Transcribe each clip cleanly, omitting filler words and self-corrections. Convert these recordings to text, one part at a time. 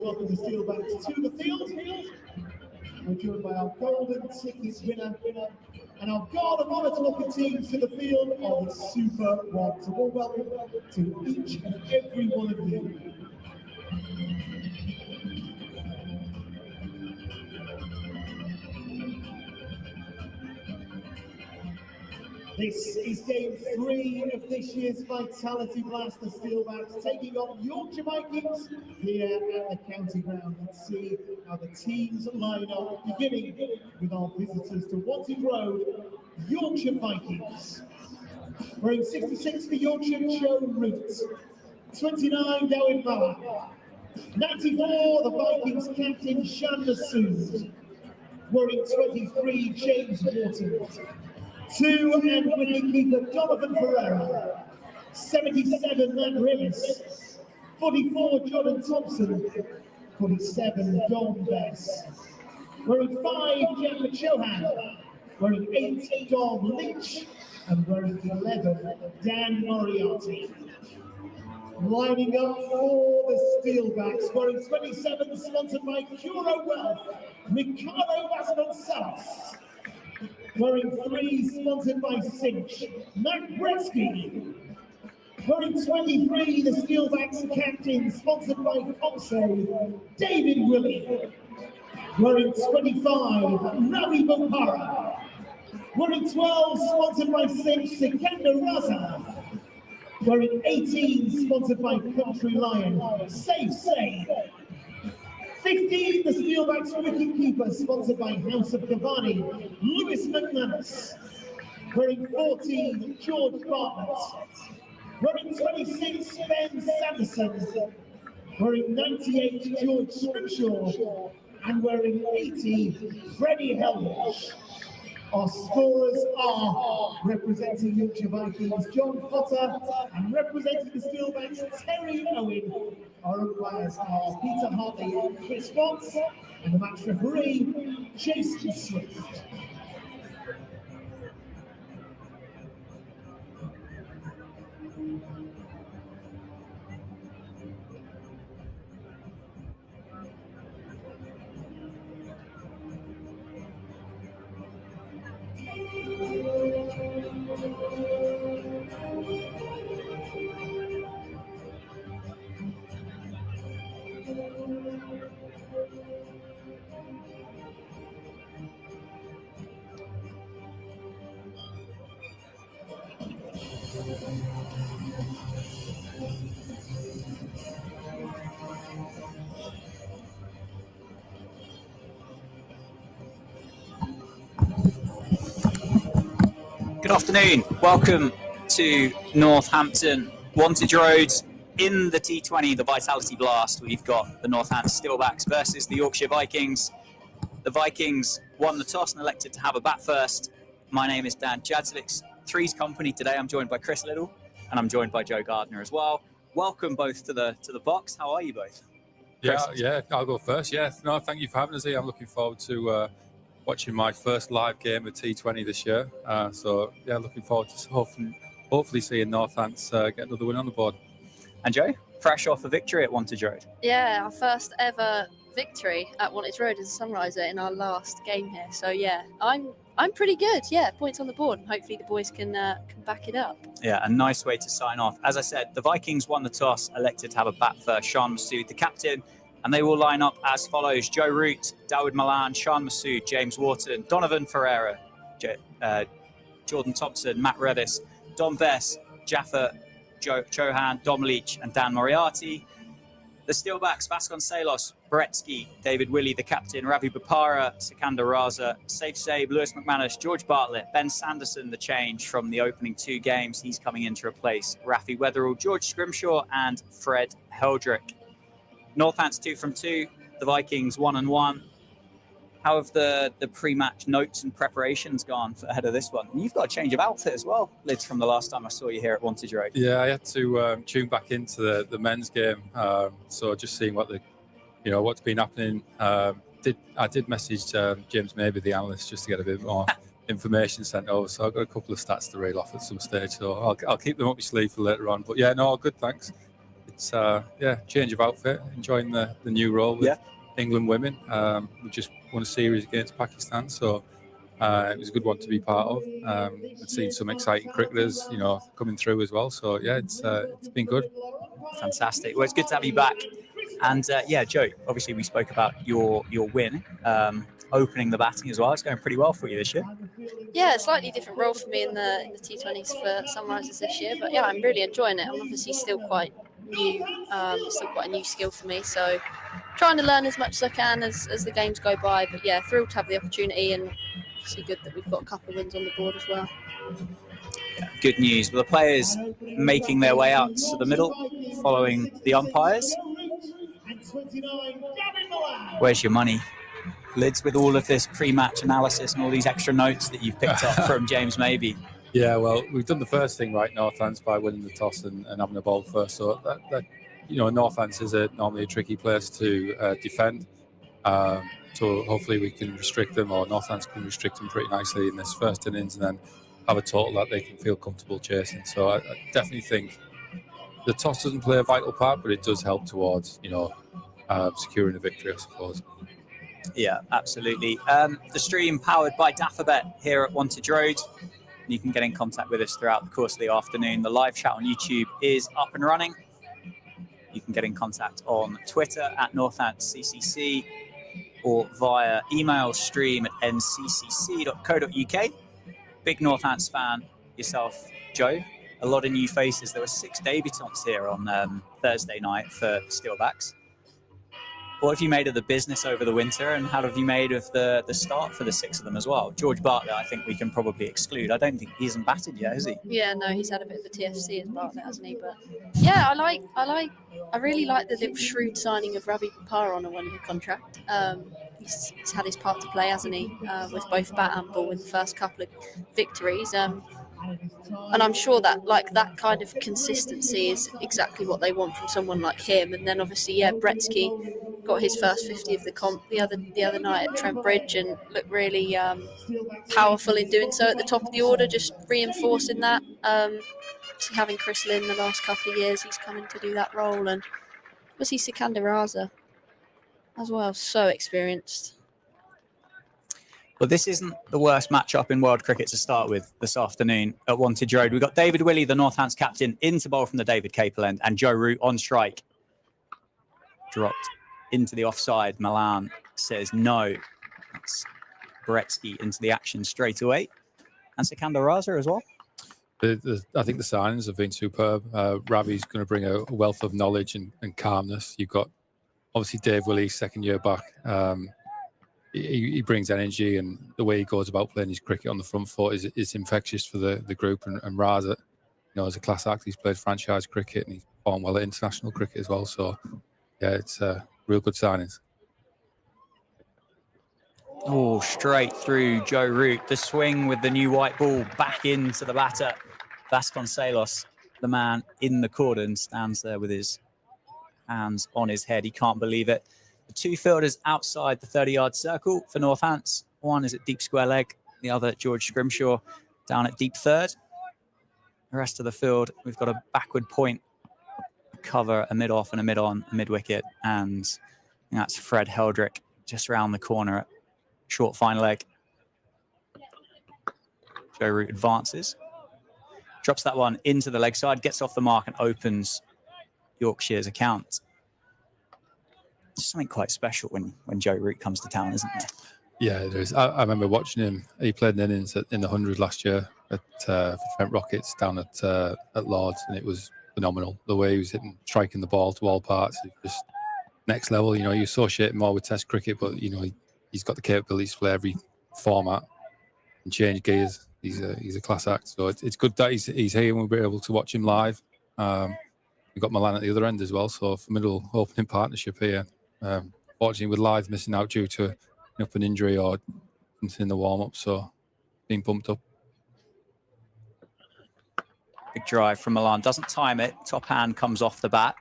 Welcome the Steelbacks to the field. We're joined by our golden ticket winner and our guard of honour to welcome teams to the field are the Super Ones. A warm welcome to each and every one of you. This is game 3 of this year's Vitality Blast. The Steelbacks taking on Yorkshire Vikings here at the county ground. Let's see how the teams line up, beginning with our visitors to Wantage Road, Yorkshire Vikings. Wearing 66 for Yorkshire, Joe Root. 29, Darwin Bauer. 94, the Vikings captain, Shan Masood. Wearing 23, James Wharton. 2 and wicketkeeper Donovan Ferreira. 77 Matt Rivis. 44 Jordan Thompson. 47 Don Bess. Wearing 5 Jaffa Chohan. Wearing 8 Dom Lynch. And wearing 11 Dan Moriarty. Lining up for the Steelbacks, wearing 27, sponsored by Curo Wealth, Ricardo Vasconcelos. Wearing 3, sponsored by Cinch, Matt Gretzky. Wearing 23, the Steelbacks captain, sponsored by Comsave, David Willey. Wearing 25, Ravi Bopara. Wearing 12, sponsored by Cinch, Sikandar Raza. Wearing 18, sponsored by Country Lion, Safe Say. 15, the Steelbacks wicketkeeper, sponsored by House of Cavani, Lewis McManus. Wearing 14, George Bartlett. Wearing 26, Ben Sanderson. Wearing 98, George Scrimshaw. And wearing 80, Freddie Helmich. Our scorers are, representing Yorkshire Vikings, John Potter, and representing the Steelbacks, Terry Owen. Our umpires are Peter Hartley and Chris Fox, and the match referee, Jason Swift. Good afternoon. Welcome to Northampton Wantage Road in the T20, the Vitality Blast. We've got the Northampton Steelbacks versus the Yorkshire Vikings. The Vikings won the toss and elected to have a bat first. My name is Dan Jadzivic's Three's company today. I'm joined by Chris Little and I'm joined by Joe Gardner as well. Welcome both to the box. How are you both? Yeah, I'll go first. Yeah, no, thank you for having us here. I'm looking forward to watching my first live game of T20 this year. So, yeah, looking forward to hopefully seeing Northants get another win on the board. And Joe, fresh off a victory at Wantage Road. Yeah, our first ever victory at Wantage Road as a Sunriser in our last game here. So, yeah, I'm pretty good. Yeah, points on the board. And hopefully the boys can back it up. Yeah, a nice way to sign off. As I said, the Vikings won the toss, elected to have a bat first. Shan Masood, the captain. And they will line up as follows: Joe Root, Dawid Malan, Shan Masood, James Wharton, Donovan Ferreira, Jordan Thompson, Matt Revis, Don Bess, Jaffa Chohan, Dom Leach, and Dan Moriarty. The Steelbacks, Vasconcelos, Bretsky, David Willey, the captain, Ravi Bopara, Sikandar Raza, Safe Save, Lewis McManus, George Bartlett, Ben Sanderson, the change from the opening 2 games. He's coming in to replace Rafi Weatherall, George Scrimshaw, and Fred Heldrick. Northants 2 from 2, the Vikings 1 and 1. How have the pre-match notes and preparations gone ahead of this one? And you've got a change of outfit as well, Liz, from the last time I saw you here at Wantage Road. Yeah, I had to tune back into the men's game, so just seeing what's been happening. I did message James Maybe, the analyst, just to get a bit more information sent over. So I've got a couple of stats to reel off at some stage, so I'll keep them up my sleeve for later on. But yeah, no, all good, thanks. it's change of outfit, enjoying the new role with England women. We just won a series against Pakistan, so it was a good one to be part of. I've seen some exciting cricketers, coming through as well. So yeah, it's been good. Fantastic. Well, it's good to have you back. And Joe, obviously we spoke about your win, opening the batting as well. It's going pretty well for you this year. Yeah, slightly different role for me in the T20s for Sunrisers this year, but yeah, I'm really enjoying it. I'm obviously still quite new, still quite a new skill for me, so trying to learn as much as I can as the games go by. But yeah, thrilled to have the opportunity, and obviously good that we've got a couple of wins on the board as well. Good news. Well, the players making their way out to the middle, following the umpires. Where's your money, Lids, with all of this pre-match analysis and all these extra notes that you've picked up from James Maybe? Yeah, well, we've done the first thing right, Northants, by winning the toss and having the ball first. So that Northants is normally a tricky place to defend. So hopefully we can restrict them, or Northants can restrict them pretty nicely in this first innings, and then have a total that they can feel comfortable chasing. So I definitely think the toss doesn't play a vital part, but it does help towards securing a victory, I suppose. Yeah, absolutely. The stream powered by Daffabet here at Wantage Road. You can get in contact with us throughout the course of the afternoon. The live chat on YouTube is up and running. You can get in contact on Twitter at NorthantsCCC or via email stream at nccc.co.uk. Big Northants fan yourself, Joe. A lot of new faces. There were 6 debutants here on Thursday night for Steelbacks. What have you made of the business over the winter, and how have you made of the start for the 6 of them as well? George Bartlett, I think we can probably exclude. I don't think he hasn't batted yet, has he? Yeah, no, he's had a bit of a TFC as Bartlett, hasn't he? But yeah, I really like the little shrewd signing of Ravi Papar on a 1-year contract. He's had his part to play, hasn't he? With both bat and ball in the first couple of victories. And I'm sure that that kind of consistency is exactly what they want from someone like him. And then obviously, Bretsky got his first 50 of the comp the other night at Trent Bridge and looked really powerful in doing so at the top of the order, just reinforcing that. Having Chris Lynn the last couple of years, he's coming to do that role. And obviously Sikandar Raza as well, so experienced. Well, this isn't the worst matchup in world cricket to start with this afternoon at Wantage Road. We've got David Willey, the Northants captain, in to bowl from the David Capel end, and Joe Root on strike. Dropped into the offside. Malan says no. That's Beretsky into the action straight away. And Sikandar Raza as well. I think the signings have been superb. Ravi's going to bring a wealth of knowledge and calmness. You've got, obviously, Dave Willey, second year back. He brings energy, and the way he goes about playing his cricket on the front foot is infectious for the group. And Raza, as a class act, he's played franchise cricket and he's performed well at international cricket as well. So, yeah, it's real good signings. Oh, straight through Joe Root. The swing with the new white ball back into the batter. Vasconcelos, the man in the cordon, stands there with his hands on his head. He can't believe it. The 2 fielders outside the 30-yard circle for Northants. One is at deep square leg. The other, George Scrimshaw, down at deep third. The rest of the field, we've got a backward point, a cover, a mid-off and a mid-on, a mid-wicket. And that's Fred Heldrick just round the corner at short fine leg. Joe Root advances. Drops that one into the leg side, gets off the mark and opens Yorkshire's account. Something quite special when Joe Root comes to town, isn't there? Yeah, there is. I remember watching him. He played an innings in the 100 last year at Trent Rockets down at Lords, and it was phenomenal. The way he was striking the ball to all parts, it was just next level. You associate more with Test cricket, but he's got the capabilities to play every format and change gears. He's a class act. So it's good that he's here and we'll be able to watch him live. We've got Milan at the other end as well, so formidable opening partnership here. Fortunately, with Lyth missing out due to an injury or something in the warm-up, so being pumped up. Big drive from Milan, doesn't time it. Top hand comes off the bat,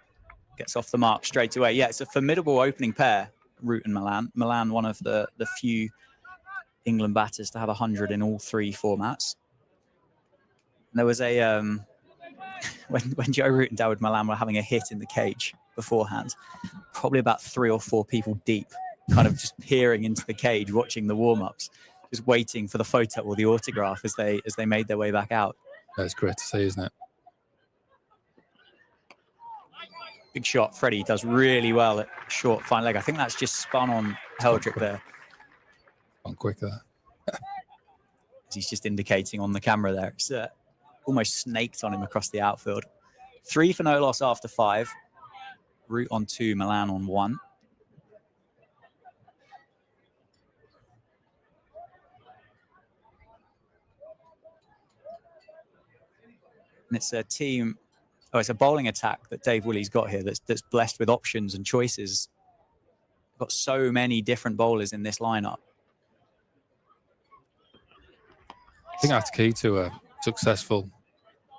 gets off the mark straight away. Yeah, it's a formidable opening pair, Root and Milan. Milan, one of the few England batters to have 100 in all 3 formats. And there was a when Joe Root and Dawood Malan were having a hit in the cage beforehand, probably about 3 or 4 people deep, kind of just peering into the cage, watching the warm-ups, just waiting for the photo or the autograph as they made their way back out. That's great to see, isn't it? Big shot. Freddie does really well at short fine leg. I think that's just spun on Heldrick there. Gone quick there. He's just indicating on the camera there. It's almost snaked on him across the outfield. 3 for no loss after 5. Root on 2, Malan on 1. And it's a team, it's a bowling attack that Dave Willey's got here that's blessed with options and choices. Got so many different bowlers in this lineup. I think that's key to a successful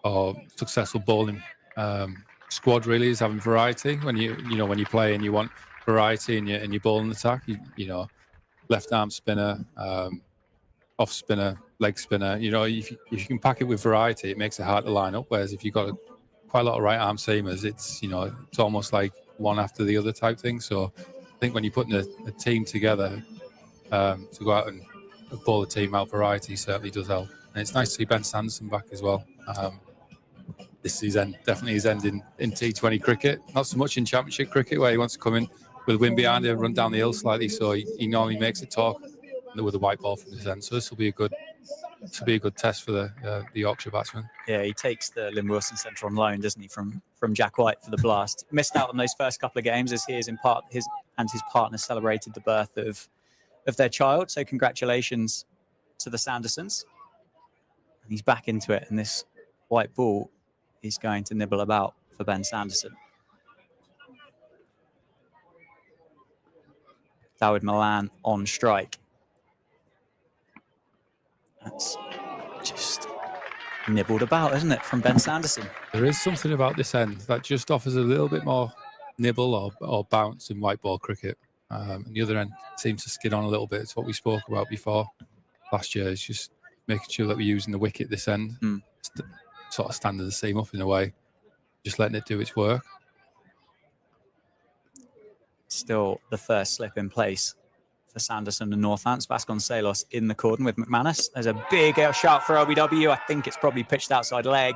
bowling squad. Really, is having variety. When you play and you want variety in your bowling attack, you know, left arm spinner, off spinner, leg spinner. You know, if you can pack it with variety, it makes it hard to line up. Whereas if you've got quite a lot of right arm seamers, it's almost like one after the other type thing. So I think when you're putting a team together to go out and bowl a team out, variety certainly does help. And it's nice to see Ben Sanderson back as well. This is definitely his end in T20 cricket. Not so much in Championship cricket, where he wants to come in with a wind behind him, run down the hill slightly, so he normally makes it talk with a white ball from his end. So this will be a good test for the Yorkshire batsman. Yeah, he takes the Lynn Wilson Centre on loan, doesn't he, from Jack White for the Blast. Missed out on those first couple of games as his partner celebrated the birth of their child. So congratulations to the Sandersons. And he's back into it, and this white ball is going to nibble about for Ben Sanderson. Dawood Malan on strike. That's just nibbled about, isn't it, from Ben Sanderson? There is something about this end that just offers a little bit more nibble or bounce in white ball cricket. And the other end seems to skid on a little bit. It's what we spoke about before last year. It's just making sure that we're using the wicket this end, sort of standing the seam up in a way, just letting it do its work. Still the first slip in place for Sanderson and Northants. Vasconcelos in the cordon with McManus. There's a big shout for LBW. I think it's probably pitched outside leg.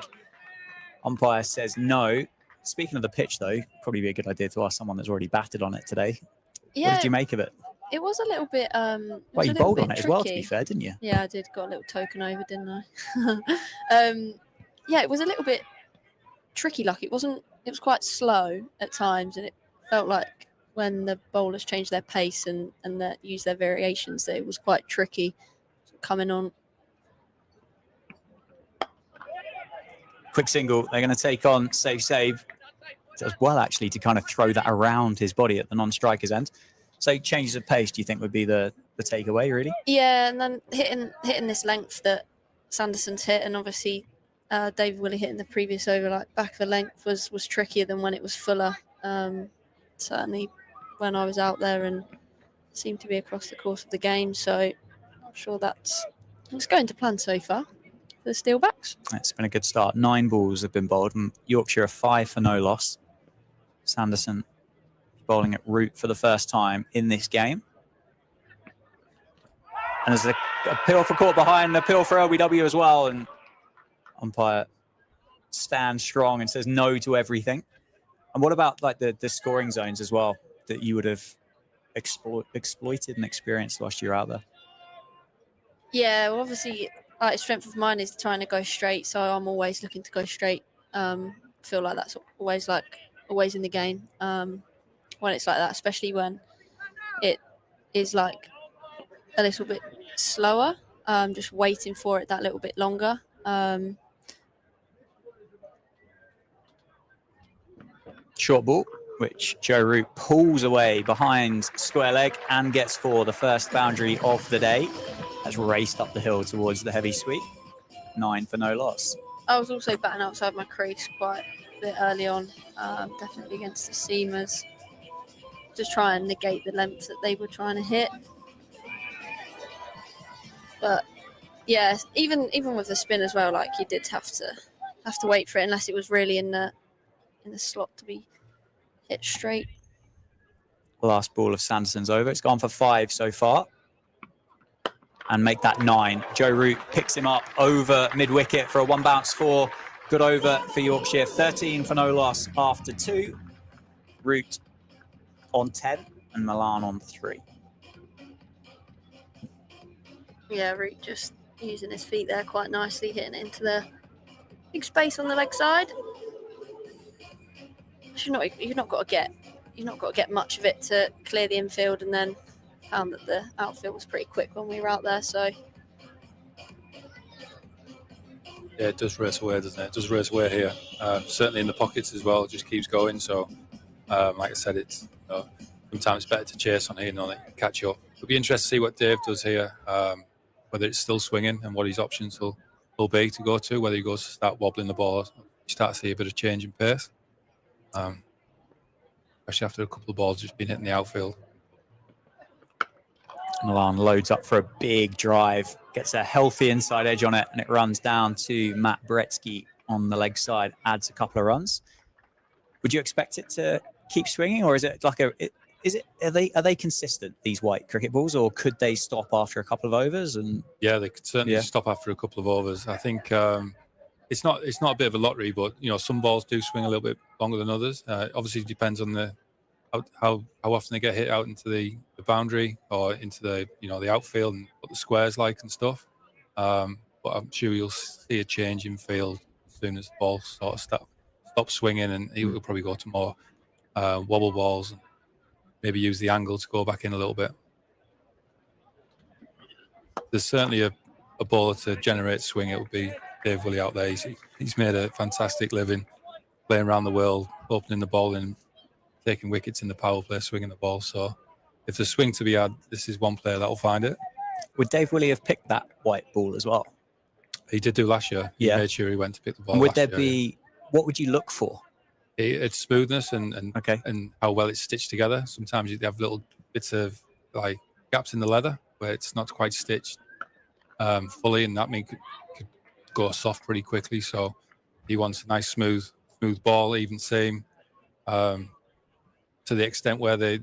Umpire says no. Speaking of the pitch, though, probably be a good idea to ask someone that's already batted on it today. Yeah, what did you make of it? It was a little bit. Well, you bowled on it as well, to be fair, didn't you? Yeah, I did. Got a little token over, didn't I? Yeah, it was a little bit tricky. Like it was quite slow at times, and it felt like when the bowlers changed their pace and used their variations, that it was quite tricky coming on. Quick single. They're going to take on save. Does well, actually, to kind of throw that around his body at the non-striker's end. So changes of pace, do you think, would be the takeaway, really? Yeah, and then hitting this length that Sanderson's hit, and obviously David Willey hitting the previous over, like back of the length, was trickier than when it was fuller. Certainly when I was out there, and seemed to be across the course of the game. So I'm sure it's going to plan so far for the Steelbacks. It's been a good start. 9 balls have been bowled, and Yorkshire are 5 for no loss. Sanderson bowling at root for the first time in this game. And there's a appeal for caught behind, an appeal for LBW as well. And umpire stands strong and says no to everything. And what about like the scoring zones as well that you would have exploited and experienced last year out there? Yeah, well, obviously, strength of mine is trying to go straight. So I'm always looking to go straight. Feel like that's always in the game. When it's like that, especially when it is like a little bit slower, just waiting for it that little bit longer. Short ball, which Joe Root pulls away behind square leg and gets for the first boundary of the day. Has raced up the hill towards the heavy sweep. 9 for no loss. I was also batting outside my crease quite a bit early on, definitely against the seamers. Just try and negate the length that they were trying to hit. But yeah, even with the spin as well, like you did have to have to wait for it unless it was really in the slot to be hit straight. Last ball of Sanderson's over. It's gone for 5 so far. And make that 9. Joe Root picks him up over mid-wicket for a 1-bounce 4. Good over for Yorkshire. 13 for no loss after 2. Root on 10 and Milan on 3. Yeah, Root just using his feet there quite nicely, hitting it into the big space on the leg side. You've not got to get much of it to clear the infield, and then found that the outfield was pretty quick when we were out there. So yeah, it does race away, doesn't it? It does race away here. Certainly in the pockets as well. It just keeps going. So like I said, it's sometimes better to chase on here and catch up. It'll be interesting to see what Dave does here. Whether it's still swinging and what his options will be to go to. Whether he goes to start wobbling the ball, or you start to see a bit of change in pace. Especially after a couple of balls just been hitting the outfield. Milan loads up for a big drive, gets a healthy inside edge on it, and it runs down to Matt Bretsky on the leg side, adds a couple of runs. Would you expect it to keep swinging, or is it like are they consistent, these white cricket balls, or could they stop after a couple of overs? And yeah, they could certainly stop after a couple of overs. I think it's not a bit of a lottery, but some balls do swing a little bit longer than others. Obviously, it depends on how often they get hit out into the boundary or into the outfield and what the square's like and stuff. But I'm sure you'll see a change in field as soon as the ball sort of stops swinging, and he'll probably go to more wobble balls and maybe use the angle to go back in a little bit. There's certainly a bowler to generate swing. It would be Dave Woolley out there. He's made a fantastic living playing around the world, opening the ball and taking wickets in the power play, swinging the ball. So if there's swing to be had, this is one player that'll find it. Would Dave Woolley have picked that white ball as well? He did do last year. He made sure he went to pick the ball. And would there be, what would you look for? It's smoothness and how well it's stitched together. Sometimes you have little bits of like gaps in the leather where it's not quite stitched fully, and that could go soft pretty quickly. So he wants a nice smooth ball, even seam, to the extent where the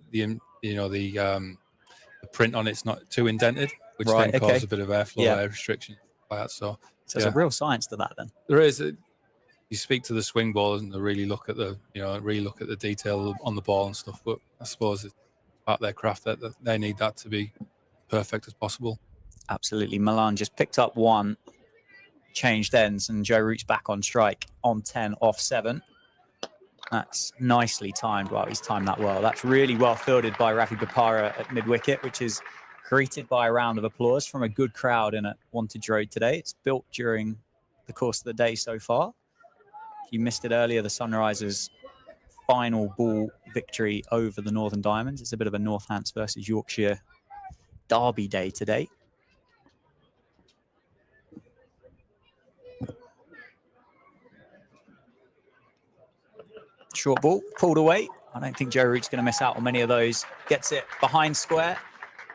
print on it's not too indented, which then causes a bit of airflow, air restriction like that. So there's a real science to that then. There is. You speak to the swing ballers and they really look at the detail on the ball and stuff. But I suppose it's part of their craft that they need that to be perfect as possible. Absolutely. Milan just picked up 1, changed ends, and Joe Root's back on strike on 10 off 7. That's nicely timed. Wow, he's timed that well. That's really well fielded by Ravi Bopara at mid-wicket, which is greeted by a round of applause from a good crowd in at Wantage Road today. It's built during the course of the day so far. If you missed it earlier, the Sunrisers' final ball victory over the Northern Diamonds. It's a bit of a Northants versus Yorkshire derby day today. Short ball, pulled away. I don't think Joe Root's going to miss out on many of those. Gets it behind square,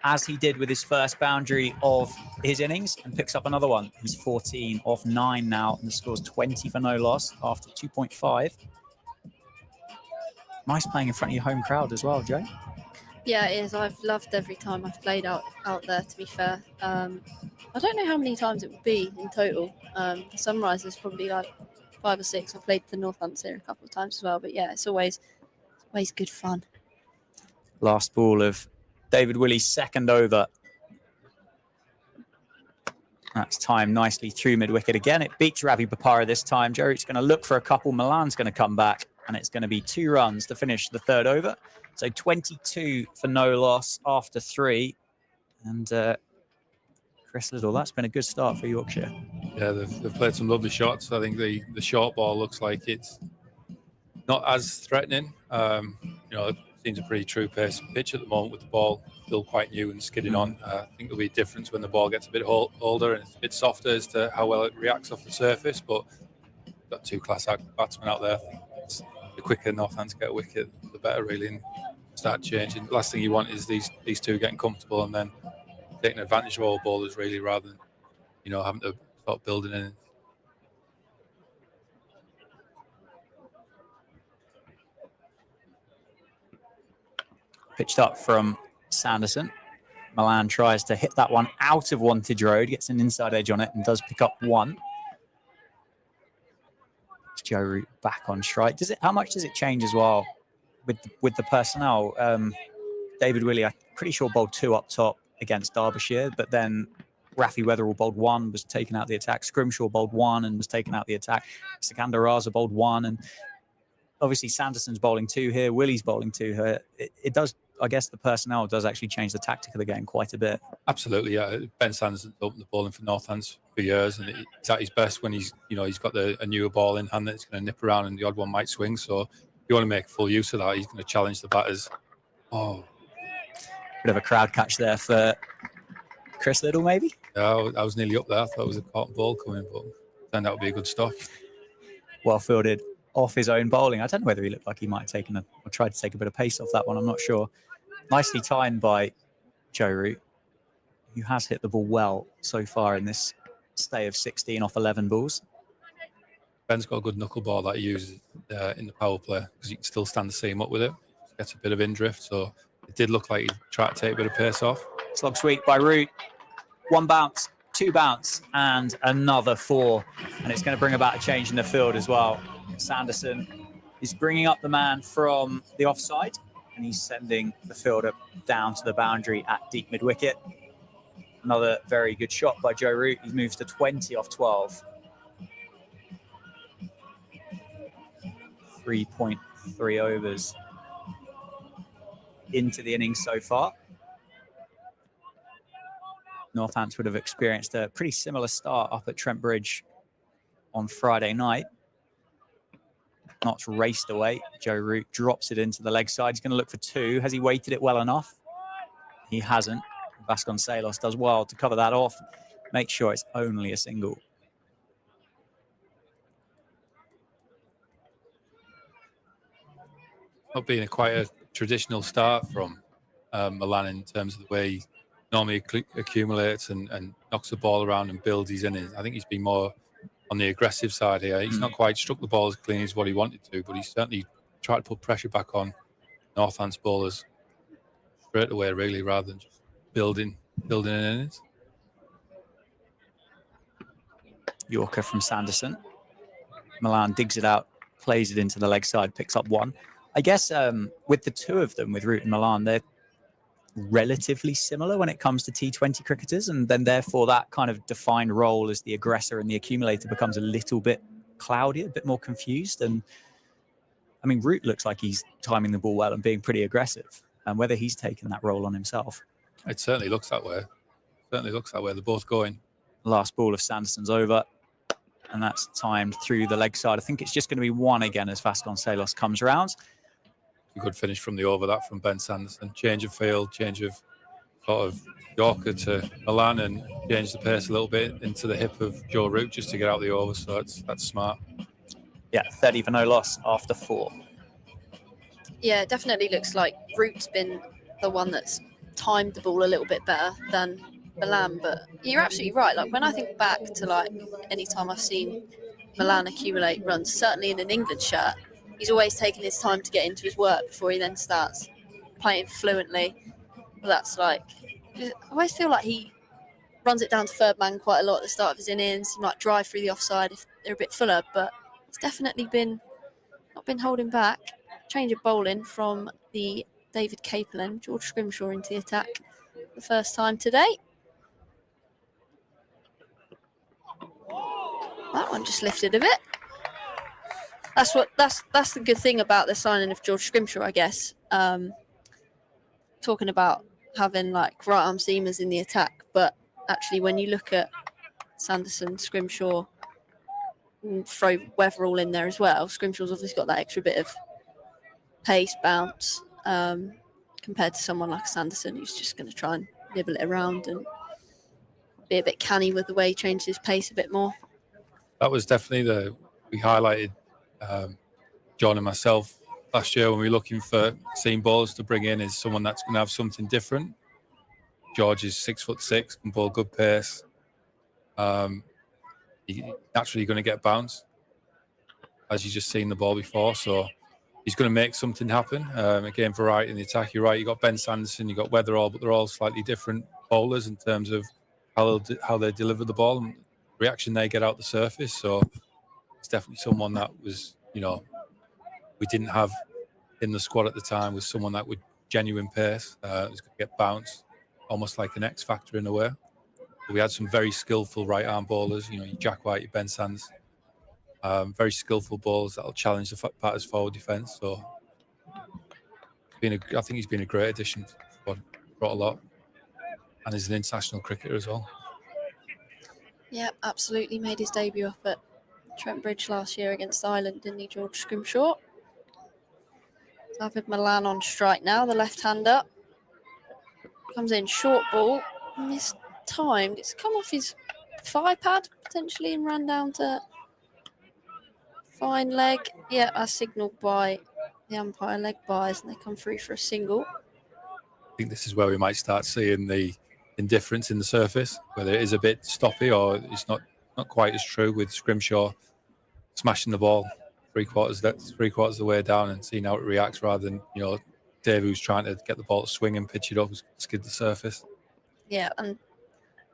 as he did with his first boundary of his innings, and picks up another one. He's 14 off 9 now, and the score's 20 for no loss after 2.5. Nice playing in front of your home crowd as well, Joe. Yeah, it is. I've loved every time I've played out there, to be fair. I don't know how many times it would be in total. The Sunrisers probably like 5 or 6. I've played the Northants here a couple of times as well. But yeah, it's always good fun. Last ball of David Woolley's second over. That's timed nicely through mid-wicket again. It beats Ravi Bopara this time. Joe Root's going to look for a couple. Milan's going to come back, and it's going to be 2 runs to finish the third over. So 22 for no loss after 3. And Chris Liddell, that's been a good start for Yorkshire. Yeah, they've played some lovely shots. I think the short ball looks like it's not as threatening. It seems a pretty true pace pitch at the moment with the ball still quite new and skidding on. I think there'll be a difference when the ball gets a bit older and it's a bit softer as to how well it reacts off the surface. But we've got 2 class batsmen out there. I think the quicker Northants get a wicket, the better, really, and start changing. The last thing you want is these 2 getting comfortable and then taking advantage of all bowlers, really, rather than having to start building in. Pitched up from Sanderson. Milan tries to hit that one out of Wantage Road, gets an inside edge on it and does pick up one. It's Joe Root back on strike. How much does it change as well with the personnel? David Willey, I'm pretty sure bowled 2 up top against Derbyshire, but then Rafi Weatherall bowled 1, was taken out the attack. Scrimshaw bowled 1 and was taken out the attack. Sikandar Raza bowled 1, and obviously Sanderson's bowling 2 here. Willie's bowling 2 here. It does, I guess, the personnel does actually change the tactic of the game quite a bit. Absolutely, yeah. Ben Sanderson's opened the bowling for Northants for years, and it's at his best when he's got a newer ball in hand that's going to nip around and the odd one might swing. So you want to make full use of that. He's going to challenge the batters. Oh, bit of a crowd catch there for Chris Liddle, maybe. Yeah, I was nearly up there. I thought it was a cotton ball coming, but turned out to be a good stop. Well fielded off his own bowling. I don't know whether he looked like he might have taken or tried to take a bit of pace off that one. I'm not sure. Nicely timed by Joe Root, who has hit the ball well so far in this stay of 16 off 11 balls. Ben's got a good knuckleball that he uses in the power play because you can still stand the seam up with it. Gets a bit of in drift, so it did look like he tried to take a bit of pace off. Slog sweep by Root. 1 bounce, 2 bounce, and another 4. And it's going to bring about a change in the field as well. Sanderson is bringing up the man from the offside, and he's sending the fielder down to the boundary at deep mid-wicket. Another very good shot by Joe Root. He moves to 20 off 12. 3.3 overs into the innings so far. Northants would have experienced a pretty similar start up at Trent Bridge on Friday night. Knots raced away. Joe Root drops it into the leg side. He's going to look for 2. Has he weighted it well enough? He hasn't. Vasconcelos does well to cover that off. Make sure it's only a single. Not being quite a traditional start from Milan in terms of the way he normally accumulates and knocks the ball around and builds his innings. I think he's been more on the aggressive side here. He's not quite struck the ball as clean as what he wanted to, but he's certainly tried to put pressure back on Northants bowlers straight away, really, rather than just building an innings. Yorker from Sanderson. Milan digs it out, plays it into the leg side, picks up 1. I guess with the 2 of them, with Root and Milan, they're relatively similar when it comes to T20 cricketers, and then therefore that kind of defined role as the aggressor and the accumulator becomes a little bit cloudy, a bit more confused. And I mean, Root looks like he's timing the ball well and being pretty aggressive, and whether he's taken that role on himself. It certainly looks that way. Certainly looks that way. They're both going. Last ball of Sanderson's over, and that's timed through the leg side. I think it's just going to be 1 again as Vasconcelos comes round. A good finish from the over, that from Ben Sanderson. Change of field, change of sort of Yorker to Milan, and change the pace a little bit into the hip of Joe Root just to get out the over. So that's smart. Yeah, 30 for no loss after 4. Yeah, it definitely looks like Root's been the one that's timed the ball a little bit better than Milan. But you're absolutely right. Like, when I think back to like any time I've seen Milan accumulate runs, certainly in an England shirt, he's always taken his time to get into his work before he then starts playing fluently. But that's like, I always feel like he runs it down to third man quite a lot at the start of his innings. He might drive through the offside if they're a bit fuller, but it's definitely not been holding back. Change of bowling from the David Capelin, George Scrimshaw into the attack the first time today. That one just lifted a bit. That's the good thing about the signing of George Scrimshaw, I guess. Talking about having like right arm seamers in the attack, but actually when you look at Sanderson, Scrimshaw, throw Weatherall in there as well, Scrimshaw's obviously got that extra bit of pace, bounce, compared to someone like Sanderson who's just going to try and nibble it around and be a bit canny with the way he changes his pace a bit more. That was definitely we highlighted John and myself last year when we were looking for seam bowlers to bring in, is someone that's going to have something different. George is 6'6", can bowl good pace. He's naturally going to get bounce, as you just seen the ball before. So he's going to make something happen. Again, variety in the attack. You're right. You got Ben Sanderson, you got Weatherall, but they're all slightly different bowlers in terms of how they deliver the ball and reaction they get out the surface. So it's definitely someone that was, we didn't have in the squad at the time, was someone that would genuine pace. Was going to get bounced, almost like an X factor in a way. But we had some very skillful right arm bowlers. Your Jack White, your Ben Sands. Very skillful bowlers that'll challenge the batter's forward defence. So I think he's been a great addition to the squad. Brought a lot, and he's an international cricketer as well. Yeah, absolutely. Made his debut up at Trent Bridge last year against Ireland, didn't he, George Scrimshaw? David Malan on strike now, the left-hander. Comes in, short ball, mistimed. It's come off his thigh pad, potentially, and ran down to fine leg. Yeah, as signalled by the umpire, leg buys, and they come through for a single. I think this is where we might start seeing the indifference in the surface, whether it is a bit stoppy or it's not quite as true, with Scrimshaw smashing the ball three quarters of the way down and seeing how it reacts, rather than Dave, who's trying to get the ball to swing and pitch it up, skid the surface. Yeah, and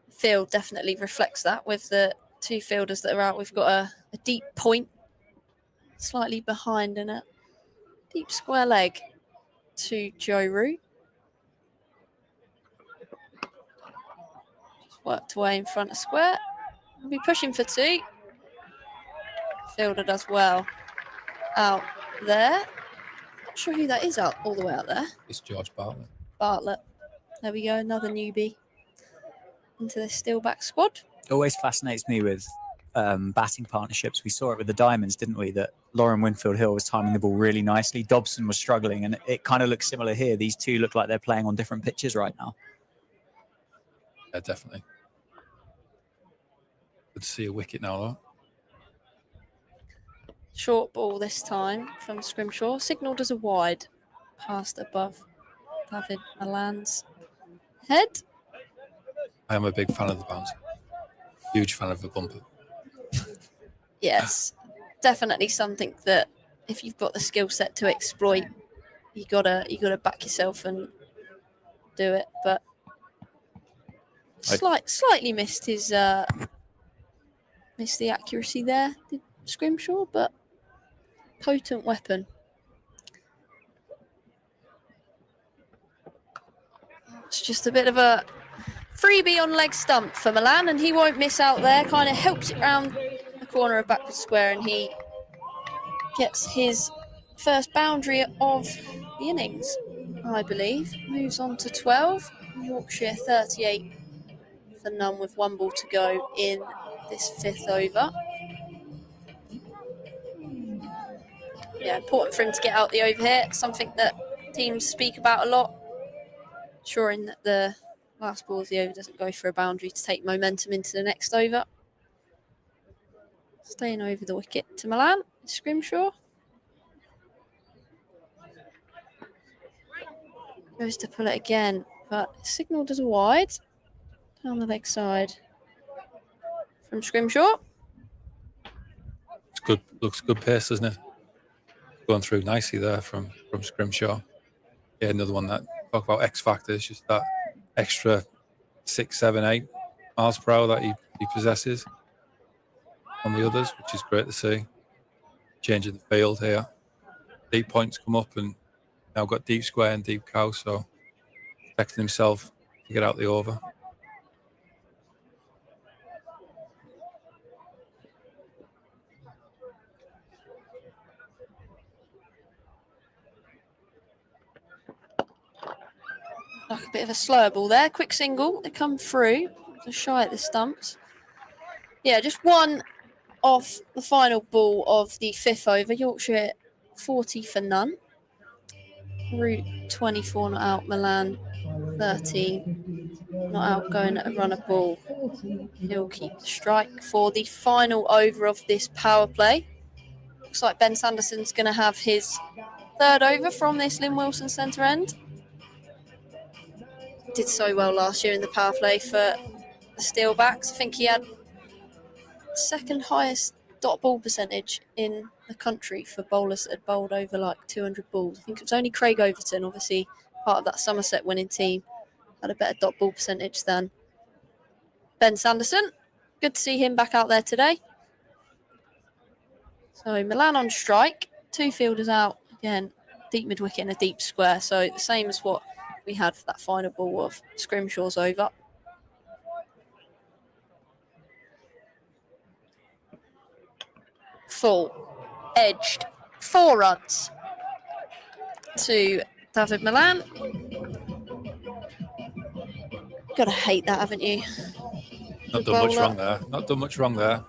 the field definitely reflects that with the two fielders that are out. We've got a deep point slightly behind and a deep square leg to Joe Root. Just worked away in front of square. We'll be pushing for two. Fielder does well out there. Not sure who that is out all the way out there. It's George Bartlett. Bartlett. There we go, another newbie into the Steelbacks squad. It always fascinates me with batting partnerships. We saw it with the Diamonds, didn't we? That Lauren Winfield Hill was timing the ball really nicely. Dobson was struggling, and it kind of looks similar here. These two look like they're playing on different pitches right now. Yeah, definitely. Good to see a wicket now, though. Short ball this time from Scrimshaw. Signalled as a wide. Passed above David Malan's head. I am a big fan of the bounce. Huge fan of the bumper. Yes, definitely something that if you've got the skill set to exploit, you gotta back yourself and do it. But slightly missed his missed the accuracy there, did Scrimshaw, but potent weapon. It's just a bit of a freebie on leg stump for Malan, and he won't miss out there. Kind of helps it round the corner of backward square, and he gets his first boundary of the innings, I believe. Moves on to 12. Yorkshire 38 for none with one ball to go in this fifth over. Yeah, important for him to get out the over here. Something that teams speak about a lot. Ensuring that the last ball of the over doesn't go for a boundary to take momentum into the next over. Staying over the wicket to Malan, Scrimshaw. Goes to pull it again, but signalled as a wide. Down the leg side from Scrimshaw. It's good. Looks good pace, doesn't it? Going through nicely there from Scrimshaw. Yeah, another one that talk about X factors, just that extra 6, 7, 8 miles per hour that he possesses on the others, which is great to see. Changing the field here. Deep points come up, and now got deep square and deep cow, so expecting himself to get out the over. Like a bit of a slower ball there. Quick single. They come through. Just shy at the stumps. Yeah, just one off the final ball of the fifth over. Yorkshire 40 for none. Root 24 not out. Malan 13 not out. Going at a run of ball. He'll keep the strike for the final over of this power play. Looks like Ben Sanderson's going to have his third over from this Lynn Wilson centre end. Did so well last year in the power play for the Steelbacks. I think he had second highest dot ball percentage in the country for bowlers that had bowled over like 200 balls. I think it was only Craig Overton, obviously part of that Somerset winning team, had a better dot ball percentage than Ben Sanderson. Good to see him back out there today. So Milan on strike, 2 fielders out, again, deep mid-wicket and a deep square. So the same as what we had for that final ball of Scrimshaw's over. Full, edged, 4 runs to David Milan. Gotta hate that, haven't you? Not done much wrong there. Not done much wrong there.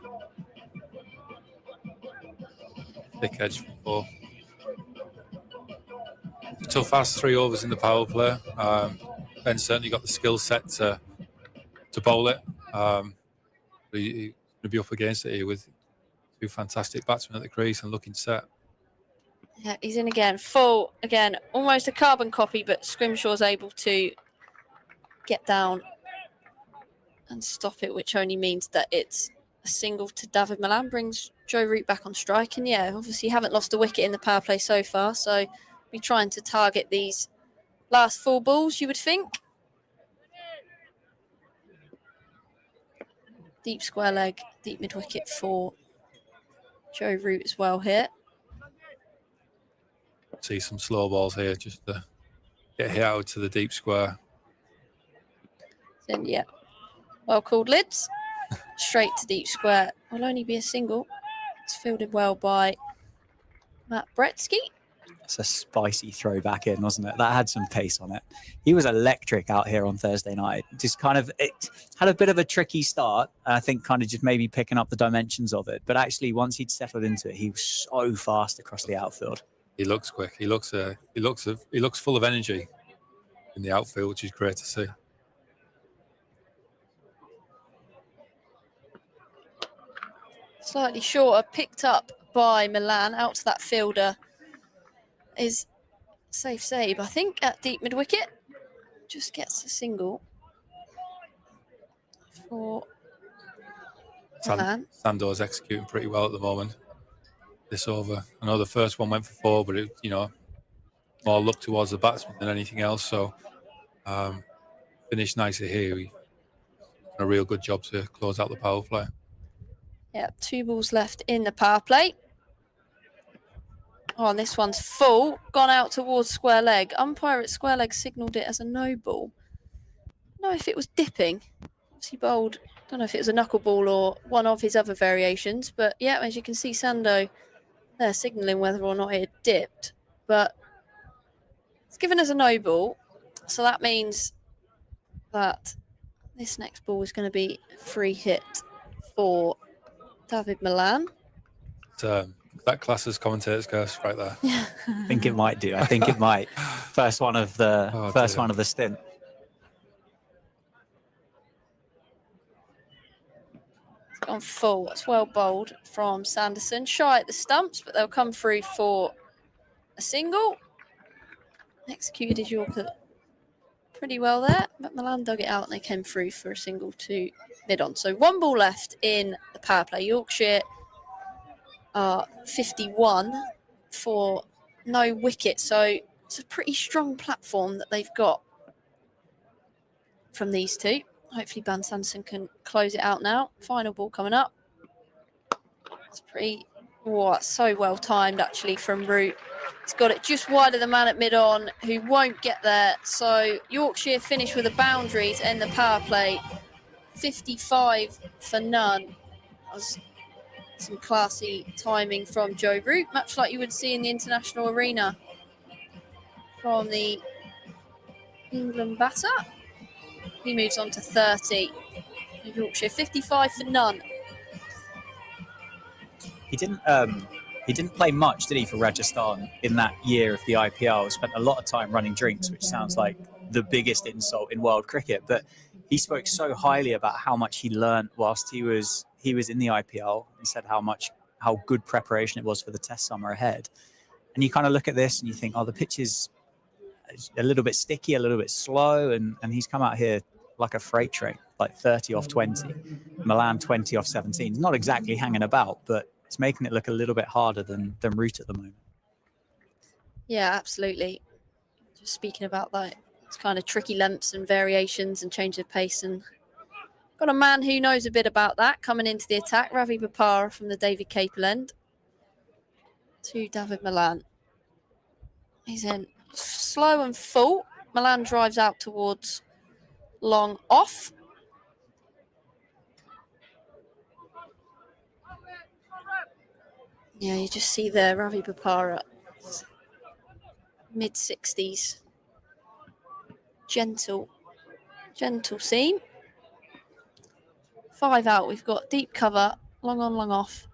Thick edge for 4. Tough as 3 overs in the power play. Ben certainly got the skill set to bowl it. He's going to be up against it here with 2 fantastic batsmen at the crease and looking set. Yeah, he's in again. Full, again, almost a carbon copy, but Scrimshaw's able to get down and stop it, which only means that it's a single to David Milan, brings Joe Root back on strike. And yeah, obviously haven't lost a wicket in the power play so far, so be trying to target these last 4 balls, you would think. Deep square leg, deep mid-wicket for Joe Root as well here. See some slow balls here just to get hit out to the deep square. Then, yeah, well called lids. Straight to deep square. Will only be a single. It's fielded well by Matt Bretsky. It's a spicy throw back in, wasn't it? That had some pace on it. He was electric out here on Thursday night. Just kind of, it had a bit of a tricky start. I think kind of just maybe picking up the dimensions of it. But actually, once he'd settled into it, he was so fast across the outfield. He looks quick. He looks full of energy in the outfield, which is great to see. Slightly shorter, picked up by Milan, out to that fielder. Is safe save, I think, at deep mid-wicket. Just gets a single for Milan. Sando's executing pretty well at the moment. This over. I know the first one went for 4, but it, more luck towards the batsman than anything else. So finished nicely here. He done a real good job to close out the power play. Yeah, 2 balls left in the power play. Oh, and this one's full. Gone out towards square leg. Umpire at square leg signalled it as a no ball. I don't know if it was dipping. He bowled, I don't know if it was a knuckleball or one of his other variations. But yeah, as you can see, Sando there signalling whether or not it had dipped. But it's given as a no ball. So that means that this next ball is going to be a free hit for David Milan. That classes commentator's curse right there. Yeah. I think it might do. I think it might. First one of the one of the stint. It's gone full. It's well bowled from Sanderson. Shy at the stumps, but they'll come through for a single. Executed his Yorker pretty well there, but Milan dug it out and they came through for a single to mid-on. So 1 ball left in the power play. Yorkshire are 51 for no wicket. So it's a pretty strong platform that they've got from these 2. Hopefully Ben Sanderson can close it out now. Final ball coming up. It's pretty, it's so well timed actually from Root. He's got it just wide of the man at mid-on who won't get there. So Yorkshire finish with a boundary to end the power play. 55 for none. That was some classy timing from Joe Root, much like you would see in the international arena from the England batter. He moves on to 30. Yorkshire 55 for none. He didn't play much, did he, for Rajasthan in that year of the IPL? Spent a lot of time running drinks, which sounds like the biggest insult in world cricket. But he spoke so highly about how much he learned whilst he was in the IPL, and said how good preparation it was for the Test summer ahead. And you kind of look at this and you think, oh, the pitch is a little bit sticky, a little bit slow, and he's come out here like a freight train, like 30 off 20. Milan 20 off 17. Not exactly hanging about, but it's making it look a little bit harder than Root at the moment. Yeah, absolutely. Just speaking about that, it's kind of tricky lengths and variations and change of pace, and got a man who knows a bit about that coming into the attack, Ravi Bopara from the David Capel end to David Milan. He's in slow and full. Milan drives out towards long off. Yeah, you just see there Ravi Bopara, mid-60s. Gentle seam. 5 out, we've got deep cover, long on, long off,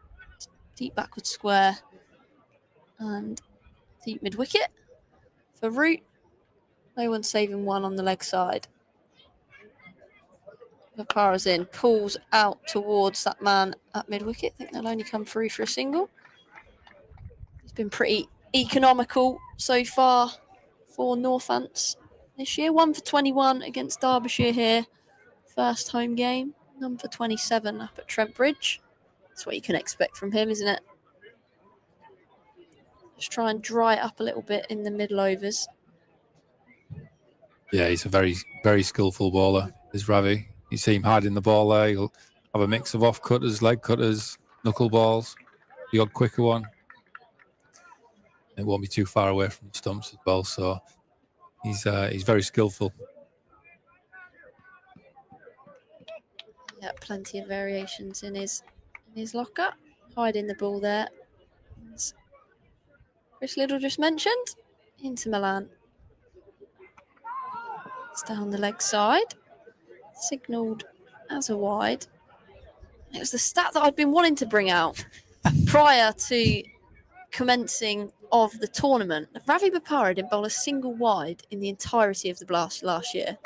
deep backward square, and deep mid-wicket. For Root, no one saving 1 on the leg side. Bopara's in, pulls out towards that man at mid-wicket. I think they'll only come through for a single. It's been pretty economical so far for Northants this year. 1 for 21 against Derbyshire here. First home game. 1 for 27 up at Trent Bridge. That's what you can expect from him, isn't it? Just try and dry it up a little bit in the middle overs. Yeah, he's a very, very skillful bowler, is Ravi. You see him hiding the ball there. He'll have a mix of off cutters, leg cutters, knuckle balls, the odd quicker one. It won't be too far away from the stumps as well, so he's very skillful. Yeah, plenty of variations in his locker. Hiding the ball there. As Chris Liddle just mentioned. Into Milan. It's down the leg side. Signalled as a wide. It was the stat that I'd been wanting to bring out prior to commencing of the tournament. Ravi Bopara didn't bowl a single wide in the entirety of the blast last year.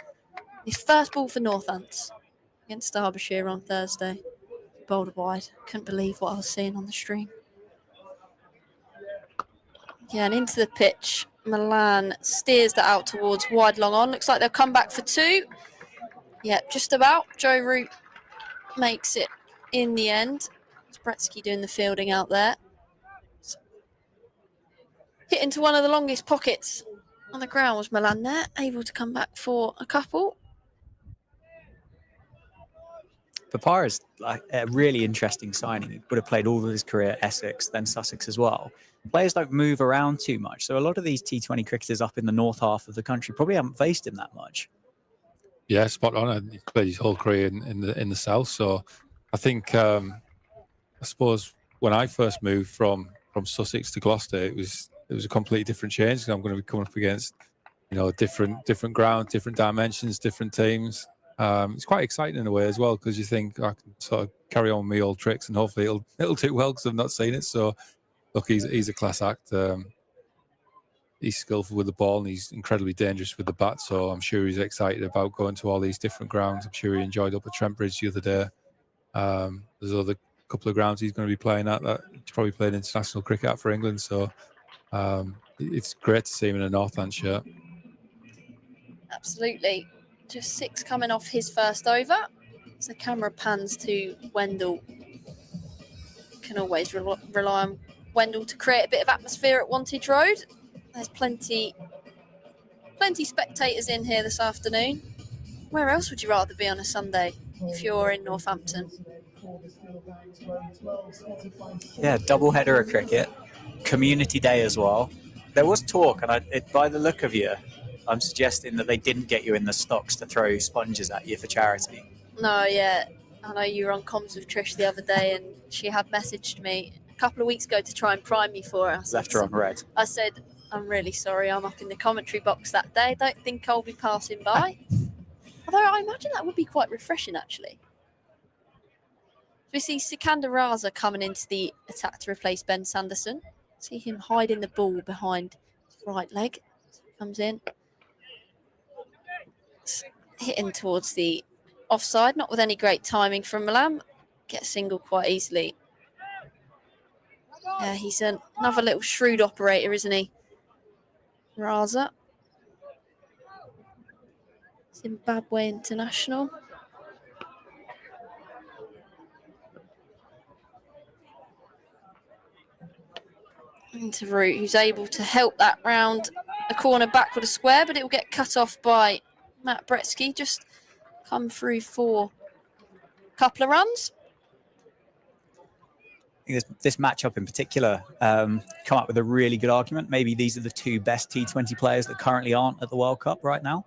His first ball for Northants against Derbyshire on Thursday. Bowled a wide. Couldn't believe what I was seeing on the stream. Yeah, and into the pitch. Milan steers that out towards wide long on. Looks like they'll come back for 2. Yeah, just about. Joe Root makes it in the end. It's Bretsky doing the fielding out there. Hit into one of the longest pockets on the ground was Milan there. Able to come back for a couple. Bopara is like a really interesting signing. He would have played all of his career at Essex, then Sussex as well. Players don't move around too much, so a lot of these T20 cricketers up in the north half of the country probably haven't faced him that much. Yeah, spot on. He played his whole career in the south, so I think I suppose when I first moved from Sussex to Gloucester, it was a completely different change. I'm going to be coming up against different ground, different dimensions, different teams. It's quite exciting in a way as well, because you think I can sort of carry on with my old tricks and hopefully it'll do well, because I've not seen it. So look, he's a class act. He's skillful with the ball and he's incredibly dangerous with the bat. So I'm sure he's excited about going to all these different grounds. I'm sure he enjoyed up at Trent Bridge the other day. There's other couple of grounds he's going to be playing at that he's probably playing international cricket at for England. So it's great to see him in a Northants shirt. Absolutely. Just 6 coming off his first over. As the camera pans to Wendell. Can always rely on Wendell to create a bit of atmosphere at Wantage Road. There's plenty spectators in here this afternoon. Where else would you rather be on a Sunday if you're in Northampton? Yeah, double header of cricket, community day as well. There was talk, and by the look of you, I'm suggesting that they didn't get you in the stocks to throw sponges at you for charity. No, yeah. I know you were on comms with Trish the other day, and she had messaged me a couple of weeks ago to try and prime me for it. Left her on red. I said, I'm really sorry, I'm up in the commentary box that day. I don't think I'll be passing by. Although I imagine that would be quite refreshing, actually. We see Sikandar Raza coming into the attack to replace Ben Sanderson. See him hiding the ball behind his right leg. Comes in. It's hitting towards the offside, not with any great timing from Milan. Get a single quite easily. Yeah, he's another little shrewd operator, isn't he? Raza. Zimbabwe international. Into Root, who's able to help that round a corner back with a square, but it will get cut off by Matt Bretsky. Just come through for a couple of runs. I think this matchup in particular come up with a really good argument. Maybe these are the two best T20 players that currently aren't at the World Cup right now.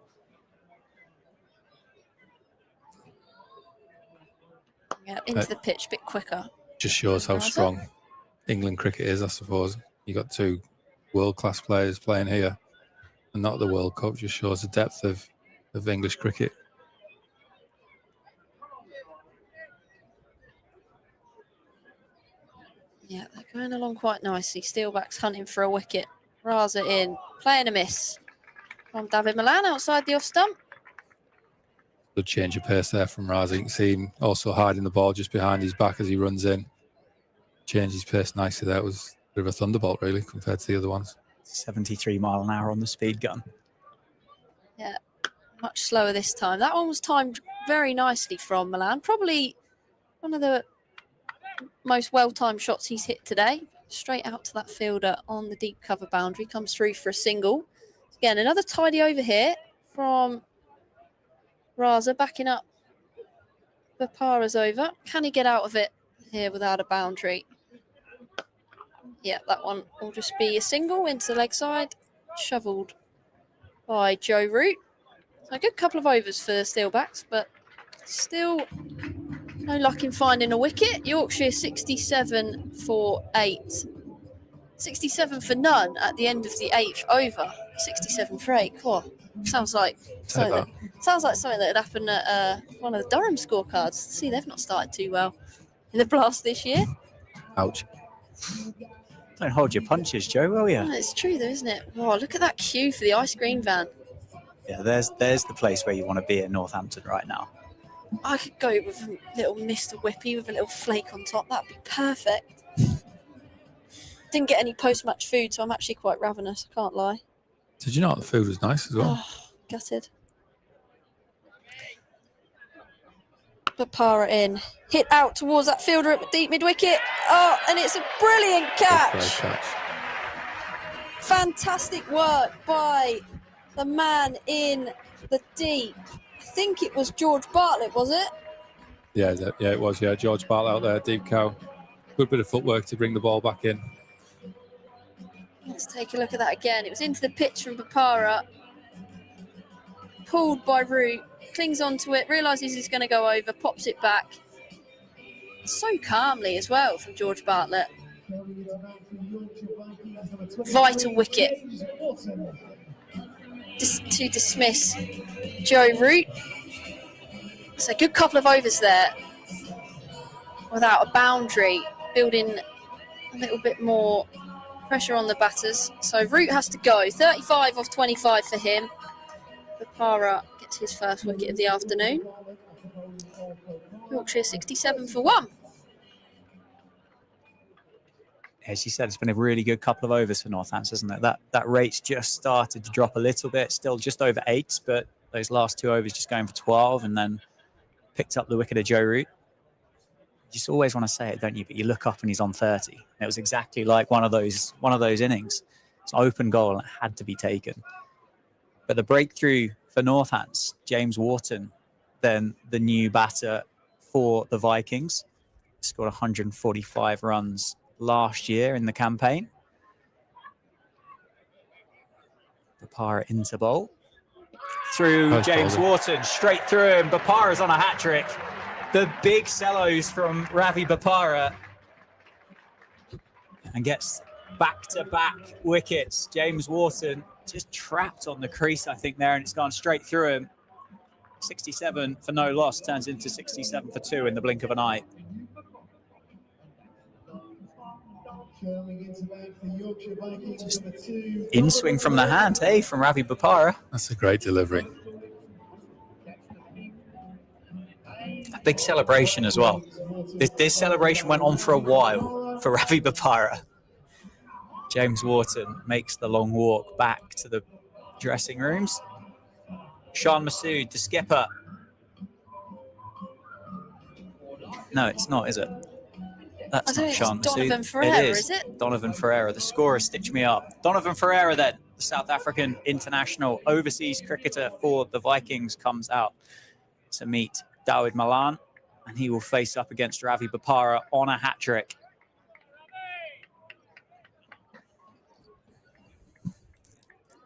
Yeah, into the pitch a bit quicker. Just shows how strong England cricket is, I suppose. You got two world-class players playing here and not the World Cup. Just shows the depth of English cricket. Yeah, they're going along quite nicely. Steelbacks hunting for a wicket. Raza in, playing a miss from David Milan outside the off stump. Good change of pace there from Raza. You can see him also hiding the ball just behind his back as he runs in. Changed his pace nicely there. It was a bit of a thunderbolt, really, compared to the other ones. 73 mile an hour on the speed gun. Yeah, much slower this time. That one was timed very nicely from Milan. Probably one of the most well-timed shots he's hit today. Straight out to that fielder on the deep cover boundary. Comes through for a single. Again, another tidy over here from Raza, backing up Bapara's over. Can he get out of it here without a boundary? Yeah, that one will just be a single into the leg side. Shovelled by Joe Root. So a good couple of overs for the Steelbacks, but still no luck in finding a wicket. Yorkshire 67 for 8. 67 for none at the end of the 8th over. 67 for 8. Cool. Sounds like something that would happen at one of the Durham scorecards. See, they've not started too well in the Blast this year. Ouch. Don't hold your punches, Joe, will you? Oh, it's true though, isn't it? Wow, look at that queue for the ice cream van. Yeah, there's the place where you want to be at Northampton right now. I could go with a little Mr. Whippy with a little flake on top. That'd be perfect. Didn't get any post-match food, so I'm actually quite ravenous. I can't lie. Did you know the food was nice as well? Oh, gutted. Bapara in. Hit out towards that fielder at deep mid-wicket. Oh, and it's a brilliant catch. Great catch. Fantastic work by the man in the deep. I think it was George Bartlett, was it? Yeah, it was. Yeah, George Bartlett out there, deep cow. Good bit of footwork to bring the ball back in. Let's take a look at that again. It was into the pitch from Bapara. Pulled by Root. Clings onto it. Realises he's going to go over. Pops it back. So calmly as well from George Bartlett. Vital wicket. Just to dismiss Joe Root. So a good couple of overs there. Without a boundary. Building a little bit more pressure on the batters. So Root has to go. 35 off 25 for him. Bapara gets his first wicket of the afternoon. Yorkshire 67 for 1. As you said, it's been a really good couple of overs for Northampton, hasn't it? That rate's just started to drop a little bit. Still just over 8, but those last 2 overs just going for 12 and then picked up the wicket of Joe Root. You just always want to say it, don't you? But you look up and he's on 30. And it was exactly like one of those innings. It's an open goal and it had to be taken. But the breakthrough for Northants, James Wharton, then the new batter for the Vikings, scored 145 runs last year in the campaign. Bapara into bowl. Through James Wharton, straight through him. Bapara's on a hat-trick. The big cellos from Ravi Bapara. And gets back-to-back wickets. James Wharton just trapped on the crease, I think, there, and it's gone straight through him. 67 for no loss turns into 67 for 2 in the blink of an eye. Just in swing from the hand, hey, from Ravi Bapara. That's a great delivery. A big celebration as well. This celebration went on for a while for Ravi Bapara. James Wharton makes the long walk back to the dressing rooms. Shan Masood, the skipper. No, it's not, is it? That's not Sean Masood. Donovan Ferreira, is it? Donovan Ferreira. The scorer stitched me up. Donovan Ferreira, then, the South African international overseas cricketer for the Vikings, comes out to meet Dawid Malan, and he will face up against Ravi Bopara on a hat-trick.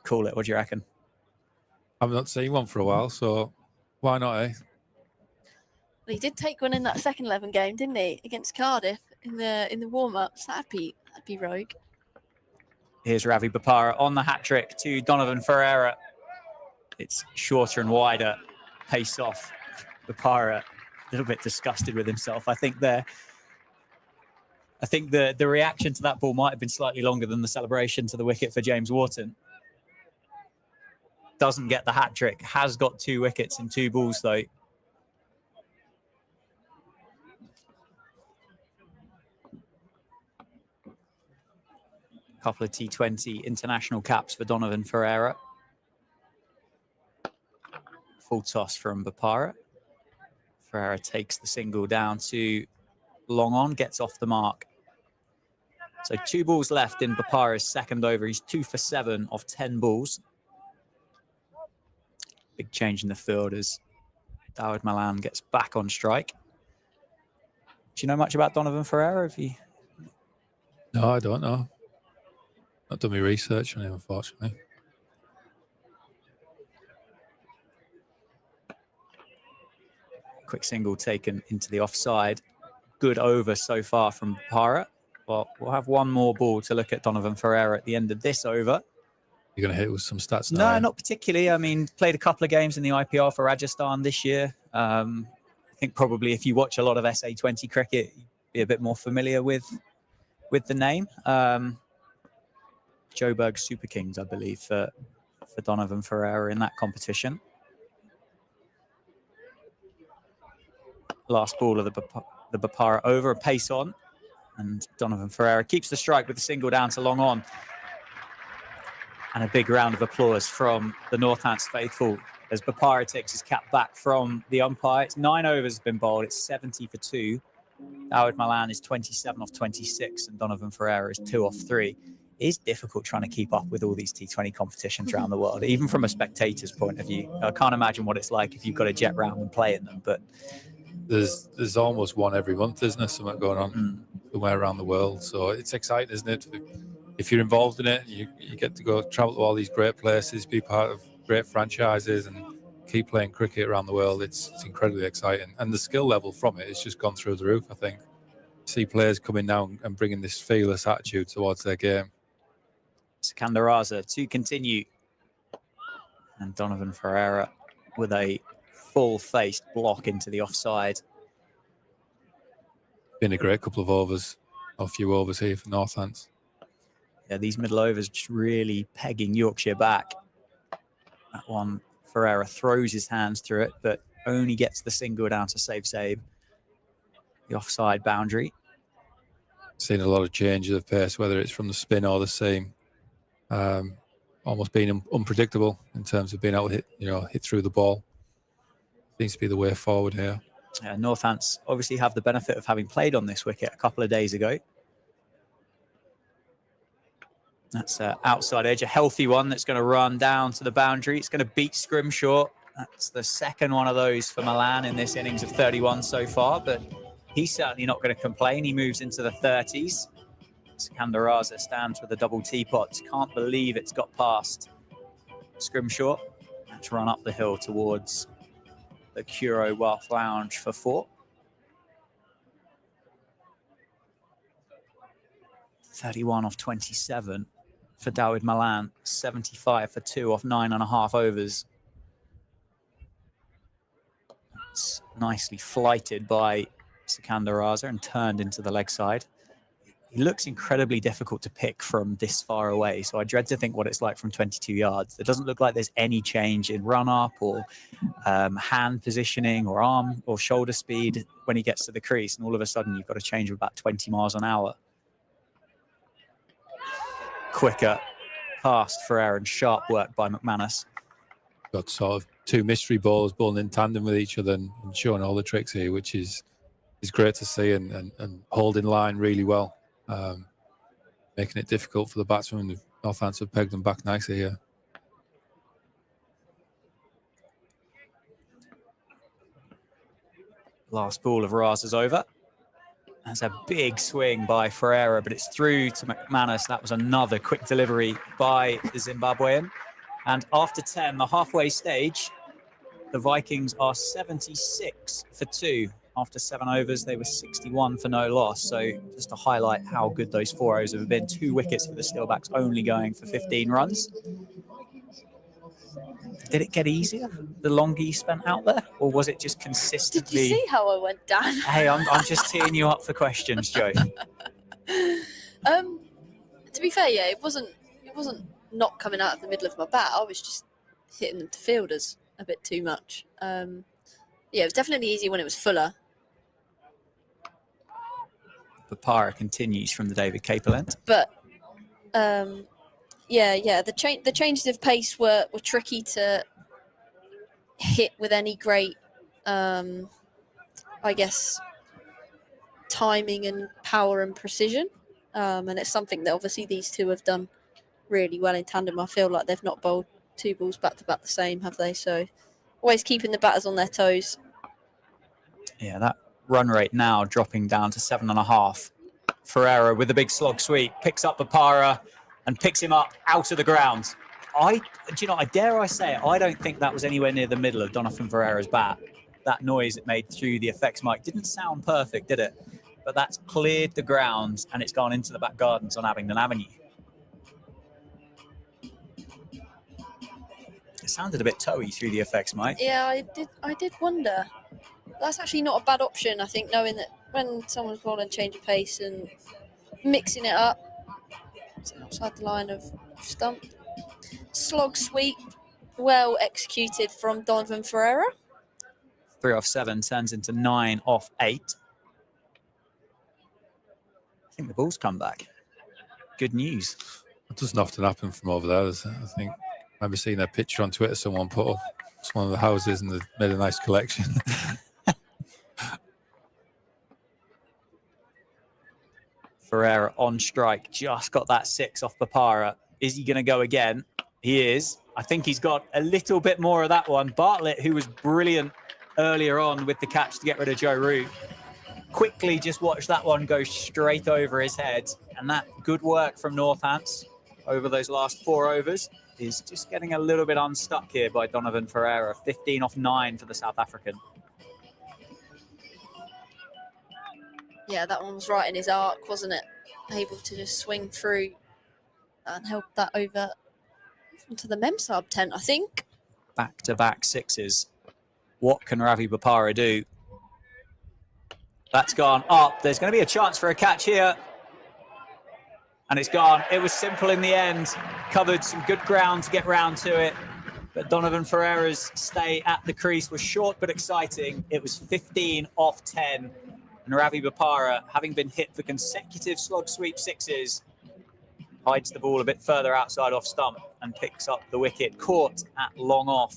Call it. What do you reckon? I've not seen one for a while, so why not, eh? Well, he did take one in that second 11 game, didn't he, against Cardiff in the warm-ups? That'd be rogue. Here's Ravi Bopara on the hat-trick to Donovan Ferreira. It's shorter and wider. Pace off. Bopara, a little bit disgusted with himself. I think the reaction to that ball might have been slightly longer than the celebration to the wicket for James Wharton. Doesn't get the hat-trick. Has got 2 wickets in 2 balls, though. Couple of T20 international caps for Donovan Ferreira. Full toss from Bopara. Ferreira takes the single down to long on, gets off the mark. So 2 balls left in Bopara's second over. He's 2 for 7 off 10 balls. Big change in the field as Dawid Malan gets back on strike. Do you know much about Donovan Ferreira? No, I don't know. Not done my research on him, unfortunately. Quick single taken into the offside. Good over so far from Bopara. Well, we'll have one more ball to look at Donovan Ferreira at the end of this over. You're going to hit with some stats now? No, not particularly. I mean, played a couple of games in the IPL for Rajasthan this year. I think probably if you watch a lot of SA20 cricket, you'd be a bit more familiar with the name. Joburg Super Kings, I believe, for Donovan Ferreira in that competition. Last ball of the Bopara over, a pace on, and Donovan Ferreira keeps the strike with a single down to long on. And a big round of applause from the Northants faithful as Bopara takes his cap back from the umpire. It's 9 overs have been bowled. It's 70 for 2. Dawid Malan is 27 off 26, and Donovan Ferreira is 2 off 3. It is difficult trying to keep up with all these T20 competitions around the world, even from a spectator's point of view. I can't imagine what it's like if you've got a jet round and play in them, but there's almost one every month, isn't there? Something going on somewhere around the world. So it's exciting, isn't it? If you're involved in it, you get to go travel to all these great places, be part of great franchises, and keep playing cricket around the world. It's incredibly exciting, and the skill level from it has just gone through the roof. I think see players coming down and bringing this fearless attitude towards their game. Sikandar Raza to continue, and Donovan Ferreira with a full-faced block into the offside. Been a great couple of overs, a few overs here for Northants. Yeah, these middle overs just really pegging Yorkshire back. That one, Ferreira throws his hands through it, but only gets the single down to save the offside boundary. Seen a lot of changes of pace, whether it's from the spin or the seam. Almost being unpredictable in terms of being able to hit through the ball. Seems to be the way forward here. Northants obviously have the benefit of having played on this wicket a couple of days ago. That's outside edge, a healthy one that's going to run down to the boundary. It's going to beat Scrimshaw. That's the second one of those for Malan in this innings of 31 so far, but he's certainly not going to complain. He moves into the 30s. Sikandar Raza stands with a double teapot. Can't believe it's got past Scrimshaw. Let's run up the hill towards the Curo Wealth Lounge for 4. 31 off 27 for Dawid Malan. 75 for 2 off 9.5 overs. It's nicely flighted by Sikandar Raza and turned into the leg side. He looks incredibly difficult to pick from this far away, so I dread to think what it's like from 22 yards. It doesn't look like there's any change in run-up or hand positioning or arm or shoulder speed when he gets to the crease, and all of a sudden you've got a change of about 20 miles an hour. Quicker past Ferreira and sharp work by McManus. Got sort of 2 mystery balls bowling in tandem with each other and showing all the tricks here, which is great to see and holding line really well, making it difficult for the batsmen. The Northants have pegged them back nicely here. Last ball of Raz is over. That's a big swing by Ferreira, but it's through to McManus. That was another quick delivery by the Zimbabwean. And after 10, the halfway stage, the Vikings are 76 for 2. After 7 overs, they were 61 for no loss. So just to highlight how good those 4 overs have been, 2 wickets for the Steelbacks, only going for 15 runs. Did it get easier the longer you spent out there, or was it just consistently? Did you see how I went down? Hey, I'm just teeing you up for questions, Joe. To be fair, yeah, it wasn't not coming out of the middle of my bat. I was just hitting them to fielders a bit too much. Yeah, it was definitely easier when it was fuller. Bopara continues from the David Capel end. But yeah, the changes of pace were tricky to hit with any great, I guess, timing and power and precision. And it's something that obviously these two have done really well in tandem. I feel like they've not bowled 2 balls back to back the same, have they? So always keeping the batters on their toes. Yeah, that run rate now dropping down to 7.5. Ferreira with a big slog sweep picks up Bopara and picks him up out of the ground. I dare I say it, I don't think that was anywhere near the middle of Donovan Ferreira's bat. That noise it made through the effects mic didn't sound perfect, did it? But that's cleared the ground and it's gone into the back gardens on Abingdon Avenue. It sounded a bit toey through the effects mic. Yeah, I did wonder. That's actually not a bad option, I think, knowing that when someone's bowling change of pace and mixing it up, it's outside the line of stump. Slog sweep, well executed from Donovan Ferreira. 3 off 7 turns into 9 off 8. I think the ball's come back. Good news. It doesn't often happen from over there. I think I remember seeing a picture on Twitter someone put up. It's one of the houses and they made a nice collection. Ferreira on strike, just got that 6 off Bopara. Is he going to go again? He is. I think he's got a little bit more of that one. Bartlett, who was brilliant earlier on with the catch to get rid of Joe Root, quickly just watched that one go straight over his head. And that good work from Northants over those last 4 overs is just getting a little bit unstuck here by Donovan Ferreira. 15 off 9 for the South African. Yeah, that one was right in his arc, wasn't it? Able to just swing through and help that over into the Memsab tent, I think. Back-to-back 6s. What can Ravi Bopara do? That's gone up. There's going to be a chance for a catch here. And it's gone. It was simple in the end. Covered some good ground to get round to it. But Donovan Ferreira's stay at the crease was short but exciting. It was 15 off 10. And Ravi Bopara, having been hit for consecutive slog sweep 6s, hides the ball a bit further outside off stump and picks up the wicket, caught at long off.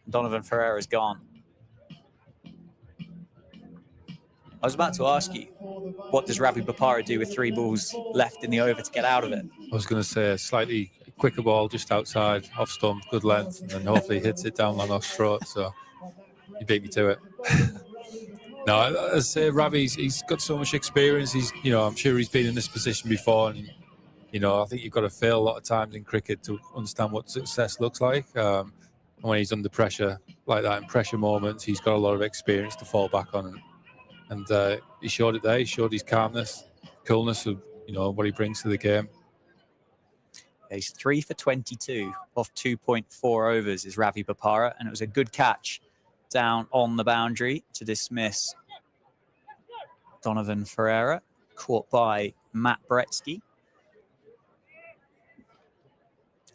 Donovan Ferreira's gone. I was about to ask you, what does Ravi Bopara do with 3 balls left in the over to get out of it? I was going to say a slightly quicker ball just outside, off stump, good length, and then hopefully hits it down Langhoff's throat. So you beat me to it. No, as I say, Ravi's he's got so much experience. I'm sure he's been in this position before, and I think you've got to fail a lot of times in cricket to understand what success looks like. And when he's under pressure like that, in pressure moments, he's got a lot of experience to fall back on, and he showed it there. He showed his calmness, coolness of what he brings to the game. He's 3 for 22 off 2.4 overs is Ravi Bopara, and it was a good catch down on the boundary to dismiss Donovan Ferreira, caught by Matt Bretsky.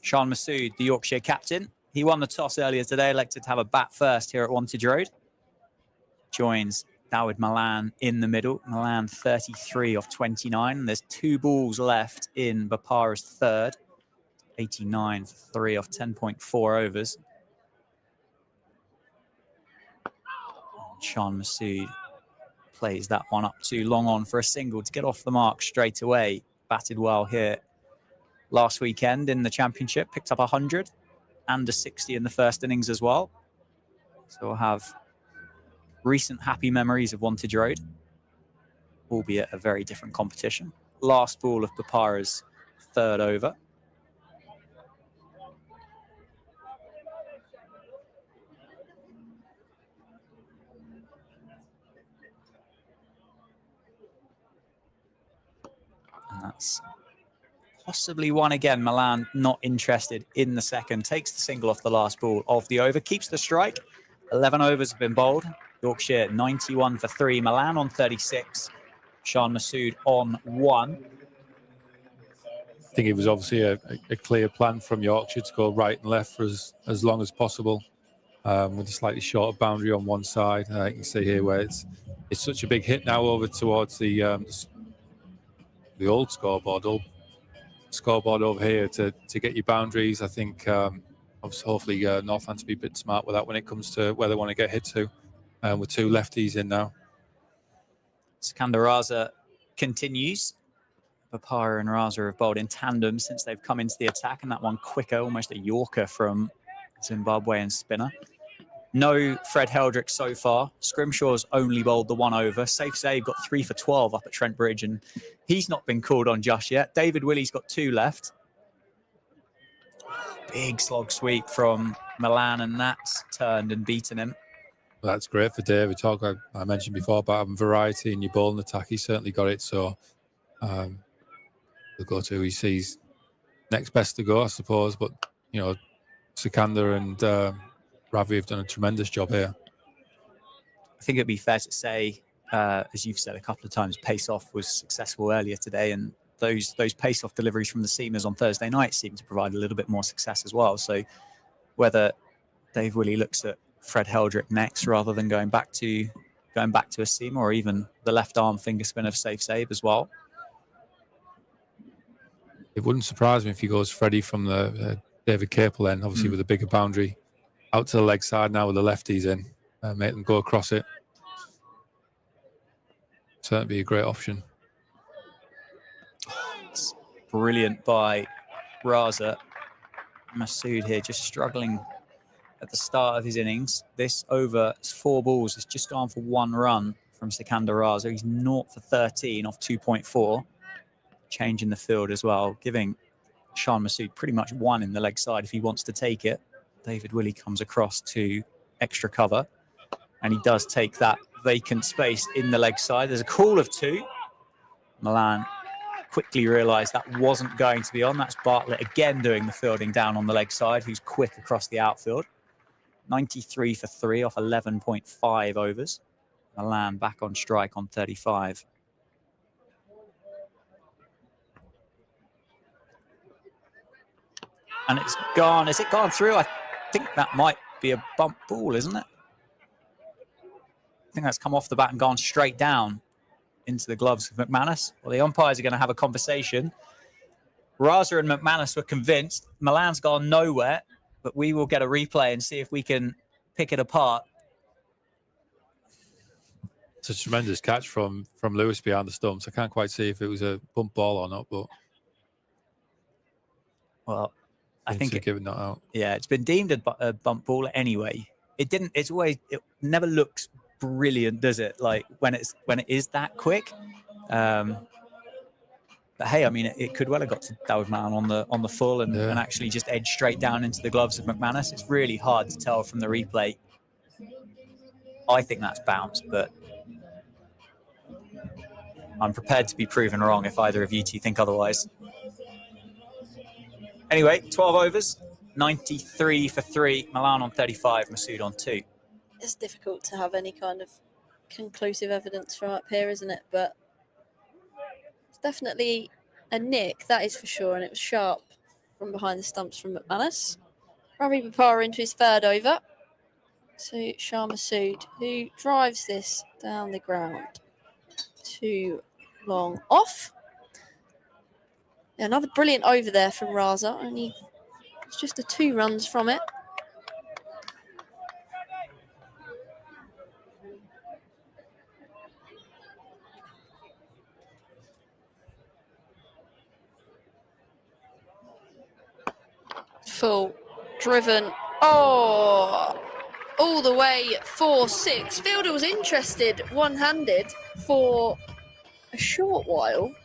Shan Masood, the Yorkshire captain, he won the toss earlier today, elected to have a bat first here at Wantage Road. Joins Dawid Malan in the middle. Malan 33 off 29. There's 2 balls left in Bopara's third. 89 for 3 off 10.4 overs. Shan Masood plays that one up too long on for a single to get off the mark straight away. Batted well here last weekend in the championship, picked up 100 and a 60 in the first innings as well. So we'll have recent happy memories of Wantage Road, albeit a very different competition. Last ball of Papara's third over. And that's possibly one again. Milan not interested in the second. Takes the single off the last ball of the over. Keeps the strike. 11 overs have been bowled. Yorkshire 91 for 3. Milan on 36. Shan Masood on 1. I think it was obviously a clear plan from Yorkshire to go right and left for as long as possible, with a slightly shorter boundary on one side. You can see here where it's such a big hit now over towards the old scoreboard over here to get your boundaries. I think hopefully Northants be a bit smart with that when it comes to where they want to get hit to, with 2 lefties in now. Sikandar Raza continues. Papara and Raza have bowled in tandem since they've come into the attack, and that one quicker, almost a Yorker from Zimbabwean spinner. No Fred Heldrick so far. Scrimshaw's only bowled the 1 over. Safe Save got 3 for 12 up at Trent Bridge, and he's not been called on just yet. David Willey's got 2 left. Big slog sweep from Milan, and that's turned and beaten him. Well, that's great for David. I mentioned before about having variety in your bowling attack. He certainly got it. So we'll go to who he sees next best to go, I suppose. But, you know, Sikandar and Ravi have done a tremendous job here. I think it'd be fair to say, as you've said a couple of times, pace-off was successful earlier today, and those pace-off deliveries from the seamers on Thursday night seem to provide a little bit more success as well. So whether Dave Willey looks at Fred Heldrick next rather than going back to a seamer, or even the left arm finger spin of Safe Save as well. It wouldn't surprise me if he goes Freddie from the David Capel end, obviously with a bigger boundary. Out to the leg side now with the lefties in. Make them go across it. Certainly be a great option. It's brilliant by Raza. Masood here just struggling at the start of his innings. This over 4 balls has just gone for 1 run from Sikandar Raza. He's 0 for 13 off 2.4. Change in the field as well, giving Shan Masood pretty much 1 in the leg side if he wants to take it. David Willey comes across to extra cover, and he does take that vacant space in the leg side. There's a call of 2. Milan quickly realised that wasn't going to be on. That's Bartlett again doing the fielding down on the leg side, who's quick across the outfield. 93 for 3 off 11.5 overs. Milan back on strike on 35. And it's gone. Has it gone through? I think that might be a bump ball, isn't it? I think that's come off the bat and gone straight down into the gloves of McManus. Well, the umpires are going to have a conversation. Raza and McManus were convinced. Milan's gone nowhere, but we will get a replay and see if we can pick it apart. It's a tremendous catch from Lewis behind the stumps. I can't quite see if it was a bump ball or not, but well, I think giving that out. Yeah, it's been deemed a bump ball anyway. It never looks brilliant, does it? Like when it is that quick. But hey, I mean, it could well have got to Dawood Malan on the full and actually just edged straight down into the gloves of McManus. It's really hard to tell from the replay. I think that's bounced, but I'm prepared to be proven wrong if either of you two think otherwise. Anyway, 12 overs, 93 for 3. Milan on 35, Masood on 2. It's difficult to have any kind of conclusive evidence from up here, isn't it? But it's definitely a nick, that is for sure, and it was sharp from behind the stumps from McManus. Ravi Bopara into his 3rd over to Shan Masood, who drives this down the ground. 2 long off. Another brilliant over there from Raza. Only it's just a 2 runs from it. Full driven. Oh, all the way 4-6. Fielder was interested one-handed for a short while.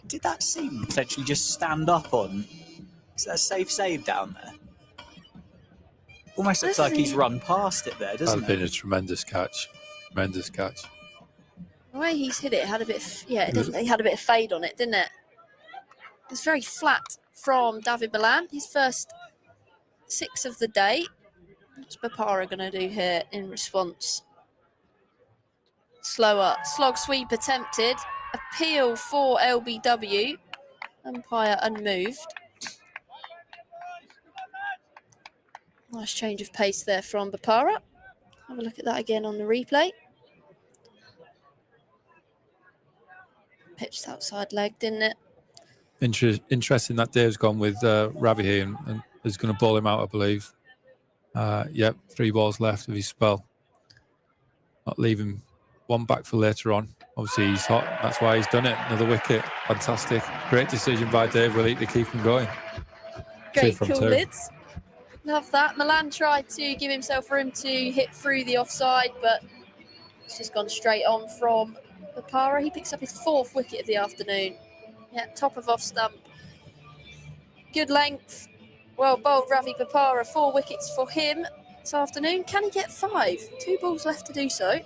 Did that seem potentially just stand up on? Is that a safe save down there? Almost looks like he's run past it there, That doesn't would have been it? a tremendous catch. Tremendous catch. The way he's hit it had a bit of, it definitely had a bit of fade on it, didn't it? It was very flat from David Milan. His first 6 of the day. What's Bapara going to do here in response? Slower. Slog sweep attempted. Appeal for LBW. Umpire unmoved. Nice change of pace there from Bapara. Have a look at that again on the replay. Pitched outside leg, didn't it? Interesting that Dave's gone with Ravi here and is going to ball him out, I believe. Yep, 3 balls left of his spell. Not leaving one back for later on. Obviously, he's hot. That's why he's done it. Another wicket. Fantastic. Great decision by Dave Willie to keep him going. Great cool lids. Love that. Milan tried to give himself room to hit through the offside, but it's just gone straight on from Bapara. He picks up his 4th wicket of the afternoon. Yeah, top of off stump. Good length. Well bowled Ravi Bapara. 4 wickets for him this afternoon. Can he get 5? 2 balls left to do so.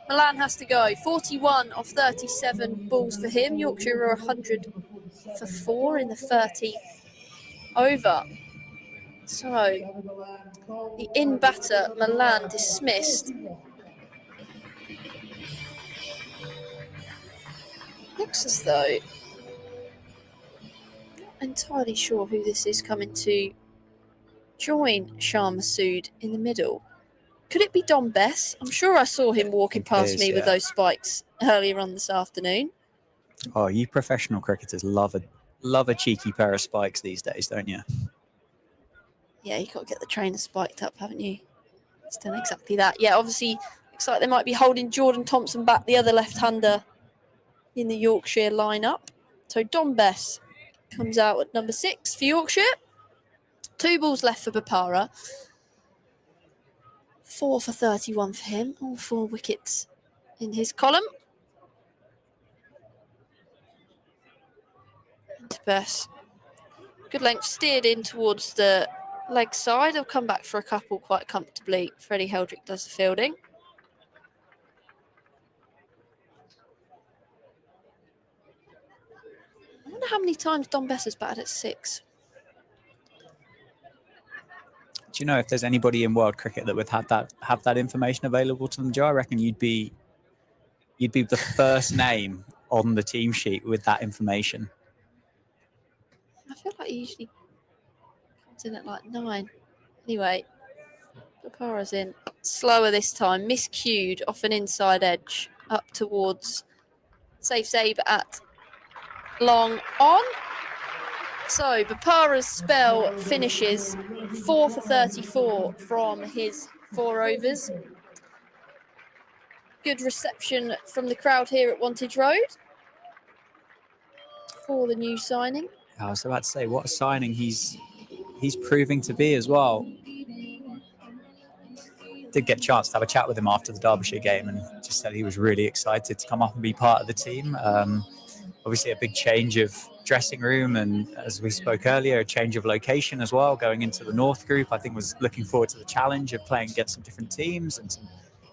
Milan has to go. 41 of 37 balls for him. Yorkshire are 100 for 4 in the 13th over. So, the in-batter, Milan, dismissed. Looks as though, not entirely sure who this is coming to join Shah Massoud in the middle. Could it be Dom Bess? I'm sure I saw him walking past me with those spikes earlier on this afternoon. Oh, you professional cricketers love a cheeky pair of spikes these days, don't you? Yeah, you've got to get the trainer spiked up, haven't you? He's done exactly that. Yeah, obviously, looks like they might be holding Jordan Thompson back, the other left-hander in the Yorkshire lineup. So Dom Bess comes out at number 6 for Yorkshire. 2 balls left for Bapara. 4 for 31 for him. All 4 wickets in his column. Into Bess. Good length, steered in towards the leg side. He'll come back for a couple quite comfortably. Freddie Heldrick does the fielding. I wonder how many times Dom Bess has batted at 6. Do you know if there's anybody in world cricket that would have that information available to them, Joe? I reckon you'd be the first name on the team sheet with that information. I feel like he usually comes in at like 9. Anyway, Bapara's in. Slower this time. Miscued off an inside edge up towards safe save at long on. So Bapara's spell finishes 4 for 34 from his 4 overs. Good reception from the crowd here at Wantage Road for the new signing. I was about to say, what a signing he's proving to be as well. Did get a chance to have a chat with him after the Derbyshire game and just said he was really excited to come up and be part of the team. Obviously a big change of dressing room and, as we spoke earlier, a change of location as well, going into the North group. I think was looking forward to the challenge of playing against some different teams and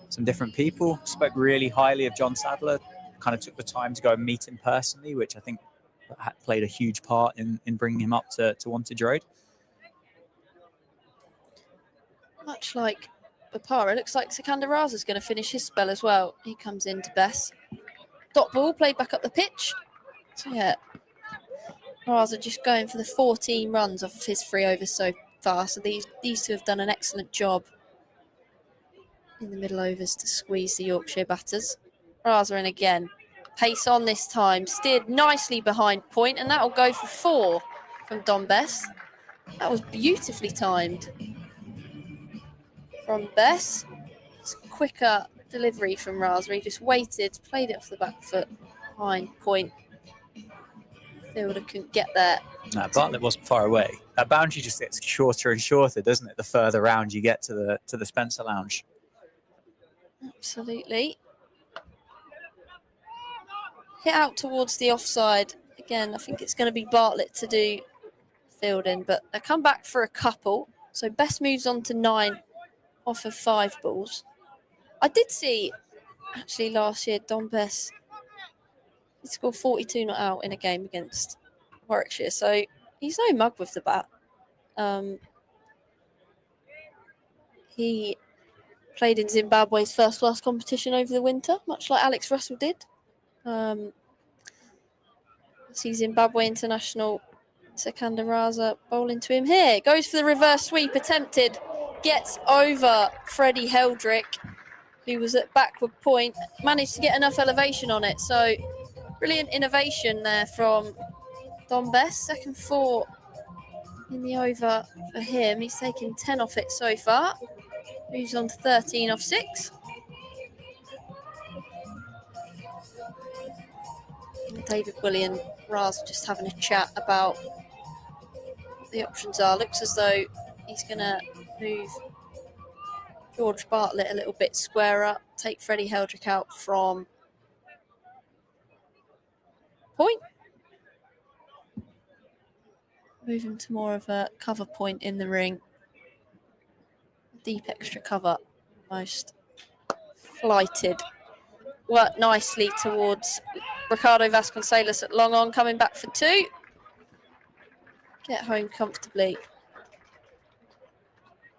some different people. Spoke really highly of John Sadler, kind of took the time to go and meet him personally, which I think played a huge part in bringing him up to Wantage Road. Much like Bapara, looks like Sikandar Raza's going to finish his spell as well. He comes into Bess. Dot ball played back up the pitch. So yeah, Raza just going for the 14 runs off of his 3 overs so far. So these 2 have done an excellent job in the middle overs to squeeze the Yorkshire batters. Raza in again. Pace on this time. Steered nicely behind point, and that will go for 4 from Dom Bess. That was beautifully timed from Bess. It's a quicker delivery from Raza. He just waited, played it off the back foot behind point Fielder couldn't get there. No, Bartlett wasn't far away. That boundary just gets shorter and shorter, doesn't it? The further round you get to the Spencer Lounge. Absolutely. Hit out towards the offside. Again, I think it's going to be Bartlett to do fielding, but they come back for a couple. So Best moves on to 9 off of 5 balls. I did see, actually, last year, Don Best, he scored 42 not out in a game against Warwickshire. So he's no mug with the bat. He played in Zimbabwe's first-class competition over the winter, much like Alex Russell did. See Zimbabwe international Sekanda Raza bowling to him here. Goes for the reverse sweep, attempted. Gets over Freddie Heldrick, who was at backward point. Managed to get enough elevation on it. So brilliant innovation there from Don Best. Second 4 in the over for him. He's taken 10 off it so far. Moves on to 13 off 6. David William, Raz just having a chat about the options are. Looks as though he's going to move George Bartlett a little bit square up, take Freddie Heldrick out from point. Move him to more of a cover point in the ring. Deep extra cover, most flighted. Worked nicely towards Ricardo Vasconcelos at long on, coming back for 2. Get home comfortably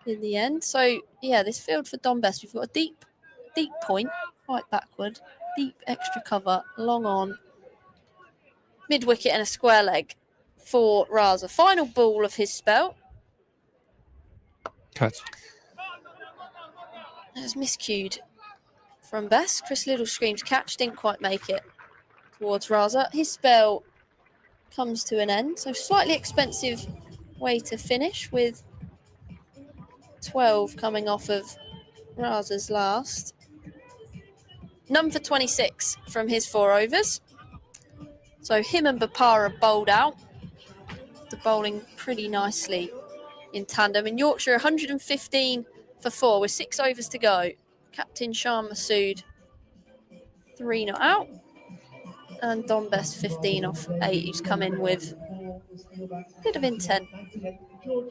in the end. So, yeah, this field for Don Best, we've got a deep point, quite backward, deep extra cover, long on, mid-wicket and a square leg for Raza. Final ball of his spell. Catch. That was miscued from Best. Chris Little screams catch, didn't quite make it towards Raza. His spell comes to an end. So slightly expensive way to finish with 12 coming off of Raza's last. None for 26 from his 4 overs. So him and Bapara bowled out. The bowling pretty nicely in tandem. In Yorkshire, 115 for 4 with 6 overs to go. Captain Shan Masood, 3 not out. And Don Best, 15 off 8, who's come in with a bit of intent. You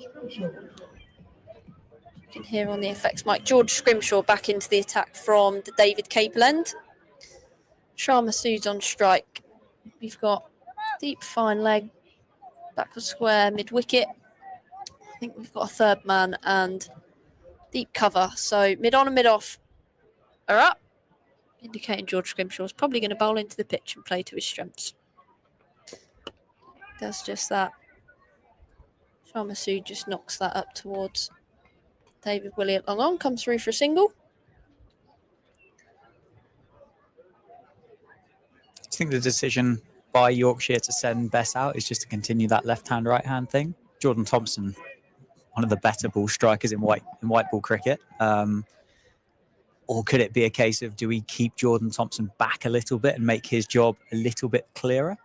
can hear on the effects mic, George Scrimshaw back into the attack from the David Capel end. Shah Masood's on strike. We've got deep fine leg, backward square, mid-wicket. I think we've got a third man and deep cover. So mid-on and mid-off are up, indicating George Scrimshaw is probably going to bowl into the pitch and play to his strengths. Does just that. Shah Masood just knocks that up towards David William. Long on, comes through for a single. Do you think the decision by Yorkshire to send Bess out is just to continue that left-hand, right-hand thing? Jordan Thompson, one of the better ball strikers in white ball cricket. Or could it be a case of, do we keep Jordan Thompson back a little bit and make his job a little bit clearer?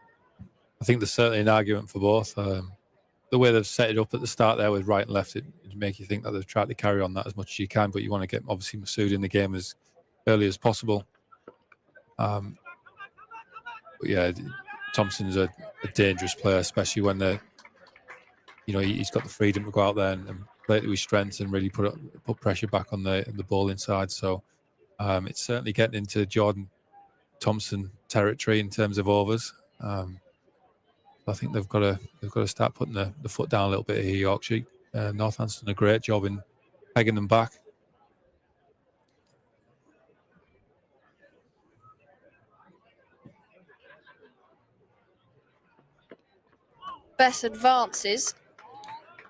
I think there's certainly an argument for both. The way they've set it up at the start there with right and left, it'd make you think that they've tried to carry on that as much as you can, but you want to get, obviously, Masood in the game as early as possible. But yeah, Thompson's a dangerous player, especially when he's got the freedom to go out there and play to his strengths and really put pressure back on the bowling side. So it's certainly getting into Jordan Thompson territory in terms of overs. I think they've got to start putting the foot down a little bit here, Yorkshire. Northant's done a great job in pegging them back. Bess advances,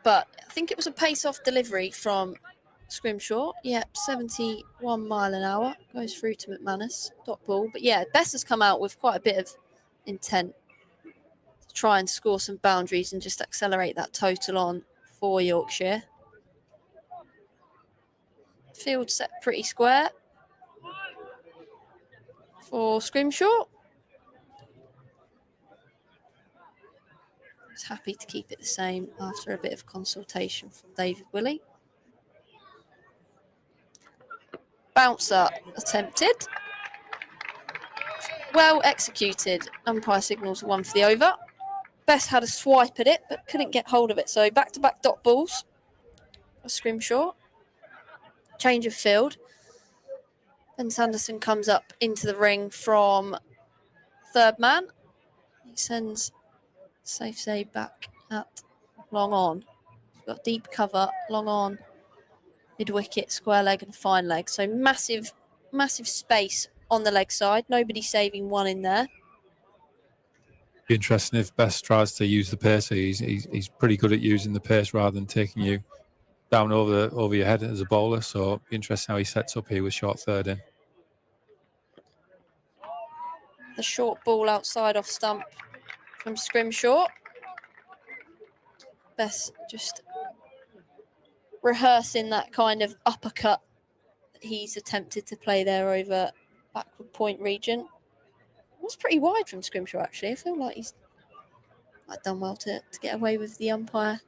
but I think it was a pace-off delivery from Scrimshaw. Yep, 71 mile an hour. Goes through to McManus. Dot ball. But yeah, Bess has come out with quite a bit of intent to try and score some boundaries and just accelerate that total on for Yorkshire. Field set pretty square for Scrimshaw. He's happy to keep it the same after a bit of consultation from David Willey. Bouncer attempted. Well executed. Umpire signals 1 for the over. Best had a swipe at it, but couldn't get hold of it. So back-to-back dot balls for Scrimshaw. Change of field. Ben Sanderson comes up into the ring from third man. He sends safe save back at long on. He's got deep cover, long on, mid-wicket, square leg and fine leg. So massive space on the leg side. Nobody saving one in there. Be interesting if Best tries to use the pace. He's pretty good at using the pace rather than taking you down over your head as a bowler. So be interesting how he sets up here with short third in. The short ball outside off stump from Scrimshaw. Best just rehearsing that kind of uppercut that he's attempted to play there over backward point region. It was pretty wide from Scrimshaw, actually. I feel like he's done well to get away with the umpire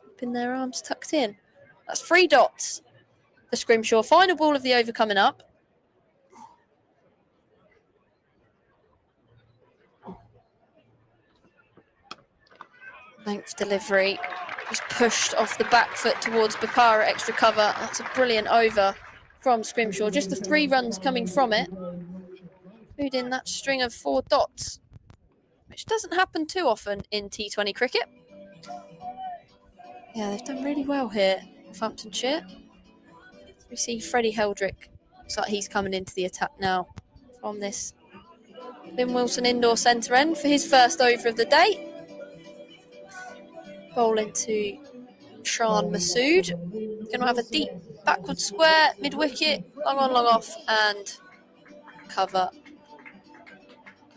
keeping their arms tucked in. That's 3 dots for Scrimshaw. Final ball of the over coming up. Length delivery. Just pushed off the back foot towards Bipara, extra cover. That's a brilliant over from Scrimshaw. Just the 3 runs coming from it, including that string of 4 dots, which doesn't happen too often in T20 cricket. Yeah, they've done really well here, Northamptonshire. We see Freddie Heldrick. Looks like he's coming into the attack now from this Lynn Wilson indoor centre end for his first over of the day. Bowling to Shan Masood. Going to have a deep backward square, mid-wicket, long on, long off, and cover.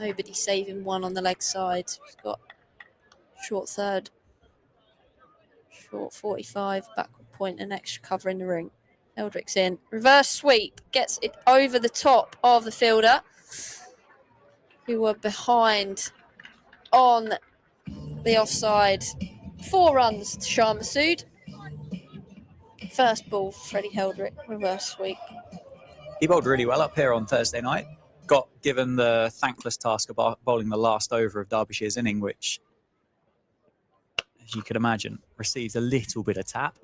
Nobody saving one on the leg side. He's got short third, short 45, backward point, and extra cover in the ring. Eldrick's in. Reverse sweep. Gets it over the top of the fielder, who were behind on the offside. 4 runs to Shah Masood. First ball for Freddie Heldrick. Reverse sweep. He bowled really well up here on Thursday night. Got given the thankless task of bowling the last over of Derbyshire's inning, which, as you could imagine, received a little bit of tap.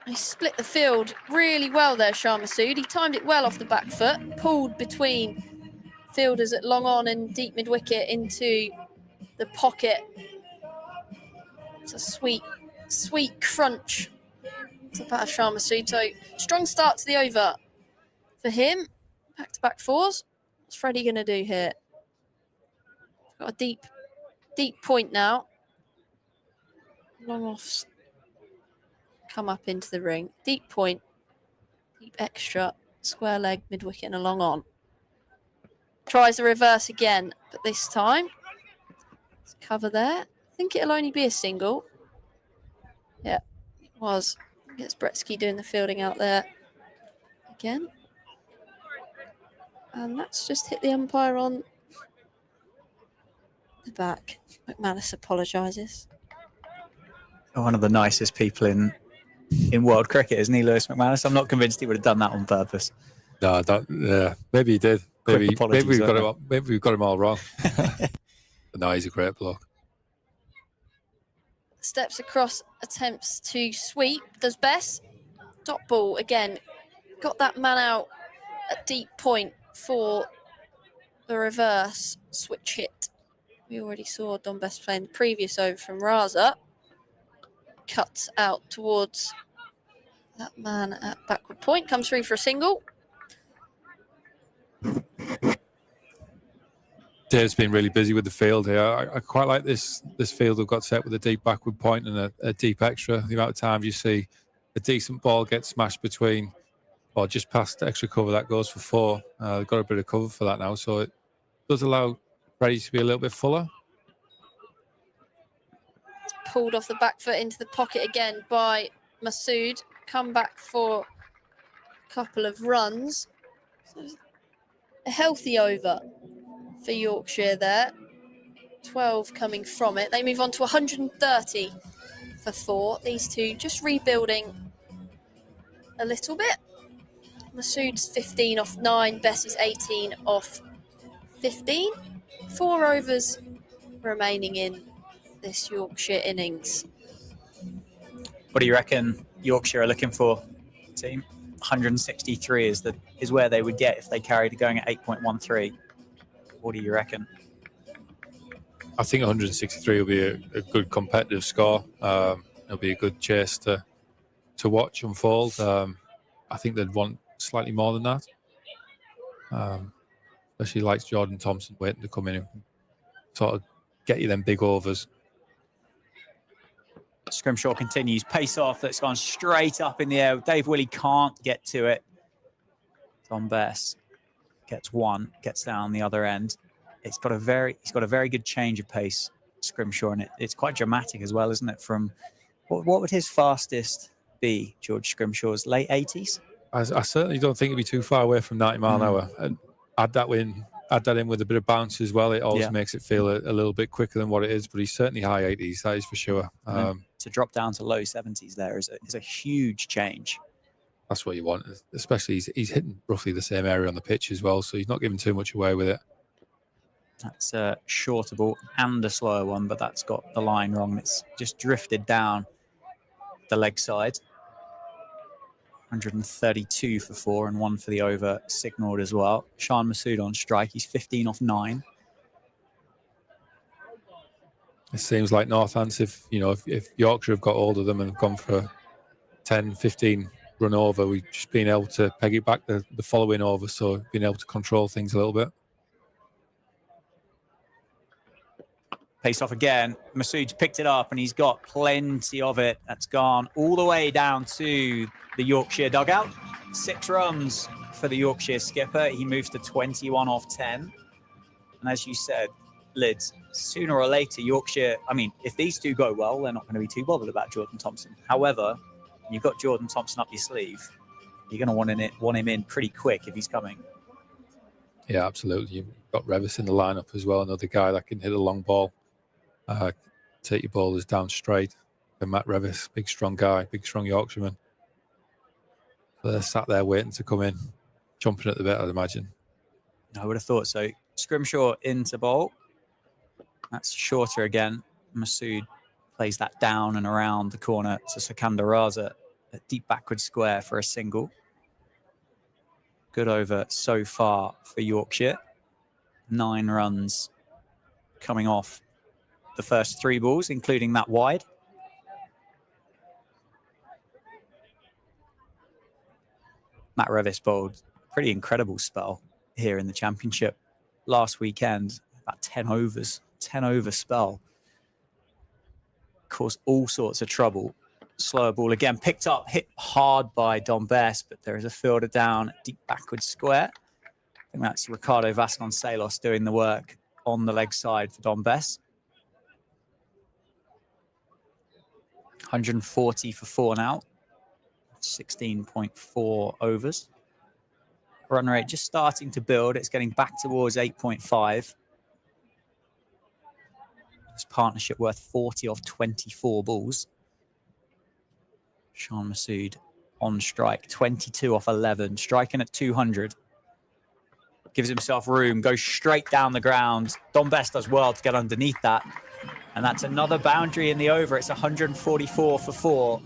He split the field really well there, Shah Masood. He timed it well off the back foot, pulled between fielders at long on and deep mid-wicket into the pocket. It's a sweet crunch to bat of Shah Masood. So strong start to the over for him. Back-to-back 4s. What's Freddie going to do here? Got a deep point now. Long offs come up into the ring. Deep point, deep extra, square leg, mid-wicket and a long on. Tries the reverse again, but this time, let's cover there. I think it'll only be a single. Yeah, it was. Gets Bretsky doing the fielding out there again. And that's just hit the umpire on the back. McManus apologises. One of the nicest people in world cricket, isn't he, Lewis McManus? I'm not convinced he would have done that on purpose. No, maybe he did. Maybe we've got him all wrong. But no, he's a great bloke. Steps across, attempts to sweep. Does Bess. Dot ball again. Got that man out at deep point for the reverse switch hit. We already saw Don Bess playing the previous over from Raza. Cuts out towards that man at backward point. Comes through for a single. Dave's been really busy with the field here. I quite like this field we've got set with a deep backward point and a deep extra. The amount of times you see a decent ball get smashed between or just past extra cover, that goes for 4. They've got a bit of cover for that now, so it does allow Freddie to be a little bit fuller. It's pulled off the back foot into the pocket again by Masood. Come back for a couple of runs. So a healthy over for Yorkshire there. 12 coming from it. They move on to 130 for 4. These two just rebuilding a little bit. Masood's 15 off 9, Bessie's 18 off 15. 4 overs remaining in this Yorkshire innings. What do you reckon Yorkshire are looking for, team? 163 is where they would get if they carried going at 8.13. What do you reckon? I think 163 will be a good competitive score. It'll be a good chase to watch unfold. I think they'd want slightly more than that. Especially like Jordan Thompson waiting to come in and sort of get you them big overs. Scrimshaw continues. Pace off that's gone straight up in the air. Dave Willey can't get to it. Tom Bess gets one, gets down the other end. He's got a very good change of pace, Scrimshaw, and it's quite dramatic as well, isn't it? From what would his fastest be, George Scrimshaw's? Late 80s? I certainly don't think it'd be too far away from 90 mile an hour. And add that in with a bit of bounce as well. It always makes it feel a little bit quicker than what it is, but he's certainly high 80s, that is for sure. To drop down to low 70s there is a huge change. That's what you want, especially he's hitting roughly the same area on the pitch as well, so he's not giving too much away with it. That's a shorter ball and a slower one, but that's got the line wrong. It's just drifted down the leg side. 132 for 4 and 1 for the over signalled as well. Sean Masood on strike. He's 15 off 9. It seems like Northants, if Yorkshire have got hold of them and gone for 10, 15 run over, we've just been able to peg it back the following over, so being able to control things a little bit. Pace off again. Masood's picked it up and he's got plenty of it. That's gone all the way down to the Yorkshire dugout. 6 runs for the Yorkshire skipper. He moves to 21 off 10. And as you said, Lids, sooner or later, Yorkshire, if these two go well, they're not going to be too bothered about Jordan Thompson. However, you've got Jordan Thompson up your sleeve. You're going to want him in pretty quick if he's coming. Yeah, absolutely. You've got Revis in the lineup as well, another guy that can hit a long ball. Take your bowlers down straight. And Matt Revis, big strong guy, big strong Yorkshireman. So they're sat there waiting to come in, jumping at the bit, I'd imagine. I would have thought so. Scrimshaw into bowl. That's shorter again. Masood plays that down and around the corner to Sikandar Raza, a deep backward square for a single. Good over so far for Yorkshire. 9 runs coming off the first 3 balls, including that wide. Matt Revis bowled a pretty incredible spell here in the championship last weekend. About 10 overs, 10 over spell. Caused all sorts of trouble. Slower ball again, picked up, hit hard by Don Best, but there is a fielder down, deep backward square. I think that's Ricardo Vasconcelos doing the work on the leg side for Don Best. 140 for 4 now. 16.4 overs. Run rate just starting to build. It's getting back towards 8.5. This partnership worth 40 off 24 balls. Sean Masood on strike, 22 off 11, striking at 200. Gives himself room, goes straight down the ground. Don Best does well to get underneath that. And that's another boundary in the over. It's 144 for 4.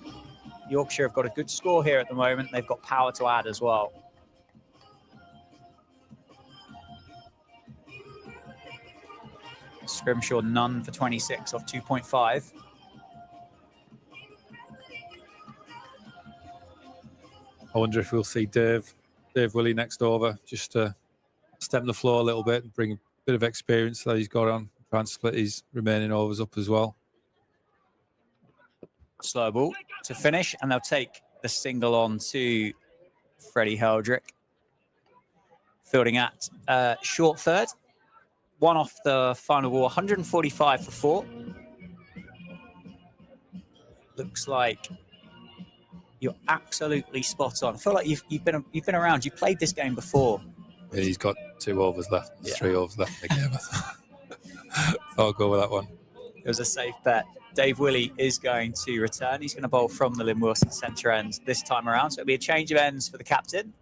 Yorkshire have got a good score here at the moment. They've got power to add as well. Scrimshaw none for 26 off 2.5. I wonder if we'll see Dave Willey next over, just to stem the floor a little bit and bring a bit of experience that he's got on, try and split his remaining overs up as well. Slow ball to finish, and they'll take the single on to Freddie Heldrick. Fielding at short third. 1 off the final ball, 145 for 4. Looks like you're absolutely spot on. I feel like you've been around. You played this game before. Yeah, he's got 2 overs left. 3 overs left in the game. I'll go with that one. It was a safe bet. Dave Willey is going to return. He's going to bowl from the Lynn Wilson centre end this time around. So it'll be a change of ends for the captain.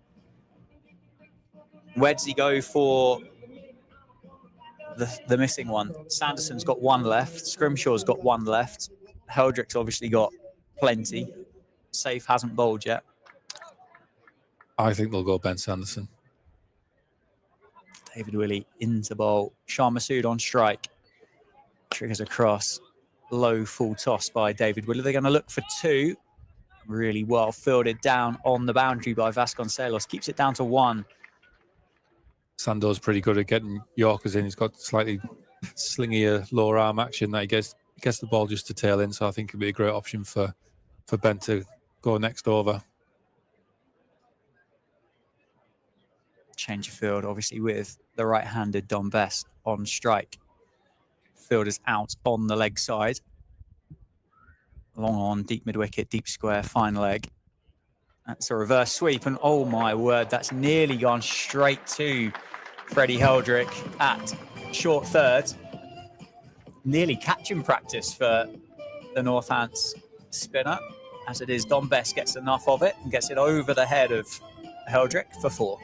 Where does he go for the missing one? Sanderson's got one left. Scrimshaw's got one left. Heldrick's obviously got plenty. Safe hasn't bowled yet. I think they'll go Ben Sanderson. David Willey into bowl. Shan Masood on strike. Triggers across. Low full toss by David Willey. They're going to look for two. Really well fielded down on the boundary by Vasconcelos. Keeps it down to one. Sando's pretty good at getting Yorkers in. He's got slightly slingier lower arm action that he gets the ball just to tail in. So I think it'd be a great option for Ben to go next over. Change of field, obviously, with the right-handed Don Best on strike. Fielders out on the leg side. Long on, deep mid-wicket, deep square, fine leg. That's a reverse sweep, and oh my word, that's nearly gone straight to Freddie Heldrick at short third. Nearly catching practice for the Northants spinner. As it is, Don Best gets enough of it and gets it over the head of Heldrick for 4.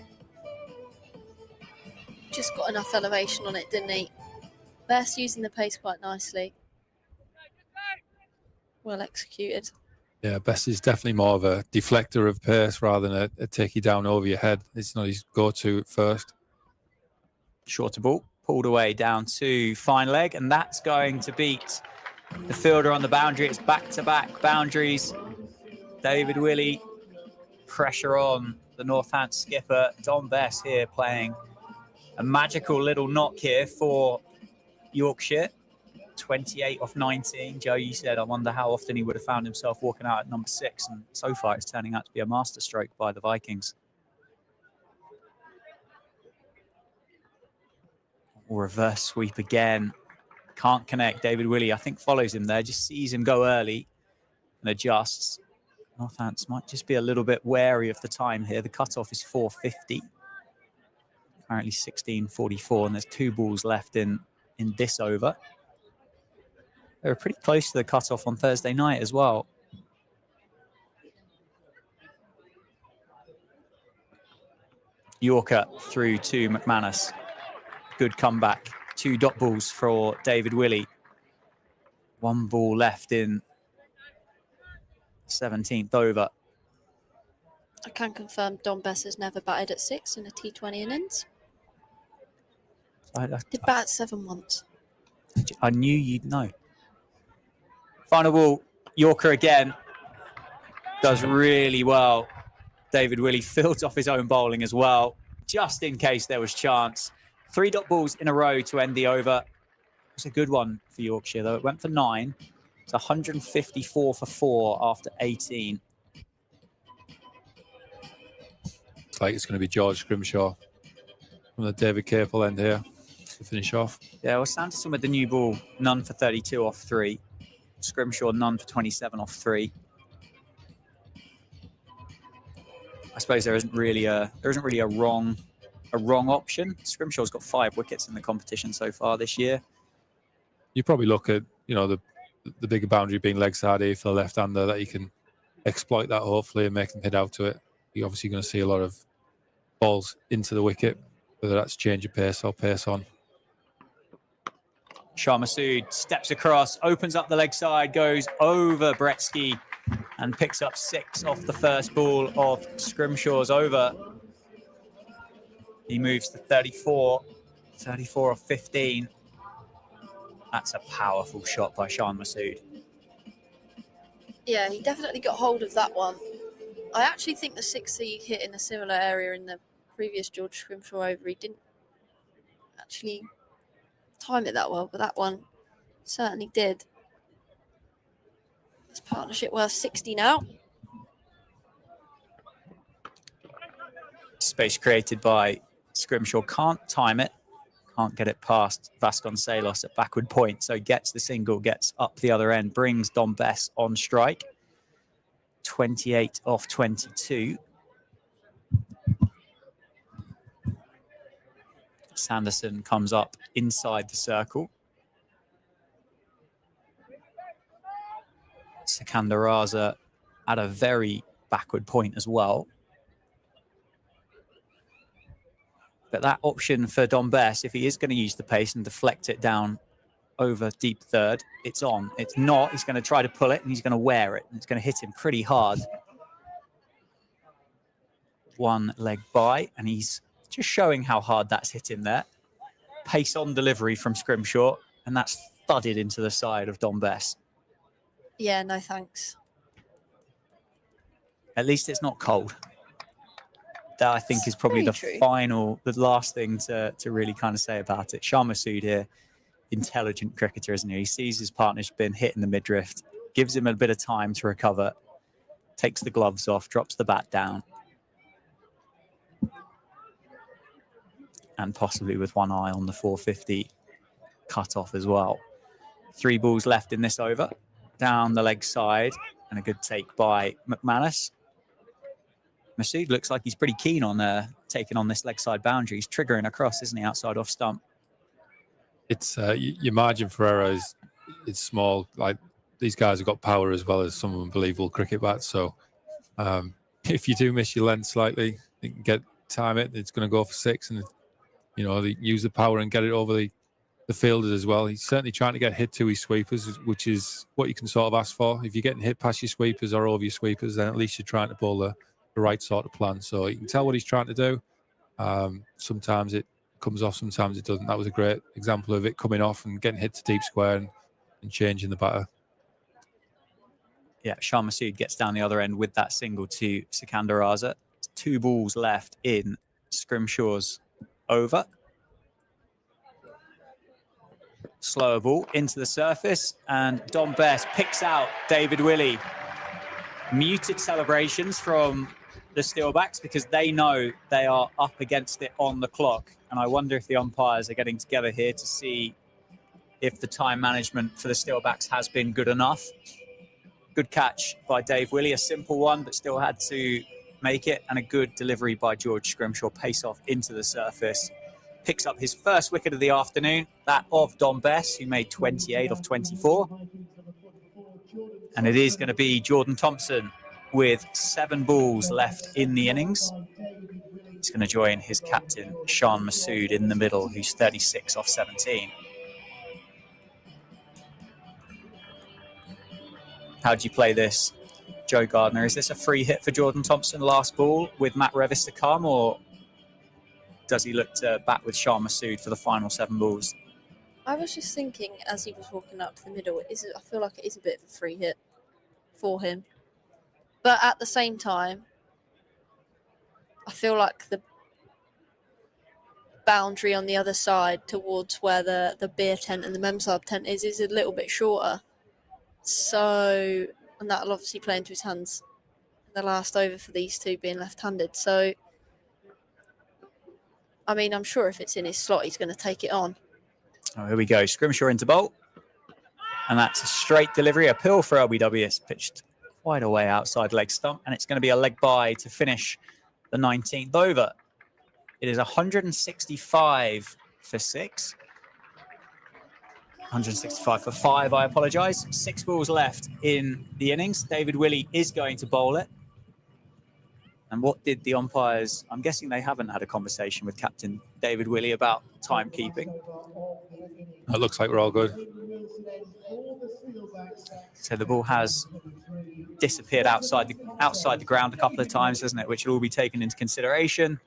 Just got enough elevation on it, didn't he? Best using the pace quite nicely. Well executed. Yeah, Best is definitely more of a deflector of pace rather than a take you down over your head. It's not his go-to at first. Shorter ball, pulled away down to fine leg, and that's going to beat the fielder on the boundary. It's back-to-back boundaries. David Willey, pressure on the Northants skipper. Don Best here playing a magical little knock here for Yorkshire. 28 off 19. Joe, you said, I wonder how often he would have found himself walking out at number 6. And so far, it's turning out to be a masterstroke by the Vikings. Reverse sweep again. Can't connect. David Willey, I think, follows him there. Just sees him go early and adjusts. Northants might just be a little bit wary of the time here. The cutoff is 4:50. Currently 16:44, and there's 2 balls left in this over. They were pretty close to the cutoff on Thursday night as well. Yorker through to McManus. Good comeback. 2 dot balls for David Willey. 1 ball left in 17th over. I can confirm Don Best has never batted at 6 in a T20 innings. Did bat at 7 once. I knew you'd know. Final ball, Yorker again. Does really well. David Willey fields off his own bowling as well, just in case there was chance. 3 dot balls in a row to end the over. It's a good one for Yorkshire, though. It went for 9. It's 154 for 4 after 18. It's like it's going to be George Scrimshaw from the David Capel end here to finish off. Yeah, well, Sanderson with the new ball, none for 32 off 3. Scrimshaw, none for 27 off 3. I suppose there isn't really a wrong option. Scrimshaw's got 5 wickets in the competition so far this year. You probably look at the bigger boundary being leg side here for the left-hander, that you can exploit that hopefully and make them hit out to it. You're obviously going to see a lot of balls into the wicket, whether that's change of pace or pace on. Shan Masood steps across, opens up the leg side, goes over Bretsky and picks up 6 off the first ball of Scrimshaw's over. He moves to 34 off 15. That's a powerful shot by Shan Masood. Yeah, he definitely got hold of that one. I actually think the 6 he hit in a similar area in the previous George Scrimshaw over, he didn't actually time it that well, but that one certainly did. This partnership worth 60 now. Space created by Scrimshaw, can't time it, can't get it past Vasconcelos at backward point, so gets the single, gets up the other end, brings Don Best on strike. 28 off 22. Sanderson comes up inside the circle. Sikandar at a very backward point as well. But that option for Dom Bess, if he is going to use the pace and deflect it down over deep third, it's on. It's not. He's going to try to pull it and he's going to wear it. And it's going to hit him pretty hard. One leg by, and he's just showing how hard that's hit him there. Pace on delivery from Scrimshaw, and that's thudded into the side of Dom Bess. Yeah, no thanks. At least it's not cold. That, I think, is probably the last thing to really kind of say about it. Shah Massoud here, intelligent cricketer, isn't he? He sees his partner's been hit in the mid-drift, gives him a bit of time to recover, takes the gloves off, drops the bat down. And possibly with one eye on the 450 cut off as well. 3 balls left in this over. Down the leg side, and a good take by McManus. Massoud looks like he's pretty keen on taking on this leg side boundary. He's triggering across, isn't he, outside off stump? It's your margin for error is small. Like, these guys have got power as well as some unbelievable cricket bats. So if you do miss your length slightly, you can time it. It's going to go for 6, and they use the power and get it over the fielders as well. He's certainly trying to get hit to his sweepers, which is what you can sort of ask for. If you're getting hit past your sweepers or over your sweepers, then at least you're trying to bowl the right sort of plan. So you can tell what he's trying to do. Sometimes it comes off, sometimes it doesn't. That was a great example of it coming off and getting hit to deep square and changing the batter. Yeah, Shah Massoud gets down the other end with that single to Sikandar. 2 balls left in Scrimshaw's over. Slower ball into the surface, and Dom Bess picks out David Willey. Muted celebrations from the Steelbacks because they know they are up against it on the clock. And I wonder if the umpires are getting together here to see if the time management for the Steelbacks has been good enough. Good catch by Dave Willey, a simple one, but still had to make it. And a good delivery by George Scrimshaw, pace off into the surface. Picks up his first wicket of the afternoon, that of Dom Bess, who made 28 off 24. And it is going to be Jordan Thompson with 7 balls left in the innings. He's going to join his captain, Shan Massoud, in the middle, who's 36 off 17. How do you play this, Joe Gardner? Is this a free hit for Jordan Thompson last ball with Matt Revis to come, or does he look to bat with Shah Massoud for the final 7 balls? I was just thinking as he was walking up to the middle, I feel like it is a bit of a free hit for him. But at the same time, I feel like the boundary on the other side towards where the beer tent and the Memsab tent is a little bit shorter. So, and that'll obviously play into his hands in the last over for these two being left-handed. So, I mean, I'm sure if it's in his slot, he's going to take it on. Oh, here we go. Scrimshaw into bowl. And that's a straight delivery. A pill for LBWS, pitched quite a way outside leg stump. And it's going to be a leg bye to finish the 19th over. It is 165 for 6. 165 for 5, I apologise. 6 balls left in the innings. David Willey is going to bowl it. And what did the umpires... I'm guessing they haven't had a conversation with Captain David Willey about timekeeping. It looks like we're all good. So the ball has disappeared outside the ground a couple of times, hasn't it? Which will all be taken into consideration.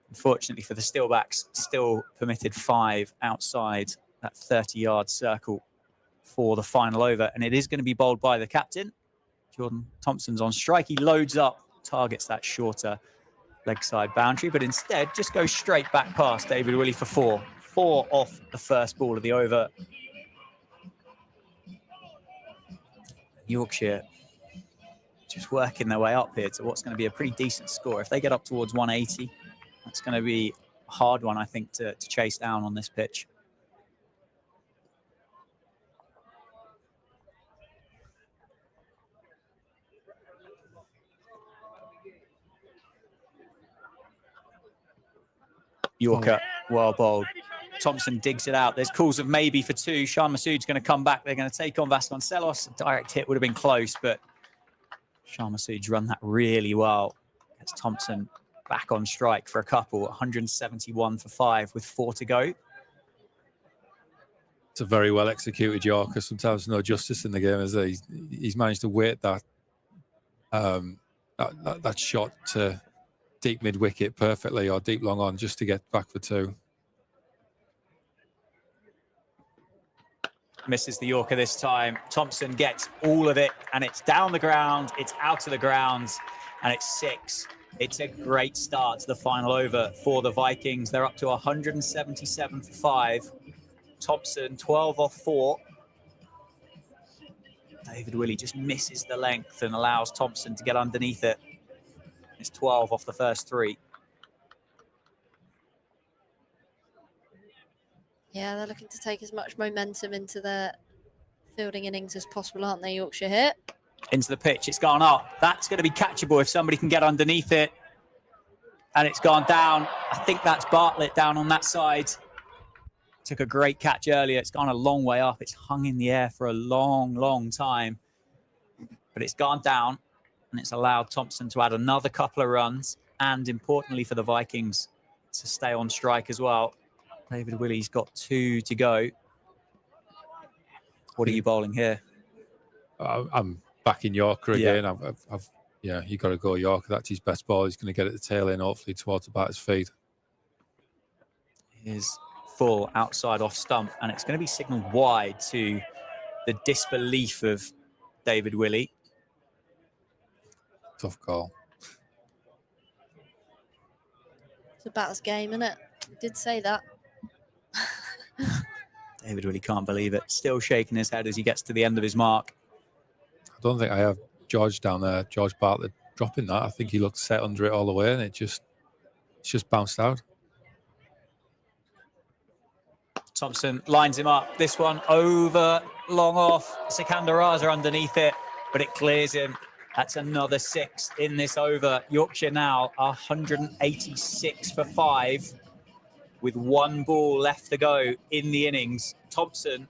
Unfortunately for the Steelbacks, still permitted 5 outside that 30-yard circle for the final over. And it is going to be bowled by the captain. Jordan Thompson's on strike. He loads up, targets that shorter leg side boundary, but instead just goes straight back past David Willey for 4. 4 off the first ball of the over. Yorkshire just working their way up here to what's going to be a pretty decent score. If they get up towards 180, that's going to be a hard one, I think, to chase down on this pitch. Yorker, well bowled. Thompson digs it out. There's calls of maybe for 2. Sean Masood's going to come back. They're going to take on Vasconcelos. A direct hit would have been close, but Sean Masood's run that really well. Gets Thompson back on strike for a couple. 171 for 5 with 4 to go. It's a very well executed Yorker. Sometimes no justice in the game, is there? He's managed to weight that that shot to deep mid wicket perfectly, or deep long on, just to get back for 2. Misses the Yorker this time. Thompson gets all of it, and it's down the ground, it's out of the ground, and it's 6. It's a great start to the final over for the Vikings. They're up to 177 for 5. Thompson, 12 off 4. David Willey just misses the length and allows Thompson to get underneath it. It's 12 off the first 3. Yeah, they're looking to take as much momentum into their fielding innings as possible, aren't they, Yorkshire here? Into the pitch, it's gone up. That's going to be catchable if somebody can get underneath it. And it's gone down. I think that's Bartlett down on that side. Took a great catch earlier. It's gone a long way up. It's hung in the air for a long, long time. But it's gone down, and it's allowed Thompson to add another couple of runs, and importantly for the Vikings, to stay on strike as well. David Willey's got 2 to go. What are you bowling here? I'm back in Yorker again. Yeah, you got to go Yorker. That's his best ball. He's going to get it the tail in, hopefully towards the batter's feet. Here's full outside off stump, and it's going to be signalled wide to the disbelief of David Willey. Tough call. It's a batter's game, isn't it? I did say that. David Willey can't believe it. Still shaking his head as he gets to the end of his mark. I don't think I have George down there, George Bartlett, dropping that. I think he looked set under it all the way, and it's just bounced out. Thompson lines him up. This one over, long off. Sikandar Raza underneath it, but it clears him. That's another 6 in this over. Yorkshire now 186 for 5 with 1 ball left to go in the innings. Thompson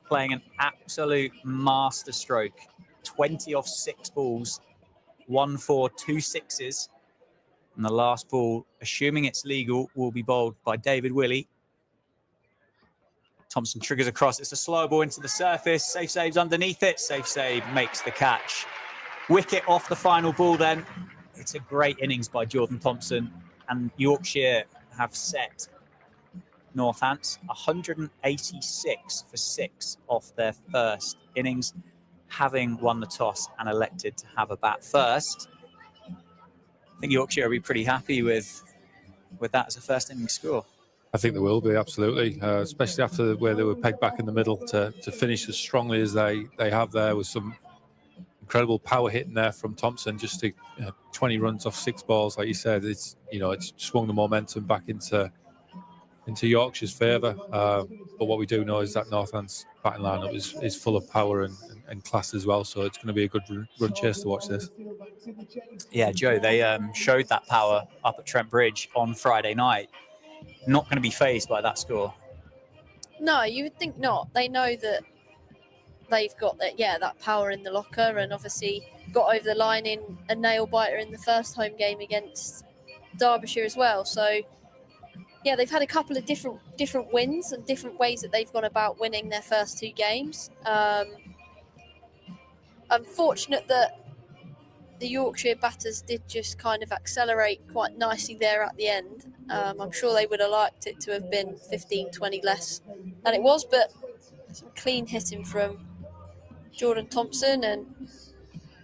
playing an absolute masterstroke. 20 off 6 balls, 1 4, 2 6s. And the last ball, assuming it's legal, will be bowled by David Willey. Thompson triggers across. It's a slow ball into the surface. Safe saves underneath it. Safe save makes the catch. Wicket off the final ball then. It's a great innings by Jordan Thompson. And Yorkshire have set Northants 186 for 6 off their first innings, having won the toss and elected to have a bat first. I think Yorkshire will be pretty happy with that as a first innings score. I think they will be, absolutely, especially after where they were pegged back in the middle to finish as strongly as they have there, with some incredible power hitting there from Thompson. Just to 20 runs off 6 balls, like you said, it's swung the momentum back into Yorkshire's favour. But what we do know is that Northants batting lineup is full of power and class as well. So it's going to be a good run chase to watch this. Yeah, Joe, they showed that power up at Trent Bridge on Friday night. Not going to be fazed by that score. No, you would think not. They know that they've got that power in the locker, and obviously got over the line in a nail biter in the first home game against Derbyshire as well. So yeah, they've had a couple of different wins and different ways that they've gone about winning their first 2 games. Unfortunate that the Yorkshire batters did just kind of accelerate quite nicely there at the end. I'm sure they would have liked it to have been 15, 20 less than it was, but some clean hitting from Jordan Thompson, and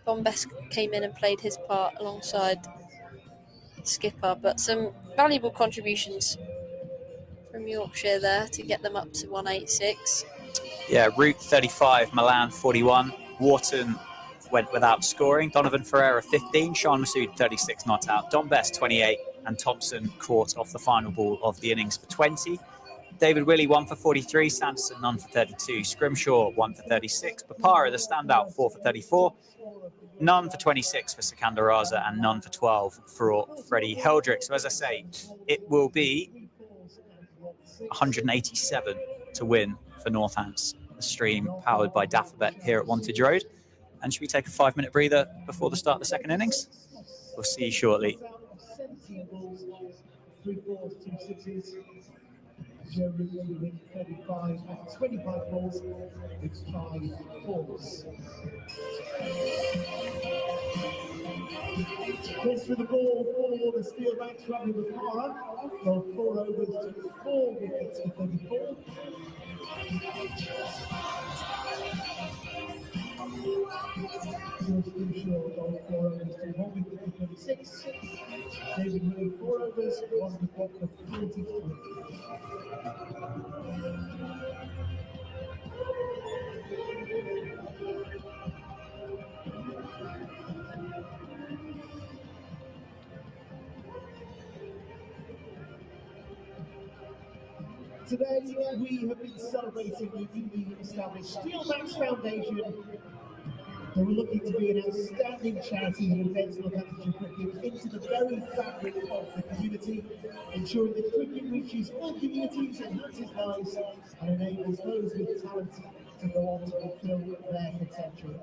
Bombest came in and played his part alongside skipper. But some valuable contributions from Yorkshire there to get them up to 186. Yeah, Root 35, Milan 41. Wharton went without scoring. Donovan Ferreira 15, Sean Masood 36 not out, Don Best 28, and Thompson caught off the final ball of the innings for 20. David Willey 1 for 43, Sanderson none for 32, Scrimshaw 1 for 36, Papara the standout 4 for 34, none for 26 for Sikandar Raza, and none for 12 for Freddie Heldrick. So as I say, it will be 187 to win for Northants. The stream powered by Daffabet here at Wantage Road. And should we take a 5-minute breather before the start of the second innings? We'll see you shortly. 17 balls, 3 fours, 2 sixes. Joe Root with 35 and 25 balls with 5 fours. This for the ball for the Steelbacks, Ravi Bakara. Well, 4 overs to 4 wickets for 34. George Kinshaw on 4 overs to 1 wicket for 36. David Murray 4 overs, 1 wicket for 43. Today, we have been celebrating the newly established Steelbacks Foundation. They were looking to be an outstanding charity that embeds Northamptonshire cricket into the very fabric of the community, ensuring that cricket reaches all communities, enhances lives, and enables those with talent to go on to fulfill their potential.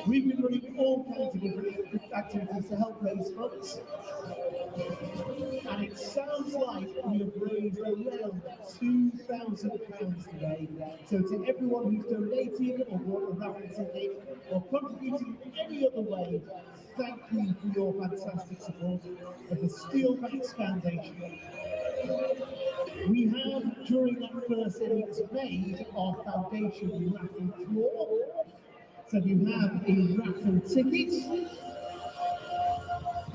We've been running all kinds of different activities to help raise funds. And it sounds like we have raised around £2,000 today. So to everyone who's donated or bought a raffle ticket or contributed in any other way, thank you for your fantastic support of the Steelbacks Foundation. We have, during that first innings, made our foundation raffle draw. So if you have a raffle ticket,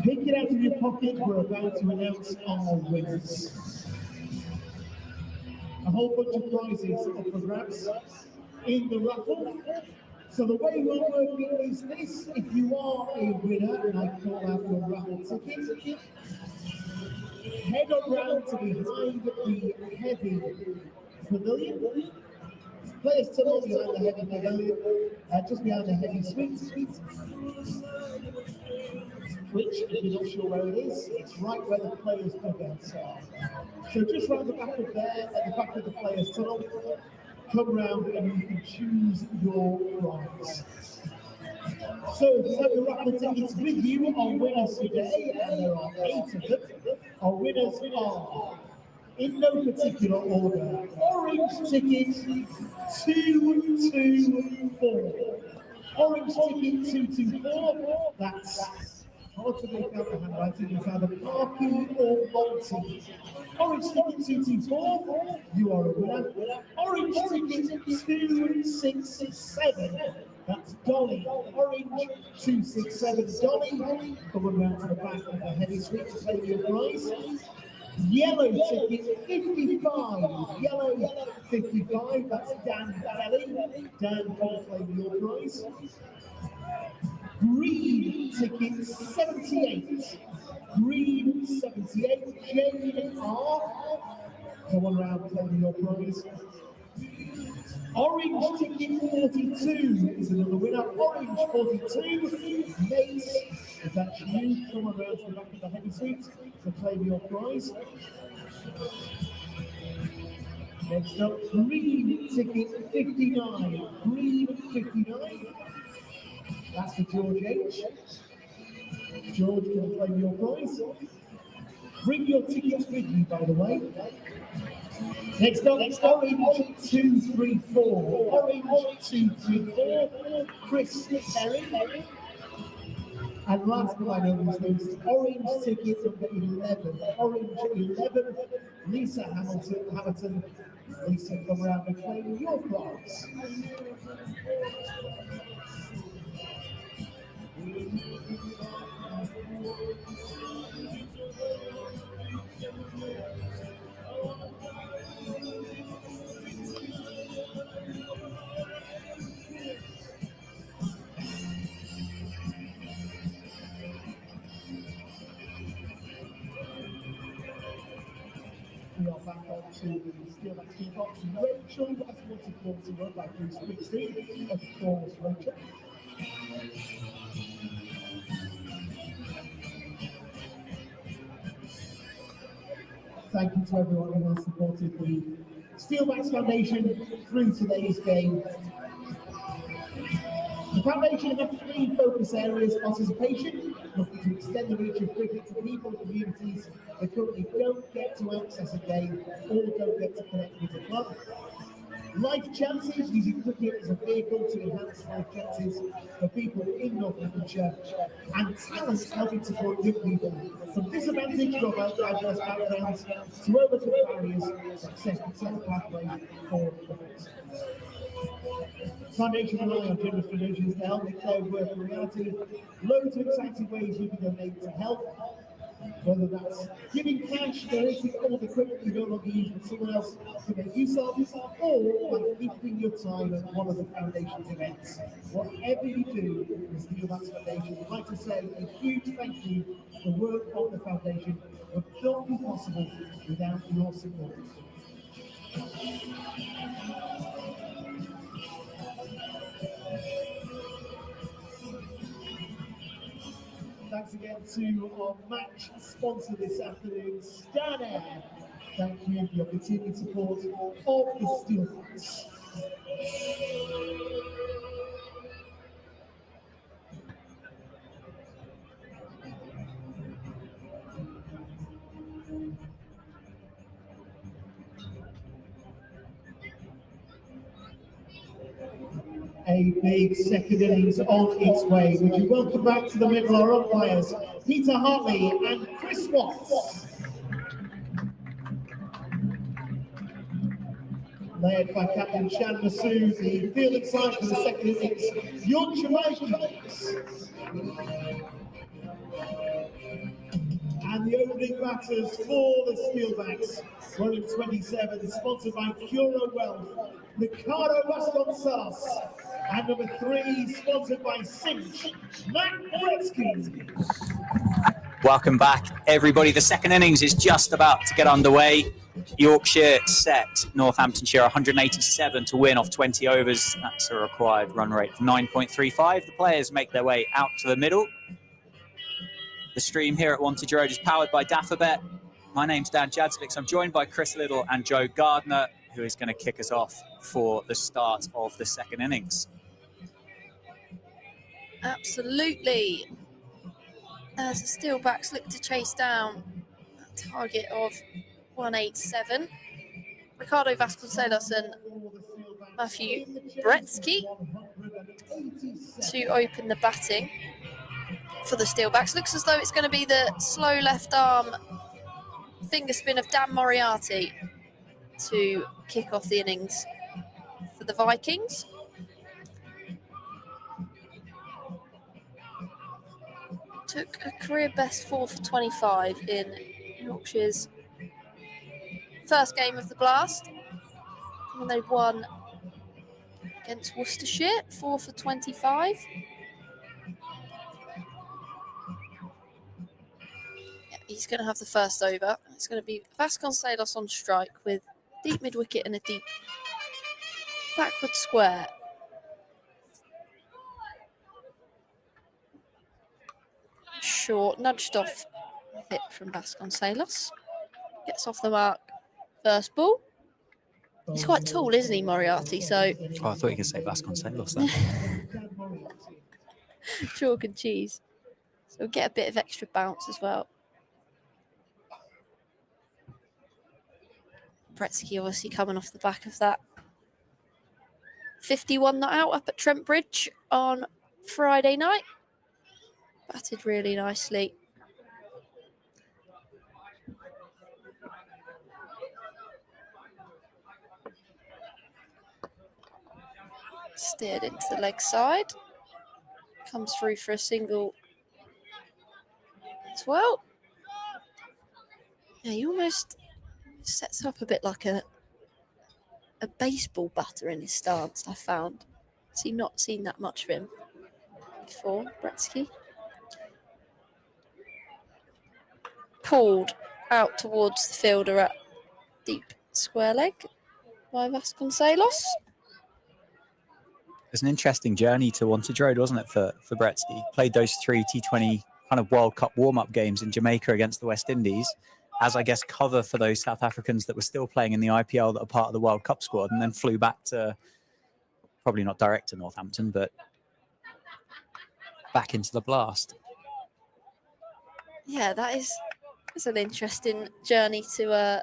pick it out of your pocket. We're about to announce our winners. A whole bunch of prizes up for grabs in the raffle. So the way we're working is this: if you are a winner and I call out your raffle ticket, head on round to behind the heavy pavilion. Players tunnel behind the heavy pavilion, just behind the heavy suite. Which, if you're not sure where it is, it's right where the players' dugouts are. So just round the back of there, at the back of the players' tunnel, come round and you can choose your prize. So if you have your raffle tickets with you, our winners today, and there are 8 of them, our winners are, in no particular order, orange ticket 224. Orange ticket 224, that's hard to make out the handwriting, it's either Parky or Monty. Orange ticket 224, you are a winner. Orange ticket 267, that's Dolly. Orange 267, Dolly, coming round to the back of the heavy suite to claim your prize. Yellow ticket 55, yellow 55, that's Dan Kelly. Dan, can claim your prize. Green ticket 78, green 78, Jane R. Come on round, claim your prize. Orange ticket 42 is another winner. Orange 42, Mace, if that's you, come on round to the back of the heavy suite to claim your prize. Next up, green ticket 59, green 59. That's for George H. George can claim your prize. Bring your tickets with you, by the way. Next up, orange 234. Orange 234. Chris Terry. And last but by no means least, orange ticket number 11. Orange 11. Lisa Hamilton. Lisa, come around and claim your prize. We are back on to the Steelbacks toolbox. Rachel, that's what it calls to work like Bruce Springsteen. Of course, Rachel. thank you to everyone who has supported the Steelbacks Foundation through today's game. The foundation has 3 focus areas: participation, looking to extend the reach of cricket to people and communities that currently don't get to access a game or don't get to connect with a club. Life chances, using cricket as a vehicle to enhance life chances for people in Northamptonshire. And talent, helping support young people from disadvantaged or diverse backgrounds to overcome barriers to access the tech pathway for profits. Foundation rely on generous donations to help make their work a reality. Loads of exciting ways you can donate to help, whether that's giving cash, donating all the equipment you no longer use but someone else can make use of, or by gifting your time at one of the Foundation's events. Whatever you do with the Steelbacks Foundation, I'd like to say a huge thank you. The work of the Foundation would not be possible without your support. Thanks again to our match sponsor this afternoon, Stan Air. Thank you for your continued support of the Steelbacks. A big second innings on its way. Would you welcome back to the middle our umpires, Peter Hartley and Chris Watts. Led by Captain Shan Masood, the fielding side for the second innings, Yorkshire Vikings. And the opening batters for the Steelbacks were in 27, sponsored by Curo Wealth, Ricardo Vasconcelos, and number 3, sponsored by Cinch, Matt Bretsky. Welcome back, everybody. The second innings is just about to get underway. Yorkshire set Northamptonshire 187 to win off 20 overs. That's a required run rate of 9.35. The players make their way out to the middle. The stream here at Wantage Road is powered by Daffabet. My name's Dan Jadzovic. I'm joined by Chris Liddle and Joe Gardner, who is going to kick us off for the start of the second innings. Absolutely. As the Steelbacks look to chase down a target of 187, Ricardo Vasconcelos and Matthew Bretsky to open the batting for the Steelbacks. Looks as though it's going to be the slow left arm finger spin of Dan Moriarty to kick off the innings for the Vikings. Took a career best 4 for 25 in Yorkshire's first game of the Blast, when they won against Worcestershire, 4 for 25. Yeah, he's going to have the first over. It's going to be Vasconcelos on strike with deep mid-wicket and a deep backward square. Short, nudged off hit from Vasconcelos. Gets off the mark. First ball. He's quite tall, isn't he, Moriarty? So. Oh, I thought you could say Vasconcelos then. Chalk and cheese. So we'll get a bit of extra bounce as well. Bretsky obviously coming off the back of that 51 not out up at Trent Bridge on Friday night. Batted really nicely. Steered into the leg side. Comes through for a single as well. Yeah, he almost sets up a bit like a baseball batter in his stance, I found. See, not seen that much of him before, Bretsky. Pulled out towards the fielder at deep square leg by Vasconcelos. It's an interesting journey to Wantage Road, wasn't it, for Bretsky? Played those 3 T20 kind of World Cup warm-up games in Jamaica against the West Indies, as I guess cover for those South Africans that were still playing in the IPL that are part of the World Cup squad, and then flew back to, probably not direct to Northampton, but back into the Blast. Yeah, it's an interesting journey to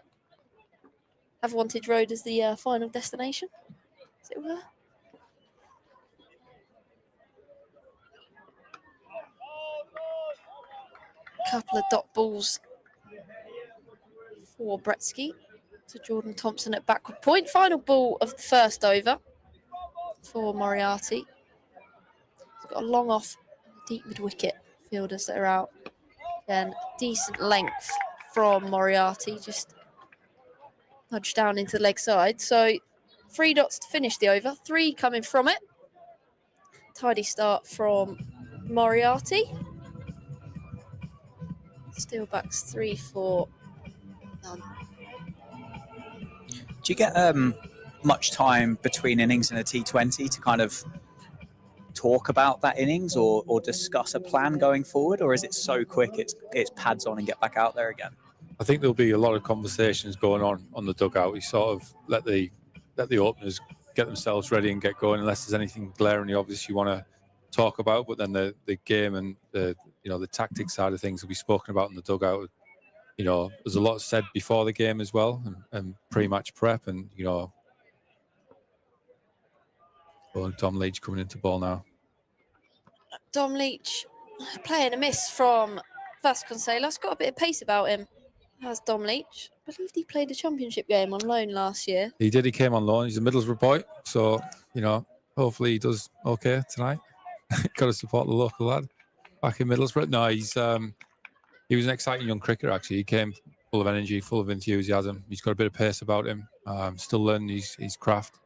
have Wantage Road as the final destination, as it were. Couple of dot balls for Bretsky to Jordan Thompson at backward point. Final ball of the first over for Moriarty. He's got a long off, deep mid wicket fielders that are out. Again, decent length from Moriarty, just nudged down into the leg side. So 3 dots to finish the over, 3 coming from it. Tidy start from Moriarty. Steelbacks 3 for none. Do you get much time between innings in a T20 to kind of talk about that innings or discuss a plan going forward, or is it so quick it's pads on and get back out there again? I think there'll be a lot of conversations going on the dugout. We sort of let the openers get themselves ready and get going, unless there's anything glaringly obvious you want to talk about. But then the game and the tactics side of things will be spoken about in the dugout. There's a lot said before the game as well, and pre-match prep, and Dom Leach coming into ball now. Dom Leach playing a miss from Vasconcelos. Got a bit of pace about him, has Dom Leach. I believe he played a championship game on loan last year. He did. He came on loan. He's a Middlesbrough boy, so hopefully he does okay tonight. Got to support the local lad back in Middlesbrough. No, he was an exciting young cricketer, actually. He came full of energy, full of enthusiasm. He's got a bit of pace about him. Still learning his craft.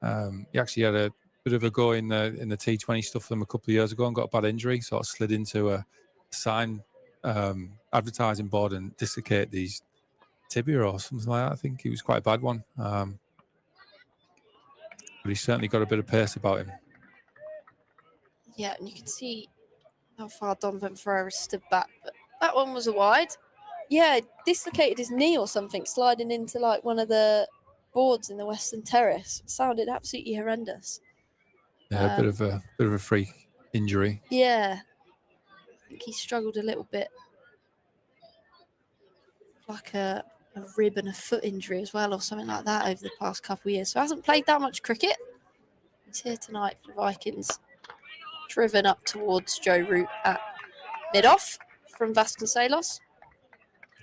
He actually had a bit of a go in the T20 stuff for them a couple of years ago and got a bad injury. Sort of slid into a sign advertising board and dislocated his tibia or something like that. I think it was quite a bad one. But he's certainly got a bit of pace about him. Yeah, and you can see how far Donovan Ferreira stood back, but that one was a wide. Yeah, dislocated his knee or something, sliding into like one of the boards in the Western Terrace. It sounded absolutely horrendous. Yeah, a bit of a freak injury. Yeah, I think he struggled a little bit, like a rib and a foot injury as well, or something like that over the past couple of years. So hasn't played that much cricket. He's here tonight for the Vikings. Driven up towards Joe Root at mid-off from Vasconcelos.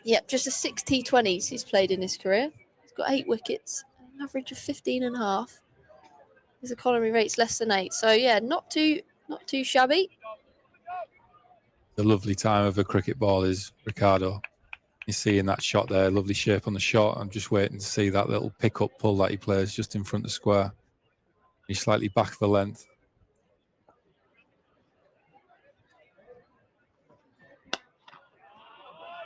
Yep, just a 6 T20s he's played in his career. He's got 8 wickets, an average of 15.5. His economy rate's less than 8. So yeah, not too shabby. The lovely time of a cricket ball is Ricardo. You're seeing that shot there, lovely shape on the shot. I'm just waiting to see that little pick-up pull that he plays just in front of the square. He's slightly back of the length.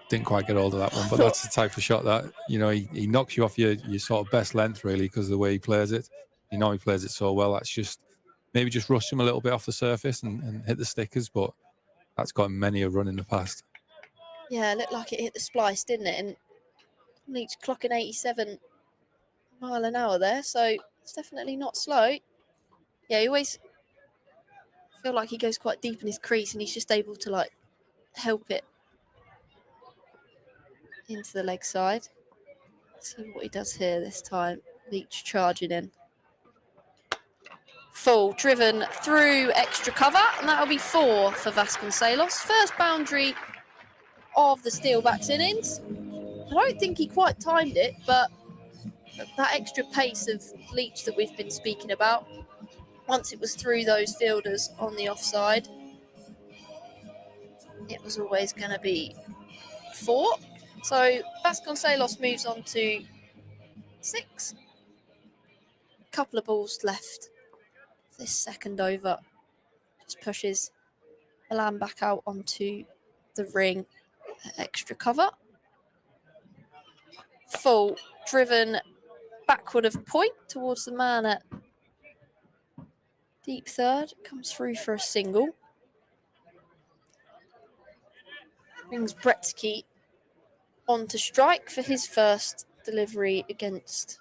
Didn't quite get hold of that one, but that's the type of shot that, he knocks you off your sort of best length, really, because of the way he plays it. He plays it so well. That's just maybe just rushed him a little bit off the surface and hit the stickers, but that's got him many a run in the past. Yeah, it looked like it hit the splice, didn't it? And Leach clocking 87 mile an hour there, so it's definitely not slow. Yeah, you always feel like he goes quite deep in his crease and he's just able to like help it into the leg side. Let's see what he does here this time. Leach charging in. Full, driven through extra cover, and that'll be 4 for Vasconcelos. First boundary of the Steelbacks innings. I don't think he quite timed it, but that extra pace of Leach that we've been speaking about, once it was through those fielders on the offside, it was always going to be 4. So Vasconcelos moves on to 6. Couple of balls left. This second over just pushes Milan back out onto the ring at extra cover. Full, driven backward of point towards the man at deep third. Comes through for a single. Brings Bretsky on to strike for his first delivery against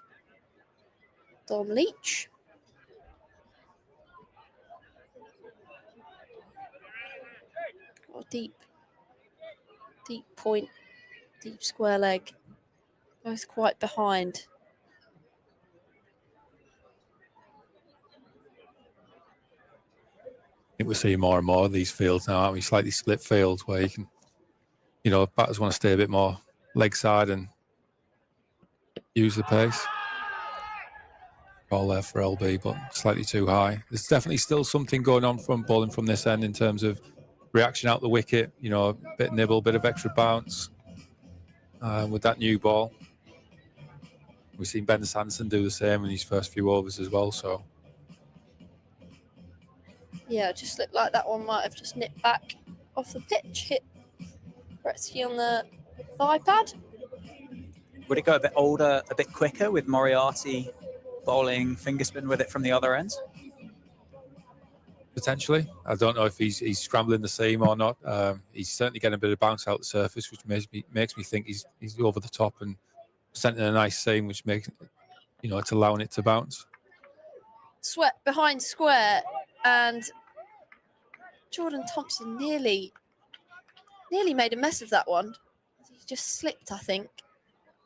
Dom Leach. Oh, deep point, deep square leg, both quite behind. I think we're seeing more and more of these fields now, aren't we? Slightly split fields where you can, batters want to stay a bit more leg side and use the pace. Ball there for LB, but slightly too high. There's definitely still something going on from bowling from this end in terms of reaction out the wicket, a bit nibble, bit of extra bounce with that new ball. We've seen Ben Sanderson do the same in his first few overs as well, so. Yeah, it just looked like that one might have just nipped back off the pitch, hit Gretzky on the thigh pad. Would it go a bit older, a bit quicker with Moriarty bowling finger spin with it from the other end? Potentially. I don't know if he's scrambling the seam or not. He's certainly getting a bit of bounce out the surface, which makes me think he's over the top and presenting a nice seam, which makes, it's allowing it to bounce. Sweat behind square, and Jordan Thompson nearly made a mess of that one. He just slipped, I think.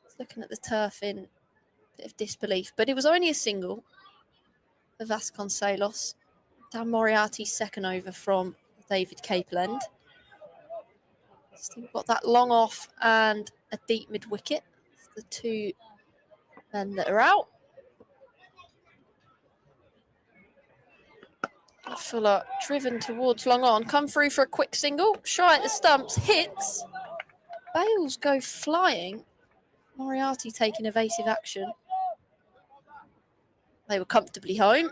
He's looking at the turf in a bit of disbelief, but it was only a single for Vasconcelos. Dan Moriarty's second over from David Capeland. Still got that long off and a deep mid wicket. The two men that are out. Fuller driven towards long on, come through for a quick single, shy at the stumps, hits. Bales go flying. Moriarty taking evasive action. They were comfortably home.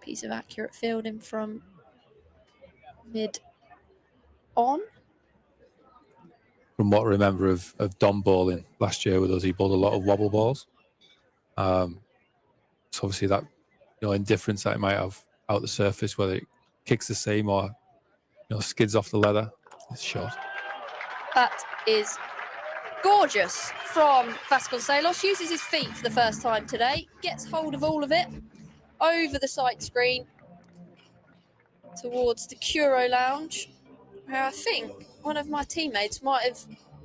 Piece of accurate fielding from mid on. From what I remember of Dom bowling last year with us, he bowled a lot of wobble balls. So obviously that, indifference that it might have out the surface, whether it kicks the seam or, skids off the leather. It's short. That is gorgeous from Vasconcelos. Uses his feet for the first time today. Gets hold of all of it. Over the sight screen towards the Curo Lounge, where I think one of my teammates might have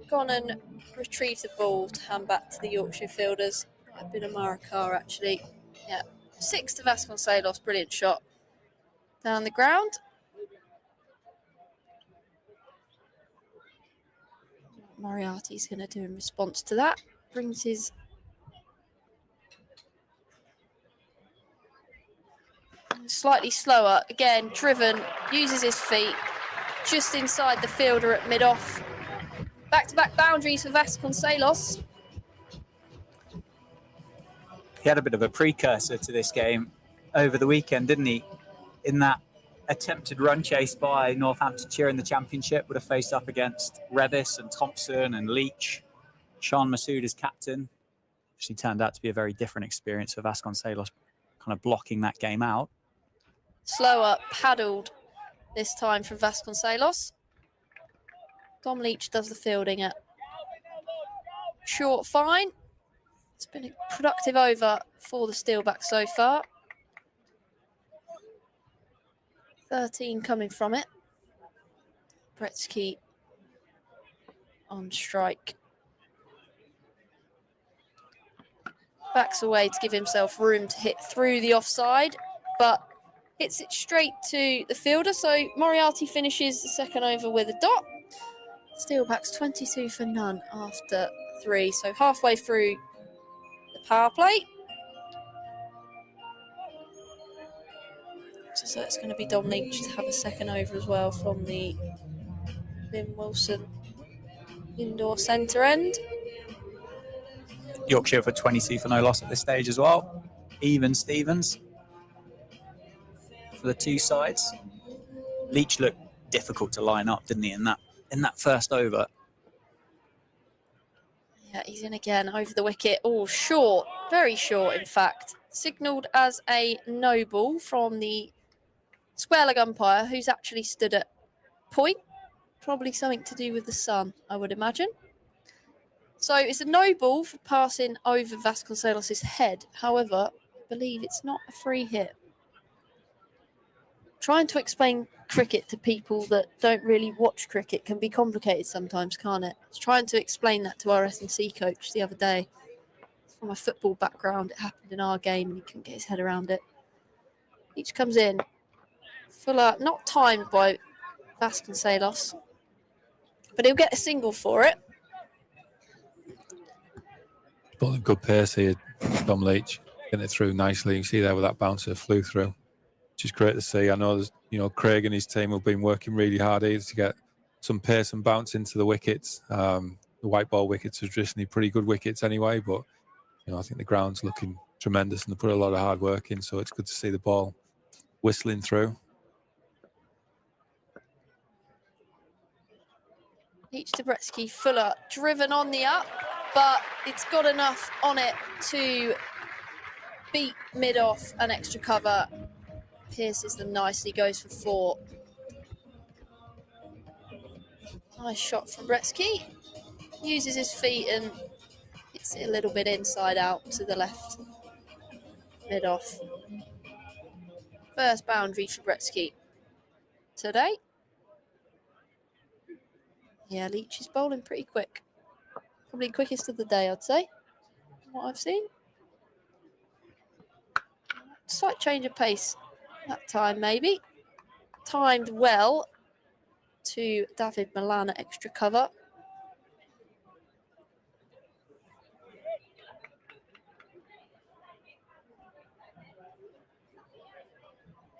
gone and retrieved the ball to hand back to the Yorkshire fielders. Might have been Amara Carr, actually. Yeah, 6 to Vasconcelos, brilliant shot down the ground. Moriarty's going to do in response to that. Brings his slightly slower, again, driven, uses his feet, just inside the fielder at mid-off. Back-to-back boundaries for Vasconcelos. He had a bit of a precursor to this game over the weekend, didn't he? In that attempted run chase by Northamptonshire in the Championship, would have faced up against Revis and Thompson and Leach. Sean Masood as captain. Actually turned out to be a very different experience for Vasconcelos, kind of blocking that game out. Slower, paddled this time from Vasconcelos. Dom Leach does the fielding at short fine. It's been a productive over for the Steelbacks so far. 13 coming from it. Gretzky on strike. Backs away to give himself room to hit through the offside, but hits it straight to the fielder. So Moriarty finishes the second over with a dot. Steelbacks 22 for none after 3. So halfway through the power play. So it's going to be Dom Leach to have a second over as well from the Lynn Wilson indoor centre end. Yorkshire for 22 for no loss at this stage as well. Even Stevens for the two sides. Leach looked difficult to line up, didn't he, in that first over? Yeah, he's in again over the wicket. Oh, short, very short, in fact. Signalled as a no ball from the square leg umpire, who's actually stood at point Probably something to do with the sun, I would imagine. So it's a no ball for passing over Vasconcelos' head. However, I believe it's not a free hit. Trying to explain cricket to people that don't really watch cricket can be complicated sometimes, can't it? I was trying to explain that to our S&C coach the other day. From a football background, it happened in our game and he couldn't get his head around it. Each comes in. Fuller, not timed by Vasconcelos, but he'll get a single for it. Bowling good pace here, Tom Leach, getting it through nicely. You see there with that bouncer flew through, which is great to see. I know there's, Craig and his team have been working really hard here to get some pace and bounce into the wickets. The white ball wickets are traditionally pretty good wickets anyway, but I think the ground's looking tremendous and they put a lot of hard work in, so it's good to see the ball whistling through. Leach to Bretsky, Fuller driven on the up, but it's got enough on it to beat mid-off and extra cover. Pierces them nicely, goes for 4. Nice shot from Bretsky. Uses his feet and hits it a little bit inside out to the left. Mid-off. First boundary for Bretsky today. Yeah, Leach is bowling pretty quick. Probably quickest of the day, I'd say, from what I've seen. Slight change of pace that time, maybe. Timed well to David Milan at extra cover.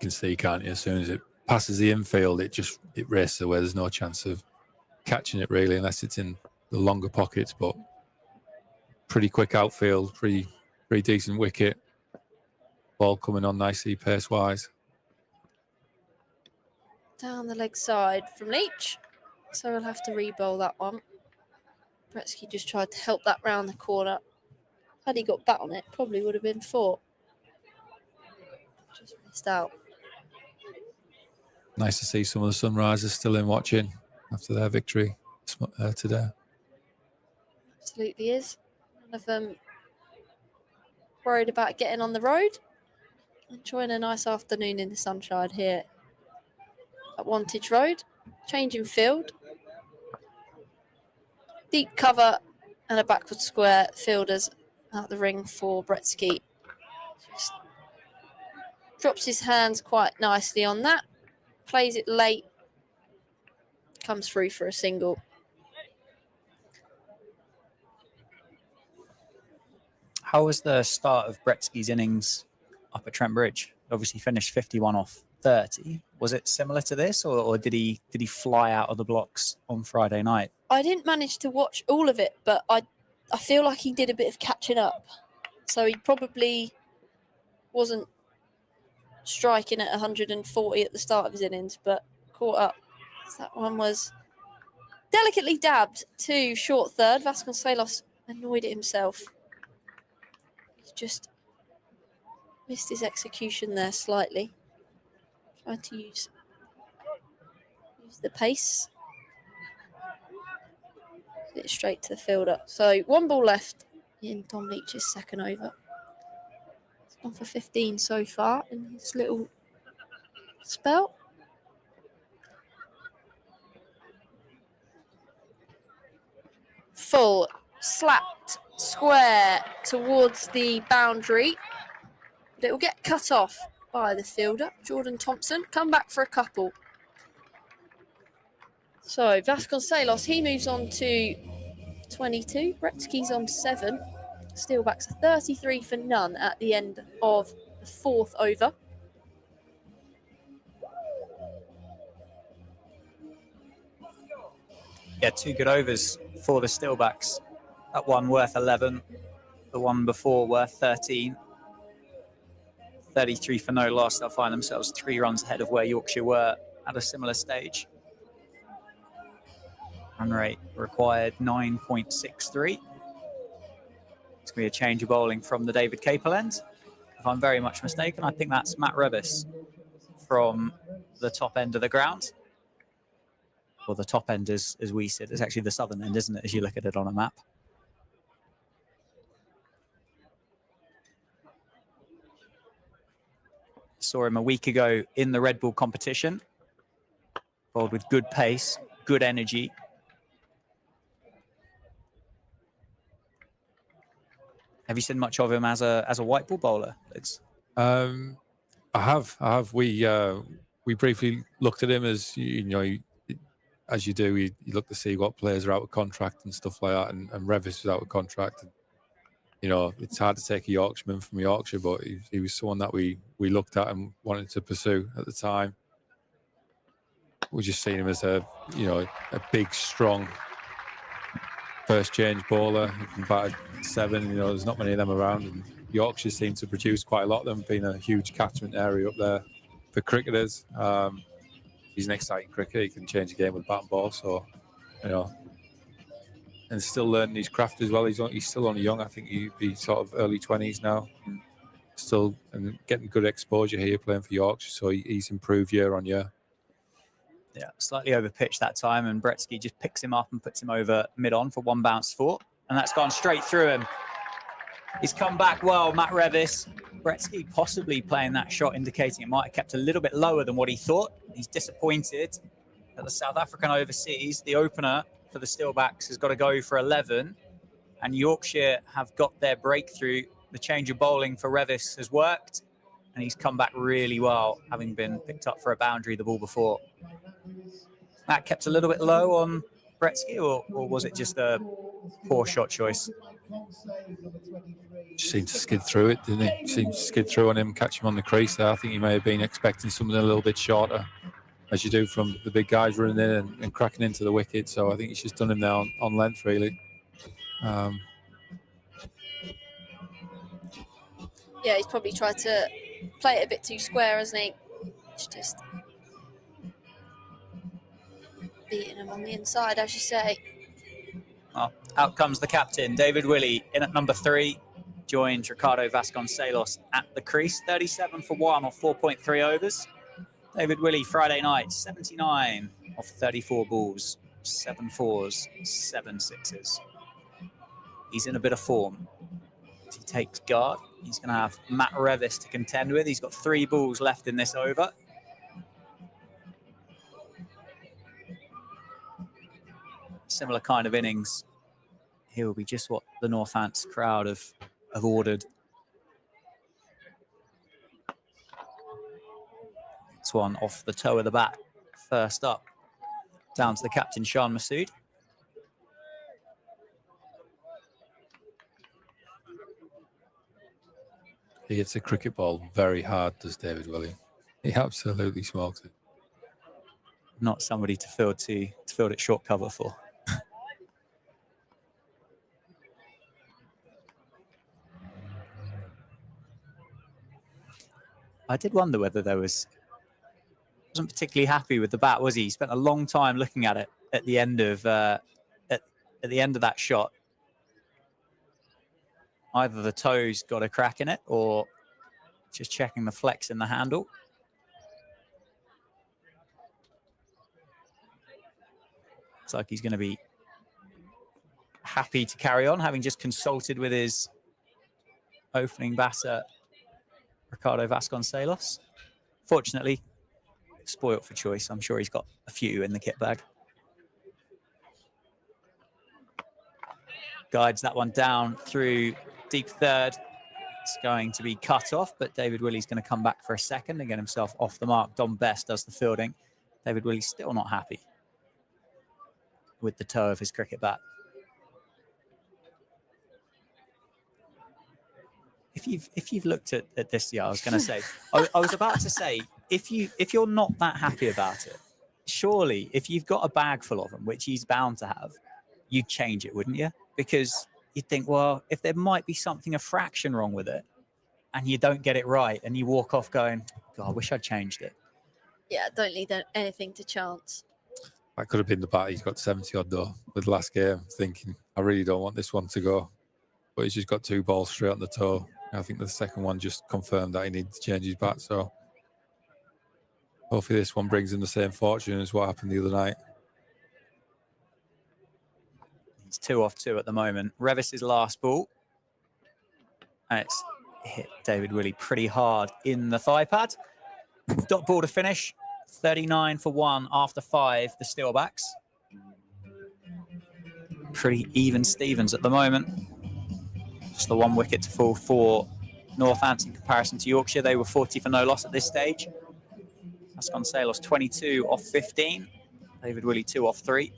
You can see, can't you, as soon as it passes the infield, it races away. There's no chance of catching it really, unless it's in the longer pockets, but pretty quick outfield, pretty decent wicket. Ball coming on nicely pace-wise. Down the leg side from Leach. So we'll have to re-bowl that one. Bretsky just tried to help that round the corner. Had he got bat on it, probably would have been 4. Just missed out. Nice to see some of the Sunrisers still in watching after their victory today. Absolutely is. None of them worried about getting on the road. Enjoying a nice afternoon in the sunshine here at Wantage Road. Changing field. Deep cover and a backward square. Fielders out the ring for Bretsky. Just drops his hands quite nicely on that. Plays it late. Comes through for a single. How was the start of Bretsky's innings up at Trent Bridge? Obviously finished 51 off 30. Was it similar to this, or did he fly out of the blocks on Friday night? I didn't manage to watch all of it, but I feel like he did a bit of catching up. So he probably wasn't striking at 140 at the start of his innings, but caught up. So that one was delicately dabbed to short third. Vasconcelos annoyed at himself. He's just missed his execution there slightly. Trying to use the pace. Get it straight to the fielder. So 1 ball left in Tom Leach's second over. He's gone for 15 so far in his little spell. Full, slapped, square towards the boundary. But it will get cut off by the fielder, Jordan Thompson. Come back for a couple. So Vasconcelos, he moves on to 22. Bretsky's on 7. Steelbacks are 33 for none at the end of the 4th over. Yeah, 2 good overs for the Steelbacks. That one worth 11. The one before worth 13. 33 for no loss. They'll find themselves 3 runs ahead of where Yorkshire were at a similar stage. Run rate required 9.63. It's going to be a change of bowling from the David Capel end. If I'm very much mistaken, I think that's Matt Rebus from the top end of the ground. Well, the top end, as we said, is actually the southern end, isn't it, as you look at it on a map? Saw him a week ago in the Red Bull competition. Bowled with good pace, good energy. Have you seen much of him as a white ball bowler, Liz? I have. We briefly looked at him as as you do. You look to see what players are out of contract and stuff like that. And Revis was out of contract. And, it's hard to take a Yorkshireman from Yorkshire, but he was someone that we looked at and wanted to pursue at the time. We just seen him as a big, strong first change bowler. He can bat at 7. There's not many of them around. And Yorkshire seem to produce quite a lot of them, being a huge catchment area up there for cricketers. He's an exciting cricketer. He can change the game with bat and ball. So, and still learning his craft as well. He's still only young. I think he'd be sort of early 20s now. Still and getting good exposure here playing for Yorkshire. So he's improved year on year. Yeah, slightly over pitch that time, and Bretsky just picks him up and puts him over mid-on for 1 bounce 4. And that's gone straight through him. He's come back well, Matt Revis. Bretsky possibly playing that shot, indicating it might have kept a little bit lower than what he thought. He's disappointed that the South African overseas, the opener for the Steelbacks, has got to go for 11. And Yorkshire have got their breakthrough. The change of bowling for Revis has worked. And he's come back really well, having been picked up for a boundary the ball before. That kept a little bit low on Bretsky, or was it just a poor shot choice? Just seemed to skid through it, didn't he? Seemed to skid through on him, catch him on the crease there. I think he may have been expecting something a little bit shorter, as you do from the big guys running in and cracking into the wicket. So I think he's just done him there on length, really. Yeah, he's probably tried to play it a bit too square, hasn't he? It's just beating him on the inside, as you say. Well, out comes the captain, David Willey, in at number 3. Joins Ricardo Vasconcelos at the crease. 37 for 1 off 4.3 overs. David Willey, Friday night, 79 off 34 balls. 7 fours, 7 sixes. He's in a bit of form. As he takes guard, he's going to have Matt Revis to contend with. He's got 3 balls left in this over. Similar kind of innings. He'll be just what the Northants crowd have ordered. This one off the toe of the bat. First up, down to the captain, Shan Masood. He hits a cricket ball very hard, does David Willey. He absolutely smokes it. Not somebody to field it short cover for. I did wonder whether wasn't particularly happy with the bat, was he? He spent a long time looking at it at the end of at the end of that shot. Either the toes got a crack in it, or just checking the flex in the handle. Looks like he's going to be happy to carry on, having just consulted with his opening batter, Ricardo Vasconcelos. Fortunately, spoilt for choice. I'm sure he's got a few in the kit bag. Guides that one down through deep third. It's going to be cut off, but David Willey's going to come back for a second and get himself off the mark. Dom Best does the fielding. David Willey's still not happy with the toe of his cricket bat. If you've looked at this, yeah, I was going to say, I was about to say, if you're not that happy about it, surely if you've got a bag full of them, which he's bound to have, you'd change it, wouldn't you? Because you'd think, well, if there might be something a fraction wrong with it, and you don't get it right, and you walk off going, God, I wish I'd changed it. Yeah, don't leave anything to chance. That could have been the bat he's got 70 odd though with the last game, thinking, I really don't want this one to go. But he's just got 2 balls straight on the toe. I think the second one just confirmed that he needed to change his bat. So hopefully this one brings him the same fortune as what happened the other night. It's 2 off 2 at the moment. Revis's last ball. And it's hit David Willey pretty hard in the thigh pad. Dot ball to finish. 39 for 1 after 5, the Steelbacks. Pretty even Stevens at the moment. Just the 1 wicket to fall for Northants in comparison to Yorkshire. They were 40 for no loss at this stage. Vasconcelos 22 off 15. David Willey 2 off 3.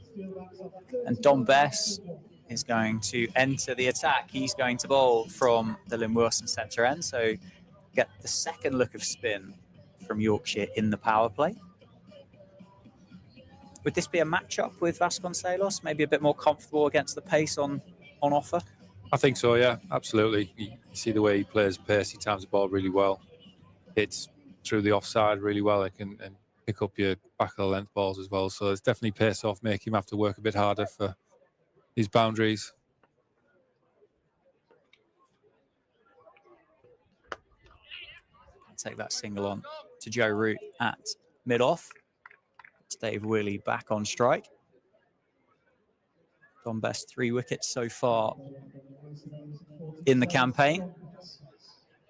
And Dom Bess is going to enter the attack. He's going to bowl from the Lynn Wilson centre end. So get the second look of spin from Yorkshire in the power play. Would this be a matchup with Vasconcelos? Maybe a bit more comfortable against the pace on offer? I think so, yeah, absolutely. You see the way he plays pace, he times the ball really well. Hits through the offside really well, and pick up your back of the length balls as well. So it's definitely pace off, make him have to work a bit harder for his boundaries. Take that single on to Joe Root at mid-off. It's Dave Willey back on strike. Dom Bess 3 wickets so far in the campaign.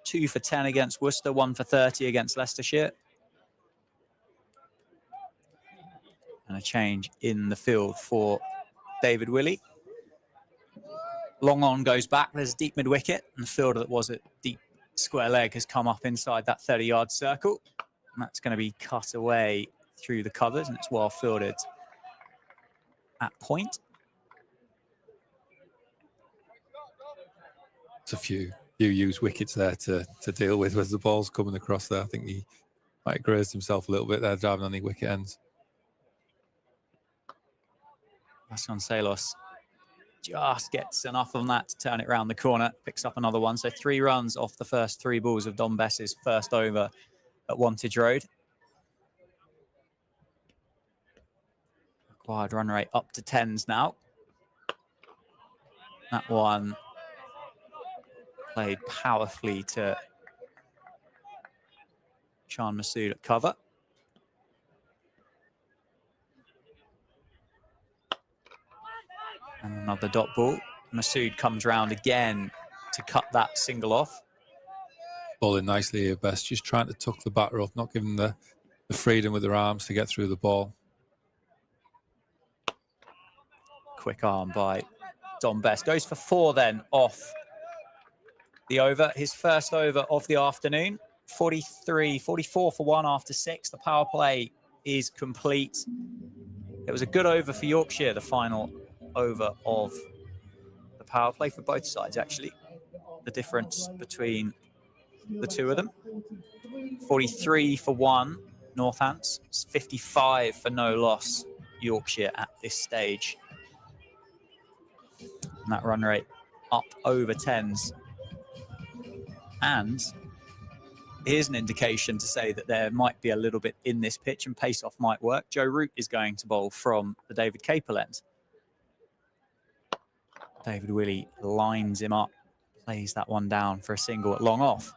2 for 10 against Worcester, 1 for 30 against Leicestershire. And a change in the field for David Willey. Long on goes back. There's a deep mid-wicket, and the fielder that was at deep square leg has come up inside that 30-yard circle. And that's going to be cut away through the covers, and it's well fielded at point. It's a few used wickets there to deal with as the ball's coming across there. I think he might have grazed himself a little bit there, driving on the wicket ends. Vasconcelos just gets enough on that to turn it round the corner, picks up another one. So 3 runs off the first 3 balls of Dom Bess's first over at Wantage Road. Required run rate up to 10s now. That one played powerfully to Shan Masood at cover. And another dot ball. Masood comes round again to cut that single off. Bowling nicely here, Best. Just trying to tuck the batter up, not giving the freedom with their arms to get through the ball. Quick arm by Dom Bess. Goes for 4 then off the over. His first over of the afternoon. 44 for 1 after 6. The power play is complete. It was a good over for Yorkshire, the final over of the power play for both sides, actually. The difference between the two of them. 43 for 1, Northants. 55 for no loss, Yorkshire at this stage. And that run rate up over 10s. And here's an indication to say that there might be a little bit in this pitch and pace off might work. Joe Root is going to bowl from the David Capel end. David Willey lines him up, plays that one down for a single at long off.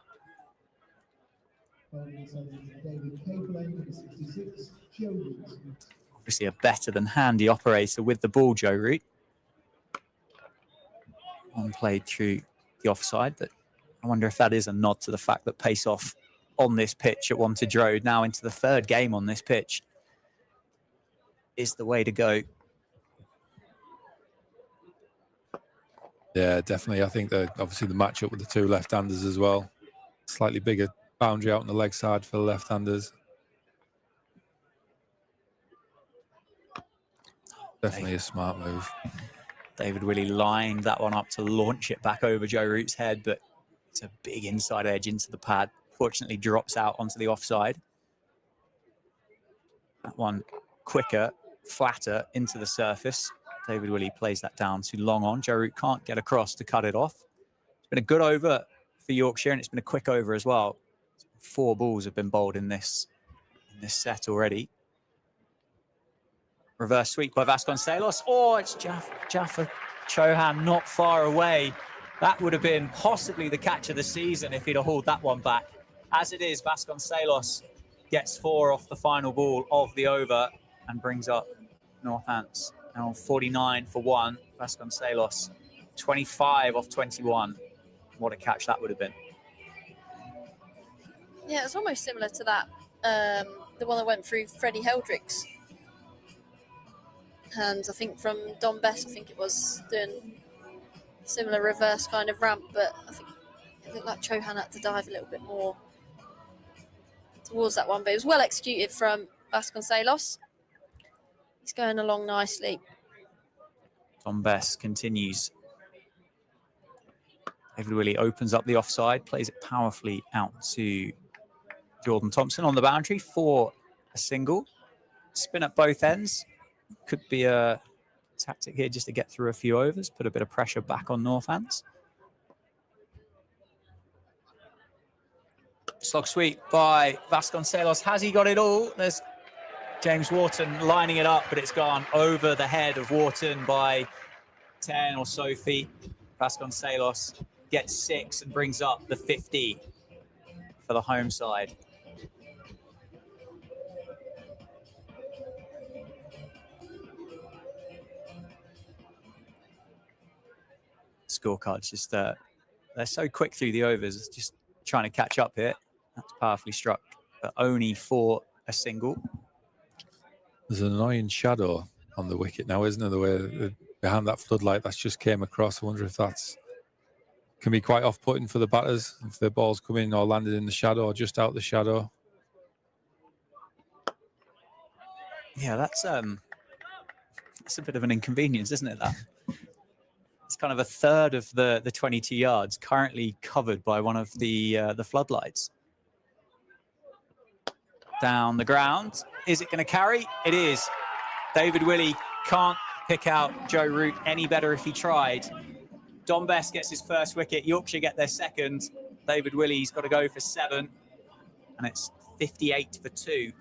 Obviously a better than handy operator with the ball, Joe Root. One played through the offside, but I wonder if that is a nod to the fact that pace off on this pitch at Wantage Road, now into the 3rd game on this pitch, is the way to go. Yeah, definitely. I think that obviously the matchup with the 2 left-handers as well. Slightly bigger boundary out on the leg side for the left-handers. Definitely a smart move. David Willey lined that one up to launch it back over Joe Root's head, but it's a big inside edge into the pad. Fortunately, drops out onto the offside. That one quicker, flatter into the surface. David Willey plays that down to long on. Joe Root can't get across to cut it off. It's been a good over for Yorkshire, and it's been a quick over as well. 4 balls have been bowled in this set already. Reverse sweep by Vasconcelos. Oh, it's Jaffa Chauhan not far away. That would have been possibly the catch of the season if he'd have hauled that one back. As it is, Vasconcelos gets 4 off the final ball of the over and brings up Northants Now 49 for 1. Vasconcelos, 25 off 21. What a catch that would have been. Yeah, it's almost similar to that, the one that went through Freddie Heldrick's hands, I think, from Don Bess. I think it was doing similar reverse kind of ramp, but I think it looked like Chohan had to dive a little bit more towards that one, but it was well executed from Vasconcelos. He's going along nicely. Don Bess continues. David Willey opens up the offside, plays it powerfully out to Jordan Thompson on the boundary for a single. Spin at both ends. Could be a tactic here just to get through a few overs, put a bit of pressure back on Northants. Slog sweep by Vasconcelos. Has he got it all? There's James Wharton lining it up, but it's gone over the head of Wharton by 10 or so feet. Vasconcelos gets 6 and brings up the 50 for the home side. Scorecards just, they're so quick through the overs, it's just trying to catch up here. That's powerfully struck, but only for a single. There's an annoying shadow on the wicket now, isn't there? The way behind that floodlight that's just came across. I wonder if that's can be quite off-putting for the batters if the ball's come in or landed in the shadow or just out the shadow. Yeah, that's a bit of an inconvenience, isn't it? That it's kind of a third of the 22 yards currently covered by one of the floodlights. Down the ground. Is it going to carry? It is. David Willey can't pick out Joe Root any better if he tried. Don Bess gets his first wicket. Yorkshire get their second. David Willey's got to go for 7. And it's 58 for 2.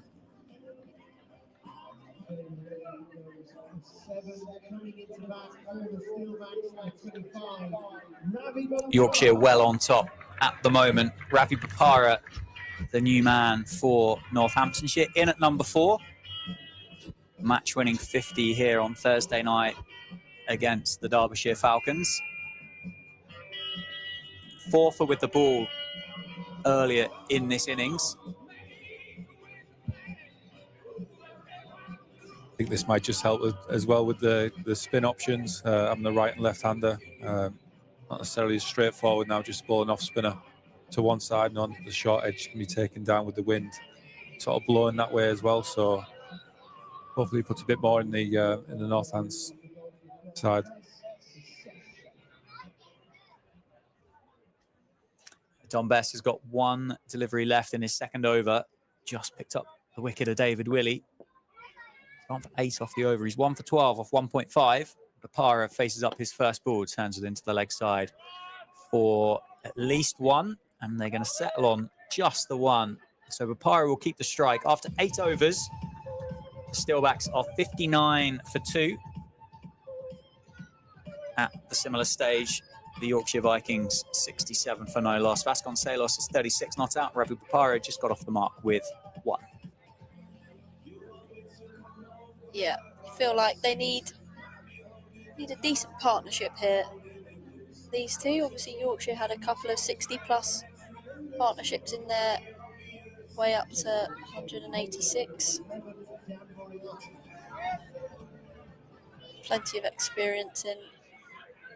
Yorkshire well on top at the moment. Ravi Bopara, the new man for Northamptonshire, in at number 4. Match-winning 50 here on Thursday night against the Derbyshire Falcons. 4 with the ball earlier in this innings. I think this might just help as well with the spin options. I'm the right and left-hander. Not necessarily as straightforward now, just bowling off spinner to one side, and on the short edge can be taken down with the wind, sort of blowing that way as well. So hopefully he puts a bit more in the Northants side. Don Bess has got 1 delivery left in his second over. Just picked up the wicket of David Willey. He's gone for 8 off the over. He's 1 for 12 off 1.5. Bopara faces up his first ball, turns it into the leg side for at least 1. And they're going to settle on just the 1. So Bopara will keep the strike. After 8 overs, the Steelbacks are 59 for 2. At the similar stage, the Yorkshire Vikings 67 for no loss. Vasconcelos is 36 not out. Ravi Bopara just got off the mark with 1. Yeah, I feel like they need a decent partnership here. These two, obviously Yorkshire had a couple of 60-plus partnerships in their way up to 186. Plenty of experience in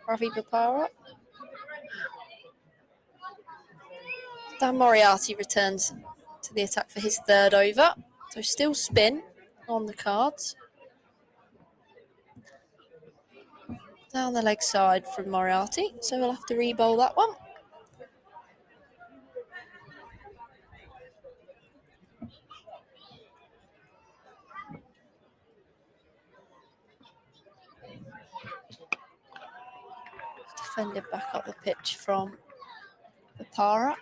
Ravi Bopara. Dan Moriarty returns to the attack for his 3rd over. So still spin on the cards. Down the leg side from Moriarty. So we'll have to re-bowl that one. Defended back up the pitch from Bopara.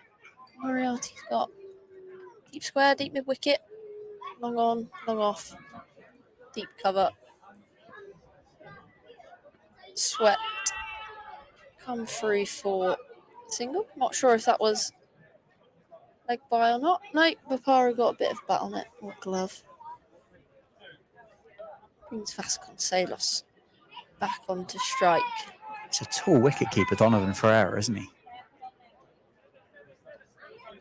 Moriarty's got deep square, deep mid wicket, long on, long off, deep cover. Swept, come through for single. Not sure if that was leg by or not. No, Bopara got a bit of bat on it, or glove. Brings Vasconcelos back onto strike. It's a tall wicketkeeper, Donovan Ferreira, isn't he?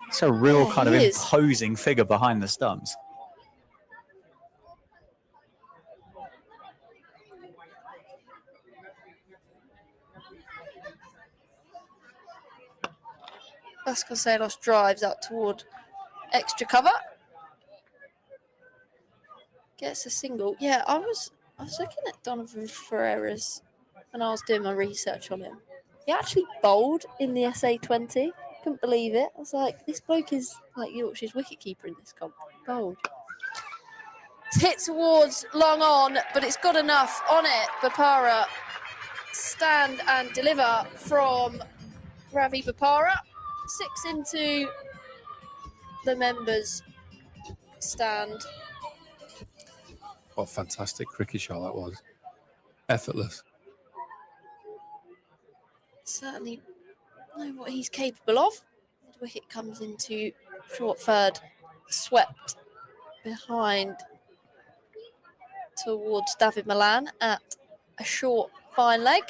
It's a real kind of imposing figure behind the stumps. Vasconcelos drives out toward extra cover. Gets a single. Yeah, I was looking at Donovan Ferreira's when I was doing my research on him. He actually bowled in the SA20. Couldn't believe it. I was like, this bloke is like Yorkshire's wicketkeeper in this comp. Bowled. It's hit towards long on, but it's got enough on it. Bopara stand and deliver from Ravi Bopara. 6 into the members' stand. What a fantastic cricket shot that was. Effortless. Certainly know what he's capable of. Mid wicket comes into short third, swept behind towards David Malan at a short fine leg.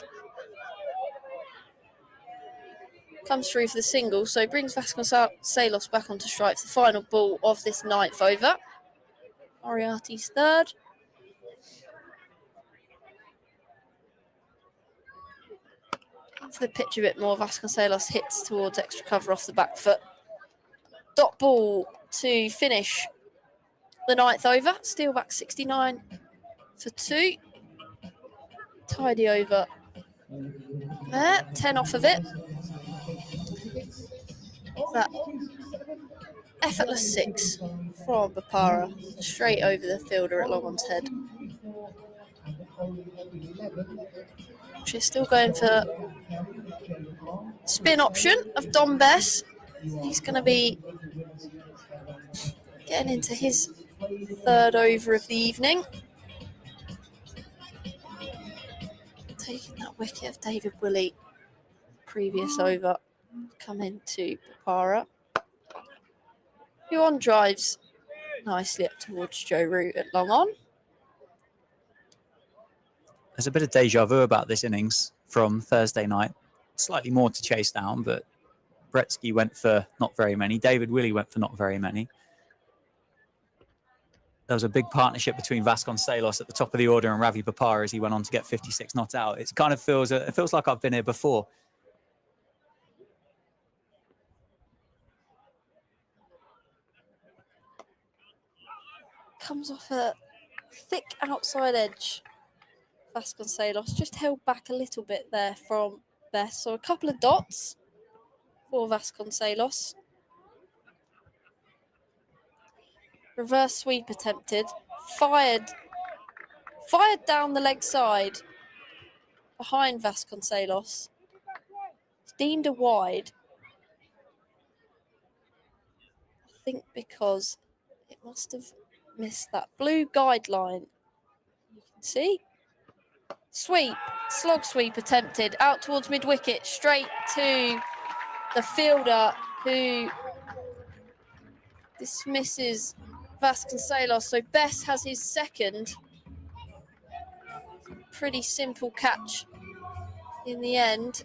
Comes through for the single, so brings Vasconcelos back onto strike for the final ball of this 9th over. Moriarty's third. Into the pitch a bit more, Vasconcelos hits towards extra cover off the back foot. Dot ball to finish the 9th over. Steelbacks 69 for 2. Tidy over there, 10 off of it. That effortless 6 from Bopara, straight over the fielder at long on's head. She's still going for spin option of Dom Bess. He's going to be getting into his 3rd over of the evening. Taking that wicket of David Willey, previous over, come into Bopara, who on drives nicely up towards Joe Root at long on. There's a bit of deja vu about this innings from Thursday night. Slightly more to chase down, but Bretsky went for not very many. David Willey went for not very many. There was a big partnership between Vasconcelos at the top of the order and Ravi Bopara as he went on to get 56 not out. It kind of feels like I've been here before. Comes off a thick outside edge. Vasconcelos just held back a little bit there from Bess. So a couple of dots for Vasconcelos. Reverse sweep attempted. Fired down the leg side behind Vasconcelos. It's deemed a wide. I think because it must have missed that blue guideline. You can see. Sweep, slog sweep attempted out towards mid-wicket, straight to the fielder who dismisses Vasconcelos. So Bess has his 2nd. Pretty simple catch in the end.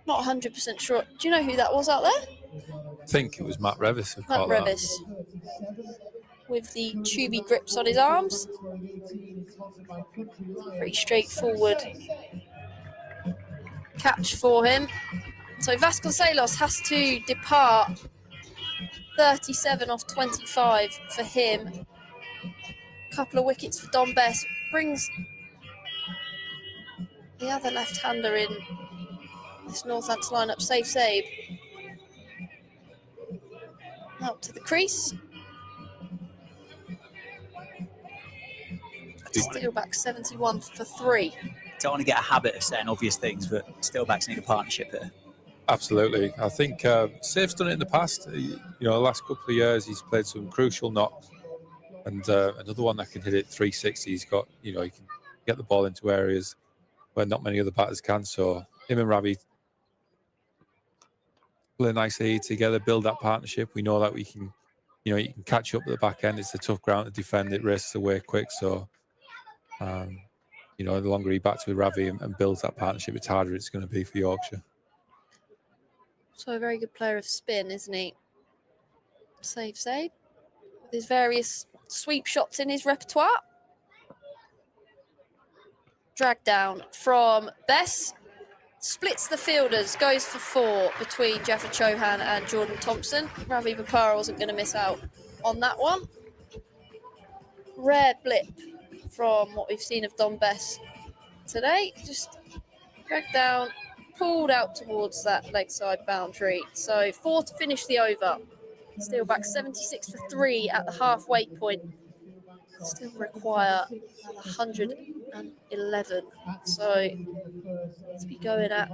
Not 100% sure. Do you know who that was out there? I think it was Matt Revis who Matt caught Revis. With the tubey grips on his arms. Pretty straightforward catch for him. So Vasconcelos has to depart. 37 off 25 for him. Couple of wickets for Dom Bess. Brings the other left-hander in this Northants lineup. Safe save. Out to the crease. Steelbacks 71 for 3. Don't want to get a habit of saying obvious things, but Steelbacks need a partnership here. Absolutely. I think Safe's done it in the past. The last couple of years he's played some crucial knocks. And another one that can hit it 360. He's got, he can get the ball into areas where not many other batters can. So him and Ravi play nicely together, build that partnership. We know that we can you can catch up at the back end. It's a tough ground to defend. It races away quick. So, the longer he bats with Ravi and builds that partnership, it's harder it's going to be for Yorkshire. So a very good player of spin, isn't he? Save. With his various sweep shots in his repertoire. Drag down from Bess. Splits the fielders, goes for 4 between Jaffa Chauhan and Jordan Thompson. Ravi Bopara wasn't going to miss out on that one. Rare blip from what we've seen of Don Bess today. Just dragged down, pulled out towards that leg side boundary. So 4 to finish the over. Steelbacks 76 for 3 at the halfway point. Still require 111. So to be going at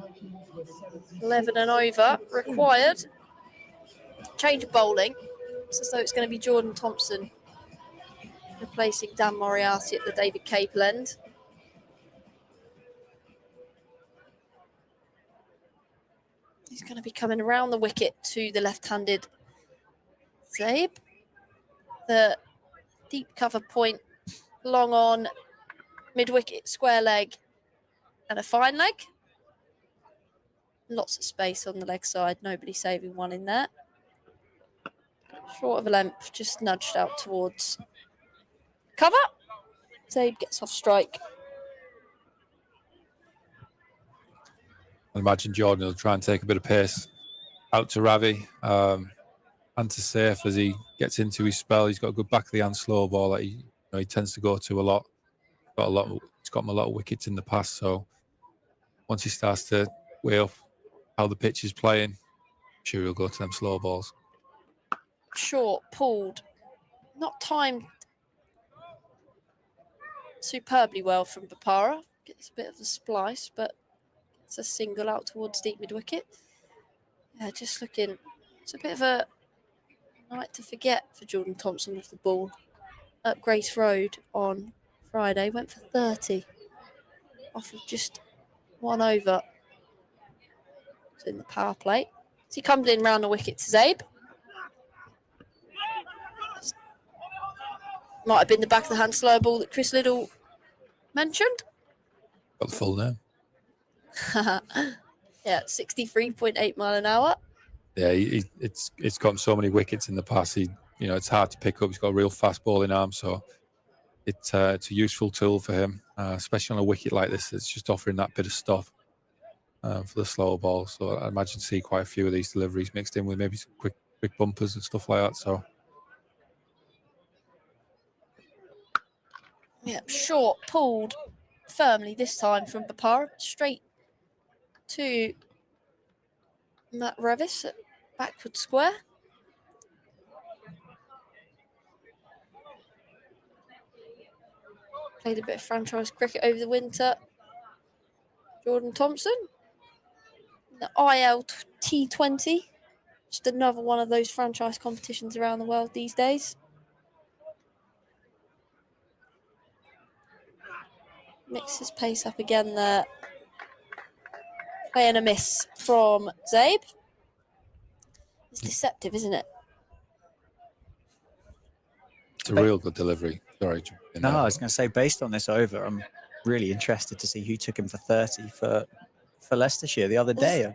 11 and over required. Change of bowling. It's as though it's going to be Jordan Thompson replacing Dan Moriarty at the David Capel end. He's going to be coming around the wicket to the left-handed Zabe. The deep cover point, long on, mid-wicket, square leg, and a fine leg. Lots of space on the leg side, nobody saving one in there. Short of a length, just nudged out towards cover. Zabe gets off strike. I imagine Jordan will try and take a bit of pace out to Ravi and to Safe as he gets into his spell. He's got a good back of the hand slow ball that he tends to go to a lot. He's got him a lot of wickets in the past. So once he starts to weigh up how the pitch is playing, I'm sure he'll go to them slow balls. Short, pulled, not timed superbly well from Bopara. Gets a bit of a splice, but it's a single out towards deep mid-wicket. Yeah, just looking, it's a bit of a night to forget for Jordan Thompson with the ball. Up Grace Road on Friday, went for 30 off of just 1 over. It's in the power play. So he comes in round the wicket to Zabe. Might have been the back of the hand slow ball that Chris Liddell mentioned. Got the full name. Yeah, 63.8 mile an hour. Yeah, it's gotten so many wickets in the past. It's hard to pick up. He's got a real fast bowling arm, so it's a useful tool for him, especially on a wicket like this. It's just offering that bit of stop for the slower ball. So I imagine see quite a few of these deliveries mixed in with maybe some quick bumpers and stuff like that. So yeah, short, pulled firmly this time from Bopara, straight to Matt Revis at backward square. Played a bit of franchise cricket over the winter. Jordan Thompson. The IL T20. Just another one of those franchise competitions around the world these days. Mixes his pace up again there. Playing a miss from Zabe. It's deceptive, isn't it? it's a real good delivery. Sorry. No, I was going to say, based on this over, I'm really interested to see who took him for 30 for Leicestershire the other day.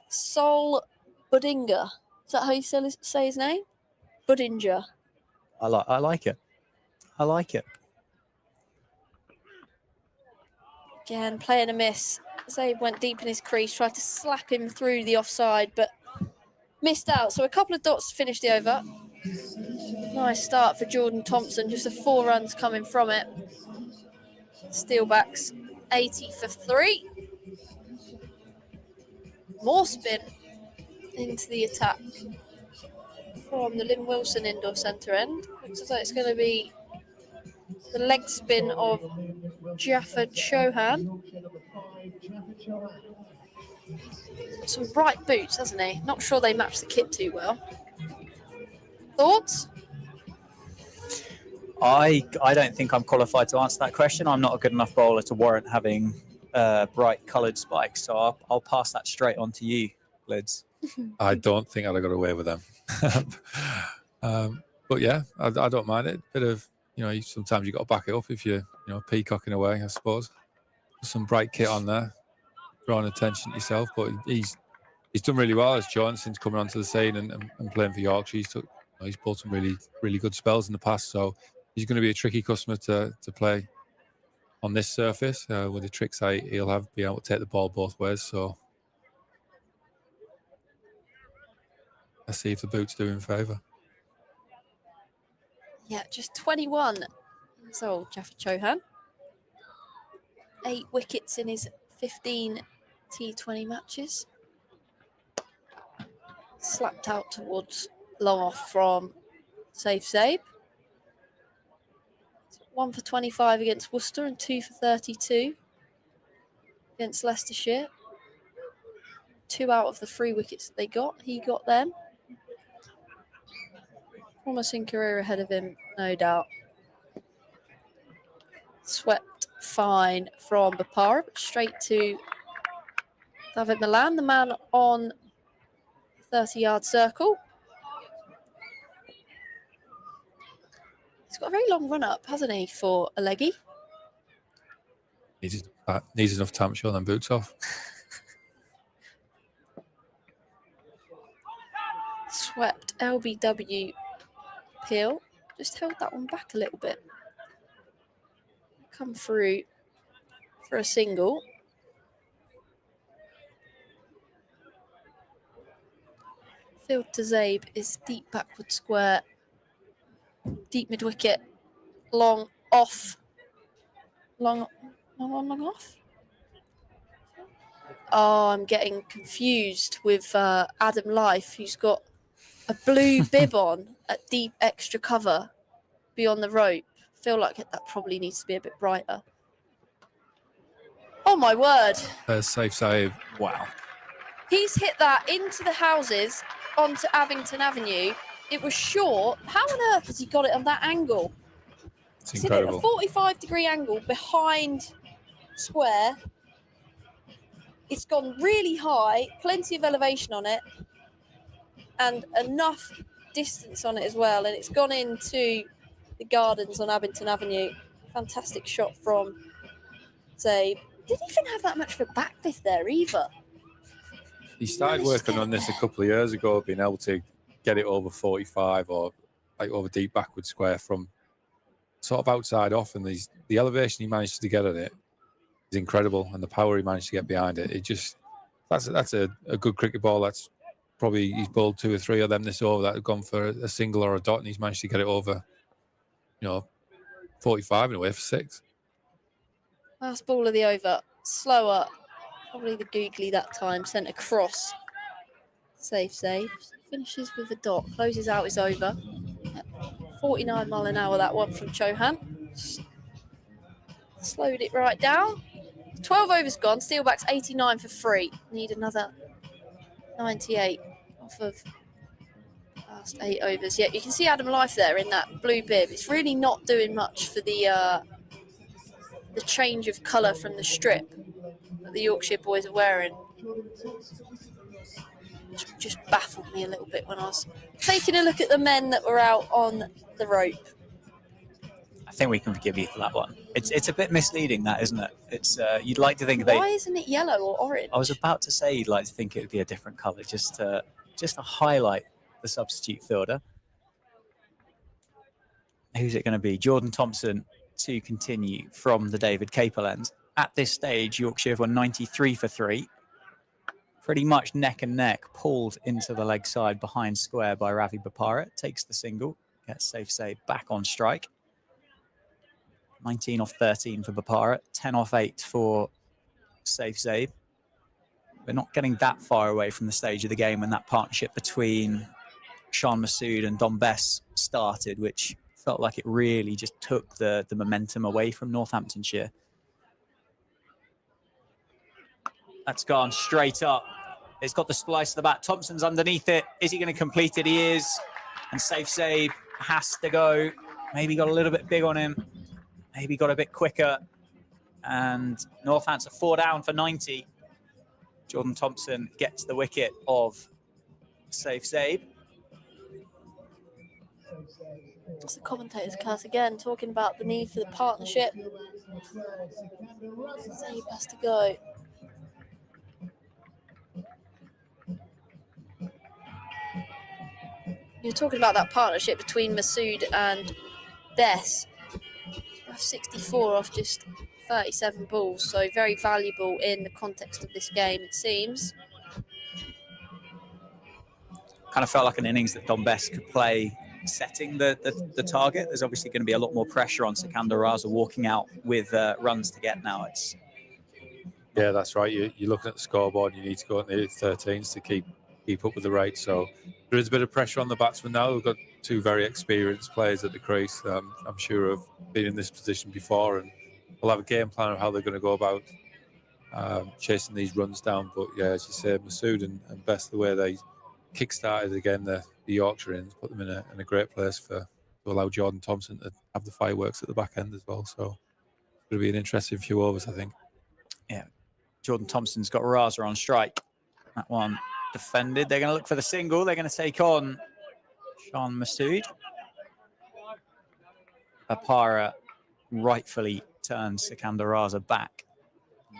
Sol Budinger. Is that how you say his name? Budinger. I like it. I like it. Again, playing a miss. Zabe went deep in his crease, tried to slap him through the offside, but missed out. So a couple of dots to finish the over. Nice start for Jordan Thompson. Just 4 runs coming from it. Steelbacks 80 for 3. More spin into the attack from the Lynn Wilson Indoor Centre end. Looks like it's going to be the leg spin of Jaffa Chauhan. Some bright boots, hasn't he? Not sure they match the kit too well. Thoughts? I don't think I'm qualified to answer that question. I'm not a good enough bowler to warrant having bright coloured spikes, so I'll pass that straight on to you, Lids. I don't think I'd have got away with them. But yeah, I don't mind it. Bit of, sometimes you got to back it up if you're, peacocking away, I suppose. Some bright kit on there, drawing attention to yourself. But he's done really well as John since coming onto the scene and playing for Yorkshire. He's pulled some really, really good spells in the past. So he's going to be a tricky customer to play on this surface with the tricks he'll have, be able to take the ball both ways. So let's see if the boots do him favour. Yeah, just 21 years old, Jaffa Chauhan. 8 wickets in his 15 T20 matches. Slapped out towards long off from Safe. 1 for 25 against Worcester and 2 for 32 against Leicestershire. 2 out of the 3 wickets that they got, he got them. Promising career ahead of him, no doubt. Swept fine from Bapara, but straight to David Milan, the man on 30-yard circle. He's got a very long run-up, hasn't he, for a leggy? Needs enough time to show them boots off. Swept LBW Peel. Just held that one back a little bit. Come through for a single. Field to Zabe is deep backward square. Deep mid-wicket. Long off. Long off. Oh, I'm getting confused with Adam Life, who's got a blue bib on at deep extra cover beyond the rope. Feel like that probably needs to be a bit brighter. Oh my word. Safe save. Wow. He's hit that into the houses onto Abington Avenue. It was short. How on earth has he got it on that angle? It's He's incredible. hit it at a 45-degree angle behind square. It's gone really high, plenty of elevation on it, and enough distance on it as well. And it's gone into the gardens on Abington Avenue. Fantastic shot from Zabe. Didn't even have that much of a back lift there either. He started working on this a couple of years ago, being able to get it over 45 or like over deep backward square from sort of outside off, and the elevation he managed to get at it is incredible, and the power he managed to get behind it. It just that's a good cricket ball. That's probably he's bowled 2 or 3 of them this over that have gone for a single or a dot, and he's managed to get it over, 45 in a way for 6. Last ball of the over, slower, probably the googly that time, sent across. Safe. Finishes with a dot, closes out his over. 49 mile an hour that one from Chauhan. Slowed it right down. 12 overs gone, Steelbacks 89 for 3. Need another 98 off of last 8 overs. Yeah, you can see Adam Life there in that blue bib. It's really not doing much for the change of colour from the strip that the Yorkshire boys are wearing. Just baffled me a little bit when I was taking a look at the men that were out on the rope. I think we can forgive you for that one. It's a bit misleading, that, isn't it? It's you'd like to think Why isn't it yellow or orange? I was about to say you'd like to think it would be a different colour, just to highlight the substitute fielder. Who's it going to be? Jordan Thompson to continue from the David Capel end. At this stage, Yorkshire were 93 for 3. Pretty much neck and neck, pulled into the leg side behind square by Ravi Bapara. Takes the single, gets Safe back on strike. 19 off 13 for Bapara, 10 off 8 for Safe Zabe. We're not getting that far away from the stage of the game when that partnership between Sean Masood and Don Bess started, which felt like it really just took the momentum away from Northamptonshire. That's gone straight up. It's got the splice of the bat. Thompson's underneath it. Is he going to complete it? He is. And Safe has to go. Maybe got a little bit big on him. Maybe got a bit quicker. And Northampton 4 down for 90. Jordan Thompson gets the wicket of Safe save. It's the commentator's curse again, talking about the need for the partnership. Zabe has to go. You're talking about that partnership between Masood and Bess. 64 off just 37 balls, so very valuable in the context of this game, it seems. Kind of felt like an innings that Don Best could play setting the target. There's obviously going to be a lot more pressure on Sikandar Raza walking out with runs to get now. Yeah, that's right. You're looking at the scoreboard. You need to go at the 13s to keep up with the rate. So there is a bit of pressure on the batsmen now. We've got two very experienced players at the crease. I'm sure have been in this position before, and we'll have a game plan of how they're going to go about chasing these runs down. But yeah, as you say, Masood and Best, the way they kick-started again the Yorkshire innings, put them in a great place to allow Jordan Thompson to have the fireworks at the back end as well. So it's going to be an interesting few overs, I think. Yeah, Jordan Thompson's got Raza on strike. That one defended. They're going to look for the single. They're going to take on Shan Masood. Apara rightfully turns Sikandar Raza back.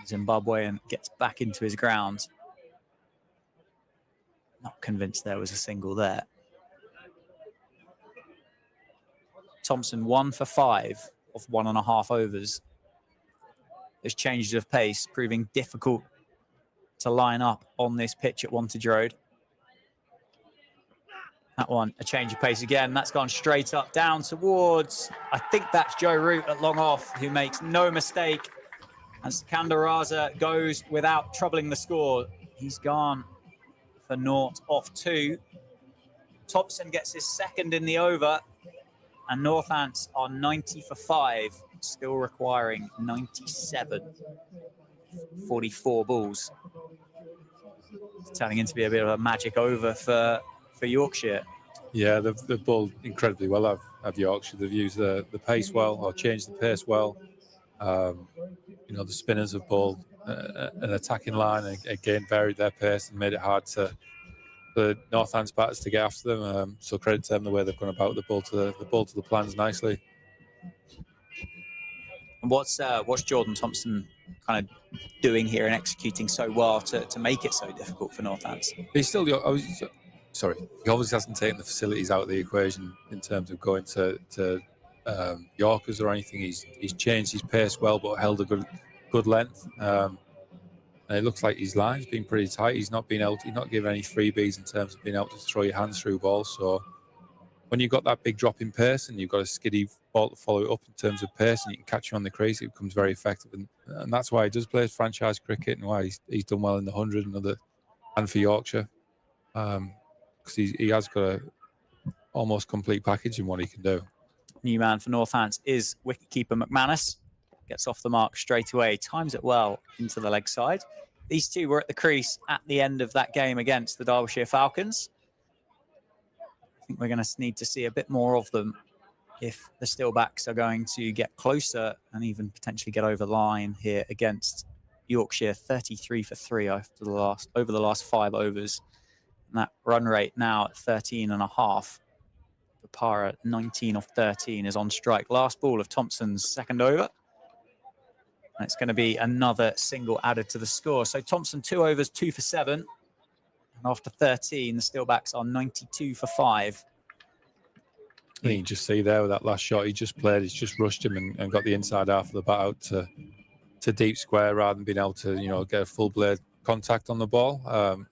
Zimbabwean gets back into his ground. Not convinced there was a single there. Thompson 1 for 5 off 1.5 overs. Those changes of pace proving difficult to line up on this pitch at Wantage Road. That one, a change of pace again. That's gone straight up down towards, I think that's Joe Root at long off, who makes no mistake. And Sikandar Raza goes without troubling the score. He's gone for 0 off 2. Thompson gets his second in the over. And Northants are 90 for 5, still requiring 97. 44 balls. It's turning into be a bit of a magic over for Yorkshire. Yeah, they've bowled incredibly well. I've Yorkshire. They've used the pace well, or changed the pace well. You know, the spinners have bowled an attacking line and again varied their pace and made it hard for Northants batters to get after them. So credit to them the way they've gone about the ball to the plans nicely. And what's Jordan Thompson kind of doing here and executing so well to make it so difficult for Northants? He's still he obviously hasn't taken the facilities out of the equation in terms of going to Yorkers or anything. He's changed his pace well, but held a good length. And it looks like his line's been pretty tight. He's not given any freebies in terms of being able to throw your hands through balls. So when you've got that big drop in pace and you've got a skiddy ball to follow it up in terms of pace, and you can catch you on the crease, it becomes very effective. And that's why he does play franchise cricket and why he's done well in the 100 and for Yorkshire. Because he has got a almost complete package in what he can do. New man for Northants is wicketkeeper McManus. Gets off the mark straight away, times it well into the leg side. These two were at the crease at the end of that game against the Derbyshire Falcons. I think we're going to need to see a bit more of them if the Steelbacks are going to get closer and even potentially get over the line here against Yorkshire. 33 for 3 over the last 5 overs. And that run rate now at 13.5. Para 19 off 13 is on strike. Last ball of Thompson's second over. And it's going to be another single added to the score. So Thompson 2 overs, 2 for 7. And after 13, the Steelbacks are 92 for 5. You can just see there with that last shot he just played, he's just rushed him and got the inside half of the bat out to deep square rather than being able to, get a full blade contact on the ball.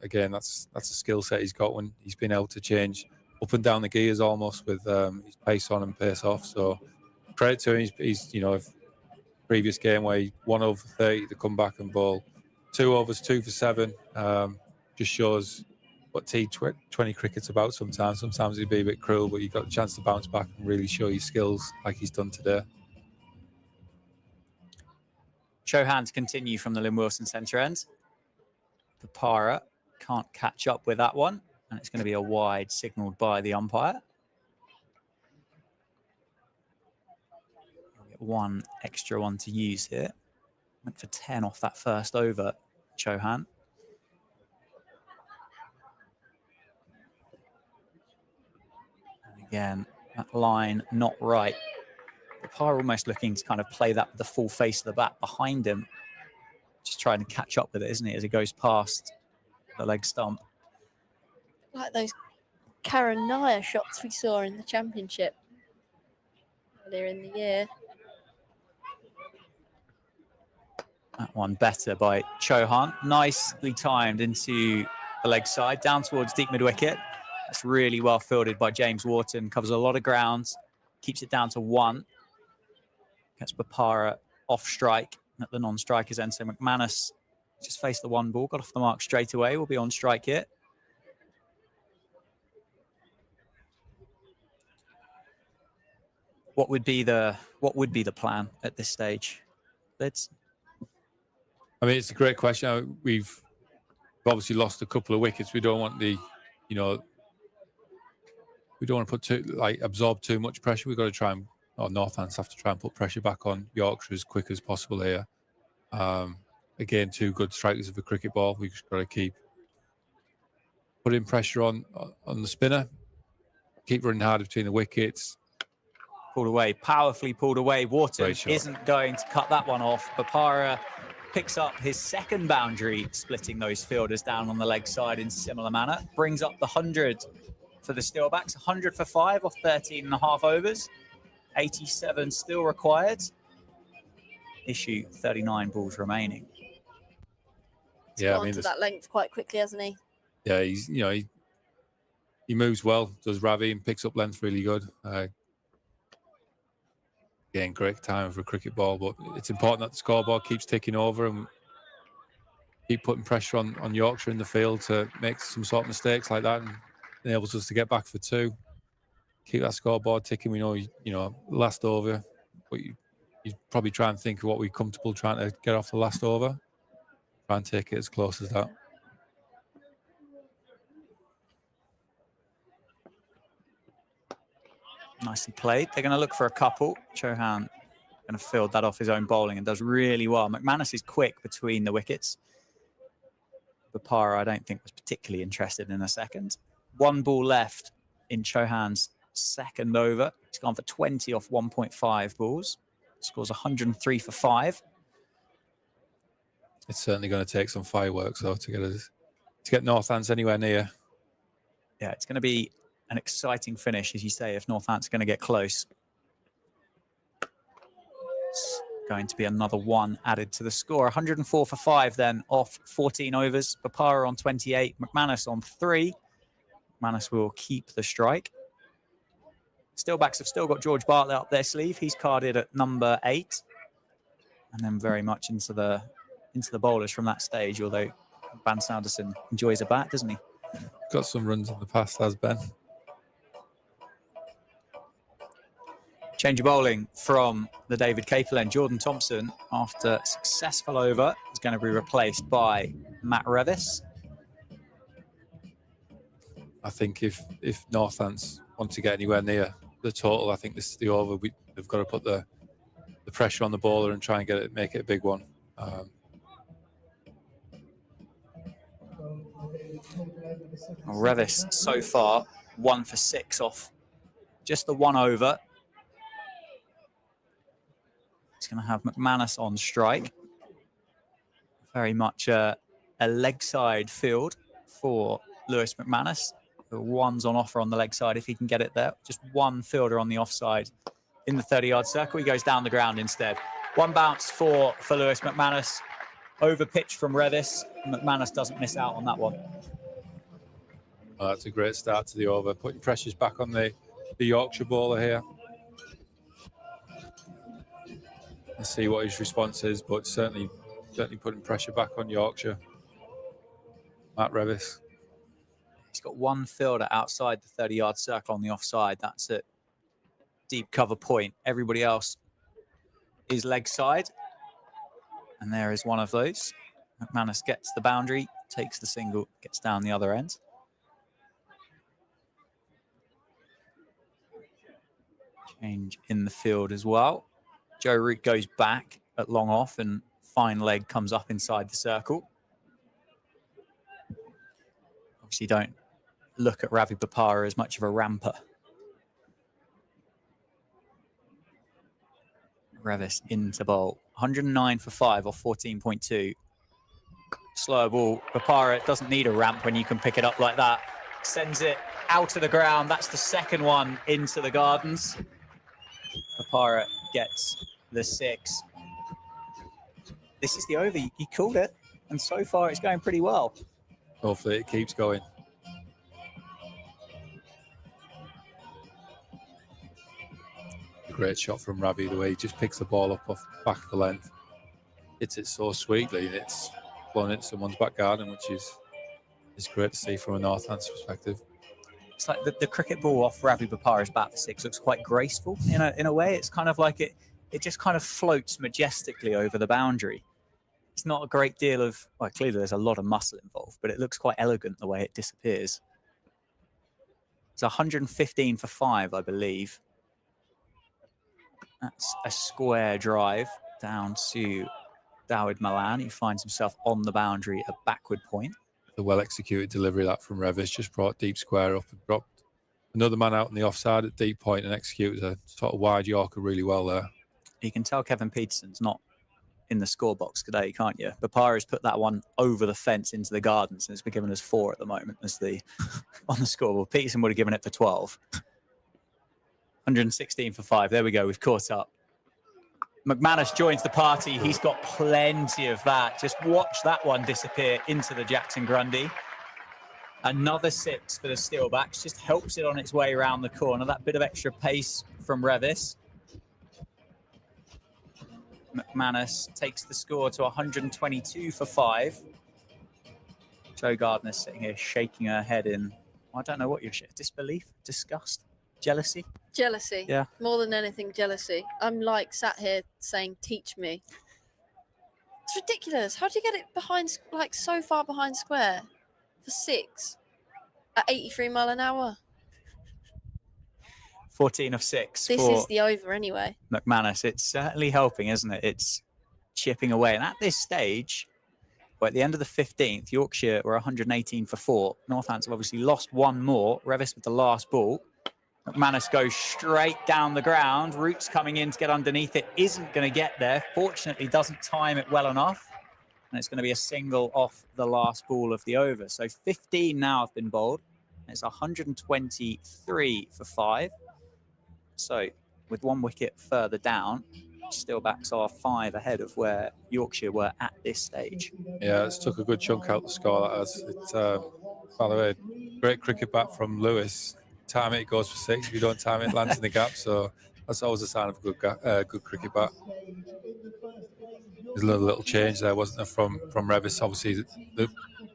Again, that's a skill set he's got when he's been able to change up and down the gears almost with his pace on and pace off. So credit to him. He's previous game where he 1 over 30 to come back and bowl 2 overs, 2 for 7. Just shows what T20 cricket's about sometimes. Sometimes it'd be a bit cruel, but you've got a chance to bounce back and really show your skills like he's done today. Show hands continue from the Lynn Wilson centre end. Papara can't catch up with that one, and it's going to be a wide signalled by the umpire. We'll get one extra one to use here. Went for 10 off that first over, Chauhan. Again, that line not right. Papara almost looking to kind of play that with the full face of the bat behind him. Just trying to catch up with it, isn't he, as it goes past the leg stump. Like those Karanaya shots we saw in the championship earlier in the year. That one better by Chauhan. Nicely timed into the leg side, down towards deep mid-wicket. That's really well fielded by James Wharton. Covers a lot of ground, keeps it down to 1. Gets Papara off strike at the non-strikers end. So McManus just faced the 1 ball, got off the mark straight away. Will be on strike here. What would be the plan at this stage, Lids? I mean, it's a great question. We've obviously lost a couple of wickets. We don't want we don't want to absorb too much pressure. We've got to try and, or Northants have to try and put pressure back on Yorkshire as quick as possible here. Again, 2 good strikers of a cricket ball. We've just got to keep putting pressure on the spinner, keep running hard between the wickets. Pulled away, powerfully pulled away. Wharton isn't going to cut that one off. Papara picks up his 2nd boundary, splitting those fielders down on the leg side in similar manner. Brings up the 100 for the Steelbacks. 100 for 5 off 13.5 overs. 87 still required. Issue 39 balls remaining. He's gone to that length quite quickly, hasn't he? Yeah, he's he moves well, does Ravi, and picks up length really good. Again, great time for a cricket ball, but it's important that the scoreboard keeps ticking over and keep putting pressure on Yorkshire in the field to make some sort of mistakes like that, and enables us to get back for 2. Keep that scoreboard ticking. We know, last over, but you probably try and think of what we're comfortable trying to get off the last over. Try and take it as close as that. Nicely played. They're going to look for a couple. Chauhan going to field that off his own bowling and does really well. McManus is quick between the wickets. Papara, I don't think, was particularly interested in a second. 1 ball left in Chauhan's 2nd over. He's gone for 20 off 1.5 balls. Scores 103 for 5. It's certainly going to take some fireworks, though, to get Northants anywhere near. Yeah, it's going to be an exciting finish, as you say, if Northants are going to get close. It's going to be another 1 added to the score. 104 for 5 then off 14 overs. Papara on 28, McManus on 3. McManus will keep the strike. Steelbacks have still got George Bartlett up their sleeve. He's carded at number 8. And then very much into the bowlers from that stage, although Ben Sanderson enjoys a bat, doesn't he? Got some runs in the past, has Ben. Change of bowling from the David Capel end. Jordan Thompson, after a successful over, is going to be replaced by Matt Revis. I think if Northants want to get anywhere near the total, I think this is the over. They've got to put the pressure on the bowler and try and make it a big one. Revis so far 1 for 6 off just the 1 over. He's going to have McManus on strike. Very much a leg side field for Lewis McManus. The 1's on offer on the leg side if he can get it there. Just 1 fielder on the offside in the 30-yard circle. He goes down the ground instead. 1 bounce for Lewis McManus. Over pitch from Revis. McManus doesn't miss out on that one. Oh, that's a great start to the over. Putting pressures back on the Yorkshire bowler here. Let's see what his response is, but certainly putting pressure back on Yorkshire. Matt Revis. He's got 1 fielder outside the 30-yard circle on the offside. That's at deep cover point. Everybody else is leg side. And there is one of those. McManus gets the boundary, takes the single, gets down the other end. Change in the field as well. Joe Root goes back at long off and fine leg comes up inside the circle. Obviously don't look at Ravi Papara as much of a ramper Revis into bowl. 109 for 5 off 14.2. Slower ball. Papara doesn't need a ramp when you can pick it up like that. Sends it out of the ground. That's the second one into the gardens. Papara gets the 6. This is the over. He called it, and so far it's going pretty well. Hopefully it keeps going. A great shot from Ravi, the way he just picks the ball up off the back of the length. Hits it so sweetly, and it's blown into someone's back garden, which is great to see from a Northants perspective. It's like the cricket ball off Ravi Bapara's bat for 6 looks quite graceful in a way. It's kind of like it just kind of floats majestically over the boundary. It's not a great deal of, well, clearly there's a lot of muscle involved, but it looks quite elegant the way it disappears. It's 115 for 5, I believe. That's a square drive down to Dawid Malan. He finds himself on the boundary at backward point. The well-executed delivery of that from Revis just brought deep square up and dropped another man out on the offside at deep point and executed a sort of wide Yorker really well there. You can tell Kevin Peterson's not in the score box today, can't you? Bapara's put that one over the fence into the gardens, and it's been given as 4 at the moment as the on the scoreboard. Peterson would have given it for 12. 116 for 5. There we go. We've caught up. McManus joins the party. He's got plenty of that. Just watch that one disappear into the Jackson Grundy. Another 6 for the Steelbacks. Just helps it on its way around the corner. That bit of extra pace from Revis. McManus takes the score to 122 for 5. Jo Gardner's sitting here shaking her head in, I don't know what you're shaking. Disbelief? Disgust? Jealousy? Jealousy. Yeah. More than anything, jealousy. I'm like sat here saying, teach me. It's ridiculous. How do you get it behind, like so far behind square for 6 at 83 mile an hour? 14 of 6. This is the over anyway. McManus. It's certainly helping, isn't it? It's chipping away. And at this stage, well, at the end of the 15th, Yorkshire were 118 for 4. Northants have obviously lost one more. Revis with the last ball. McManus goes straight down the ground. Roots coming in to get underneath it. Isn't going to get there. Fortunately, doesn't time it well enough. And it's going to be a single off the last ball of the over. So 15 now have been bowled. It's 123 for 5. So with 1 wicket further down, Steelbacks are 5 ahead of where Yorkshire were at this stage. Yeah, it's took a good chunk out the score. That has. It's, by the way, great cricket bat from Lewis. Time it goes for 6. If you don't time it, lands in the gap. So that's always a sign of a good cricket bat. There's a little change there, wasn't there, from Revis? Obviously, they're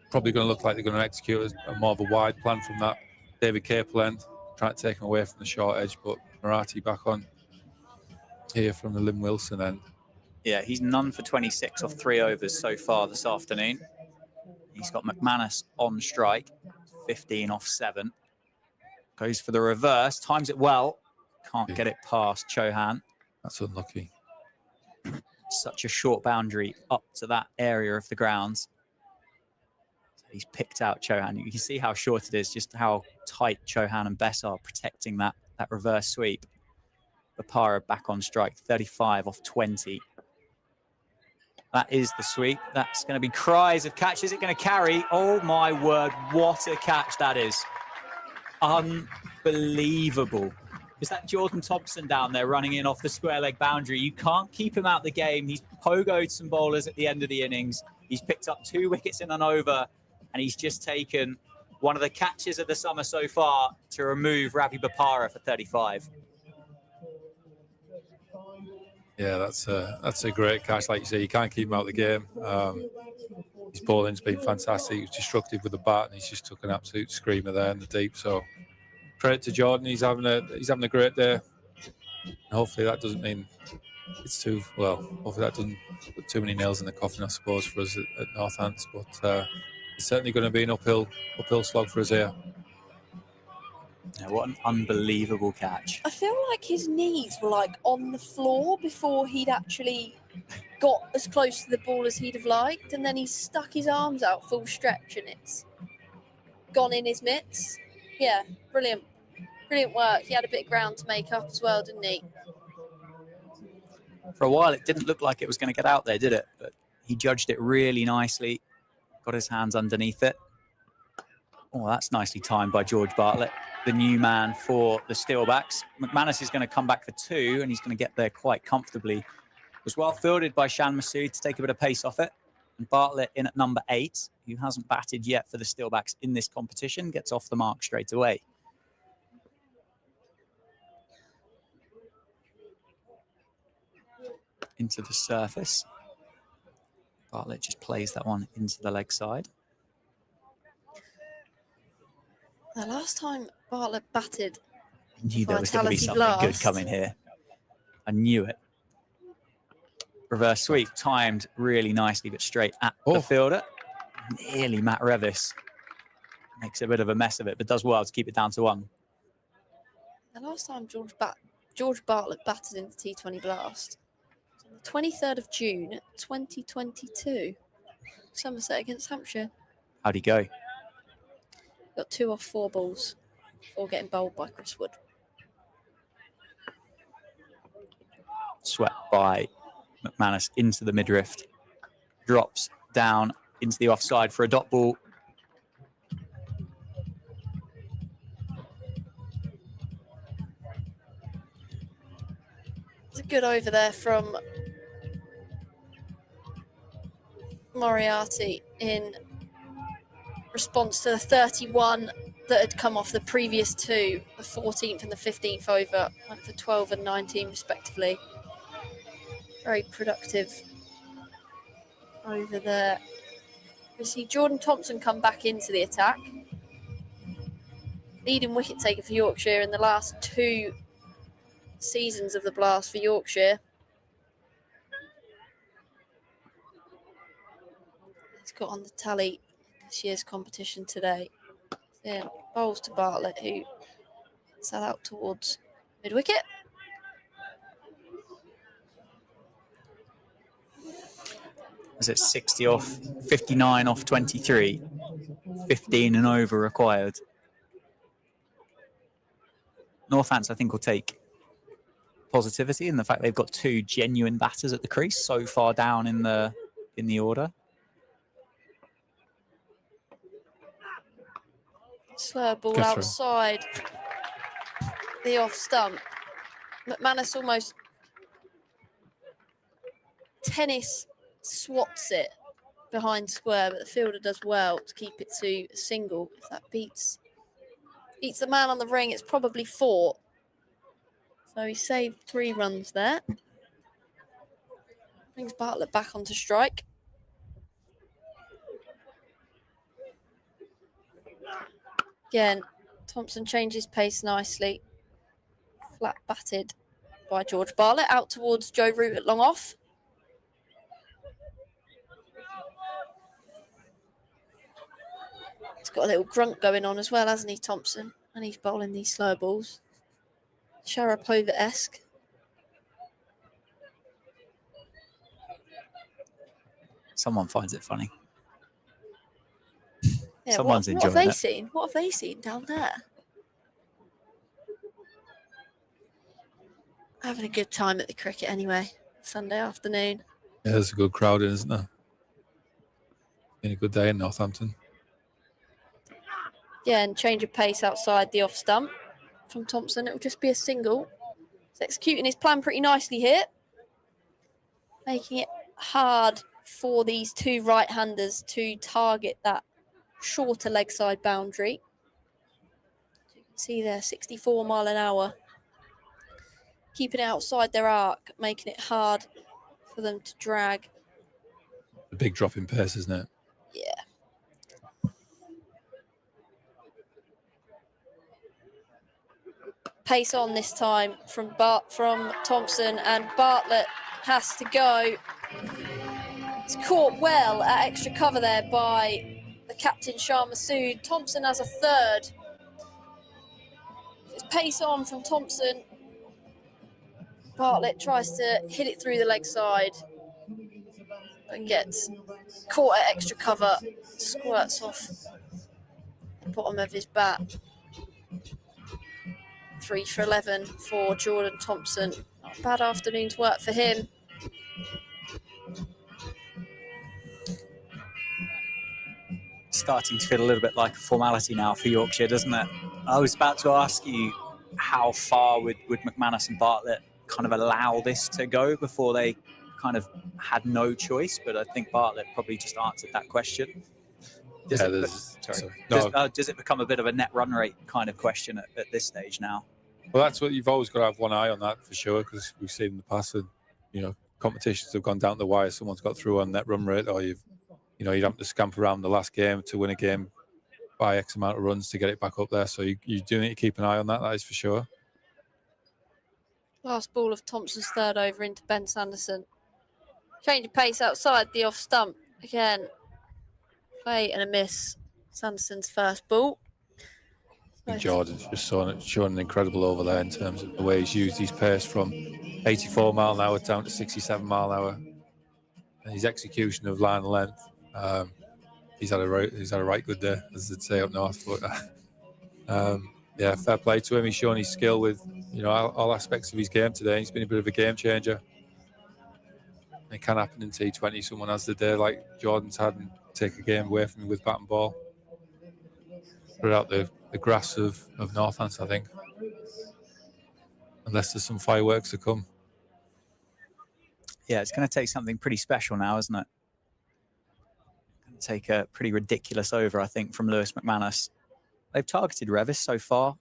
probably going to look like they're going to execute a more of a wide plan from that David Capel end, trying to take him away from the short edge, but Marathi back on here from the Lynn Wilson end. Yeah, he's none for 26 off 3 overs so far this afternoon. He's got McManus on strike, 15 off 7. Goes for the reverse, times it well. Can't get it past Chauhan. That's unlucky. Such a short boundary up to that area of the grounds. So he's picked out Chauhan. You can see how short it is, just how tight Chauhan and Bess are protecting that reverse sweep. Bapara back on strike, 35 off 20. That is the sweep. That's going to be cries of catch. Is it going to carry? Oh my word, what a catch that is. Unbelievable. Is that Jordan Thompson down there running in off the square leg boundary? You can't keep him out the game. He's pogoed some bowlers at the end of the innings. He's picked up 2 wickets in an over, and he's just taken one of the catches of the summer so far to remove Ravi Bapara for 35. Yeah, that's a great catch. Like you say, you can't keep him out of the game. His bowling's been fantastic. He was destructive with the bat, and he's just took an absolute screamer there in the deep. So credit to Jordan. He's having a great day. And hopefully that doesn't mean it's too well. Hopefully that doesn't put too many nails in the coffin, I suppose, for us at Northants. But it's certainly going to be an uphill slog for us here. Yeah, what an unbelievable catch. I feel like his knees were like on the floor before he'd actually got as close to the ball as he'd have liked, and then he stuck his arms out full stretch and it's gone in his mitts. Yeah, brilliant work. He had a bit of ground to make up as well, didn't he? For a while, it didn't look like it was going to get out there, did it? But he judged it really nicely, got his hands underneath it. Oh, that's nicely timed by George Bartlett, the new man for the Steelbacks. McManus is going to come back for 2, and he's going to get there quite comfortably. It was well fielded by Shan Masood to take a bit of pace off it. And Bartlett in at number 8, who hasn't batted yet for the Steelbacks in this competition, gets off the mark straight away. Into the surface. Bartlett just plays that one into the leg side. The last time Bartlett batted, I knew there was going to be something good coming here. I knew it. Reverse sweep, timed really nicely, but straight at the fielder. Nearly Matt Revis. Makes a bit of a mess of it, but does well to keep it down to 1. The last time George Bartlett batted in the T20 Blast was on the 23rd of June, 2022. Somerset against Hampshire. How'd he go? Got 2 off 4 balls before getting bowled by Chris Wood. Swept by McManus into the midriff. Drops down into the offside for a dot ball. It's a good over there from Moriarty in response to the 31 that had come off the previous 2, the 14th and the 15th over, went for 12 and 19 respectively. Very productive over there. We see Jordan Thompson come back into the attack. Leading wicket taker for Yorkshire in the last 2 seasons of the Blast for Yorkshire. He's got on the tally this year's competition today. Then bowls to Bartlett, who sat out towards mid-wicket. Was it 60 off, 59 off 23, 15 and over required. Northants, I think, will take positivity in the fact they've got 2 genuine batters at the crease so far down in the order. Slow ball outside the off stump. McManus almost tennis swats it behind square, but the fielder does well to keep it to a single. If that beats the man on the ring, it's probably 4. So he saved 3 runs there. Brings Bartlett back onto strike. Again, Thompson changes pace nicely. Flat batted by George Bartlett out towards Joe Root at long off. He's got a little grunt going on as well, hasn't he, Thompson? And he's bowling these slow balls. Sharapova-esque. Someone finds it funny. Yeah, Someone's enjoying it. What have they seen? What have they seen down there? Having a good time at the cricket anyway. Sunday afternoon. Yeah, there's a good crowd in, isn't there? Been a good day in Northampton. Yeah, and change of pace outside the off stump from Thompson. It will just be a single. He's executing his plan pretty nicely here. Making it hard for these 2 right-handers to target that shorter leg side boundary. You can see there, 64 mile an hour. Keeping it outside their arc, making it hard for them to drag. A big drop in pace, isn't it? Yeah. Pace on this time from Thompson, and Bartlett has to go. It's caught well at extra cover there by the captain, Shah Masood. Thompson has a 3rd. It's pace on from Thompson. Bartlett tries to hit it through the leg side, but gets caught at extra cover, squirts off the bottom of his bat. 3 for 11 for Jordan Thompson. Not a bad afternoon's work for him. Starting to feel a little bit like a formality now for Yorkshire, doesn't it? I was about to ask you how far would McManus and Bartlett kind of allow this to go before they kind of had no choice, but I think Bartlett probably just answered that question. Does it become a bit of a net run rate kind of question at this stage now? Well, that's what you've always got to have one eye on that for sure, because we've seen in the past that, competitions have gone down the wire. Someone's got through on net run rate, or you'd have to scamper around the last game to win a game by X amount of runs to get it back up there. So you do need to keep an eye on that. That is for sure. Last ball of Thompson's third over into Ben Sanderson. Change of pace outside the off stump. Again, play and a miss. Sanderson's first ball. And Jordan's just shown an incredible over there in terms of the way he's used his pace from 84 mile an hour down to 67 mile an hour. And his execution of line and length, he's had a right good day, as they'd say up north. But fair play to him. He's shown his skill with all aspects of his game today. He's been a bit of a game changer. It can happen in T20. Someone has the day like Jordan's had and take a game away from him with bat and ball. Put it out the grass of Northants, I think. Unless there's some fireworks to come. Yeah, it's going to take something pretty special now, isn't it? Going to take a pretty ridiculous over, I think, from Lewis McManus. They've targeted Revis so far.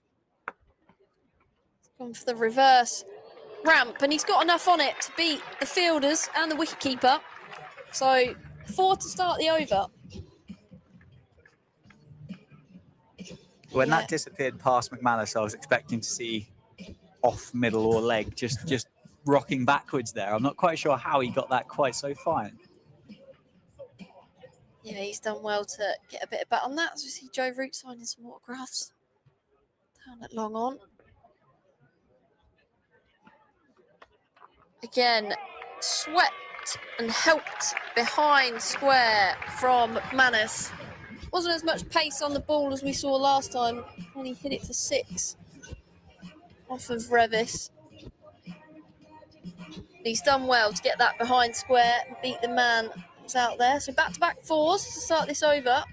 Gone for the reverse ramp, and he's got enough on it to beat the fielders and the wicketkeeper. So 4 to start the over. When that disappeared past McManus, I was expecting to see off middle or leg, just rocking backwards there. I'm not quite sure how he got that quite so fine. Yeah, he's done well to get a bit of bat on that. As we see Joe Root signing some autographs down at long on. Again, swept and helped behind square from McManus. Wasn't as much pace on the ball as we saw last time when he hit it for 6 off of Revis. He's done well to get that behind square and beat the man that's out there. So back-to-back 4s to start this over.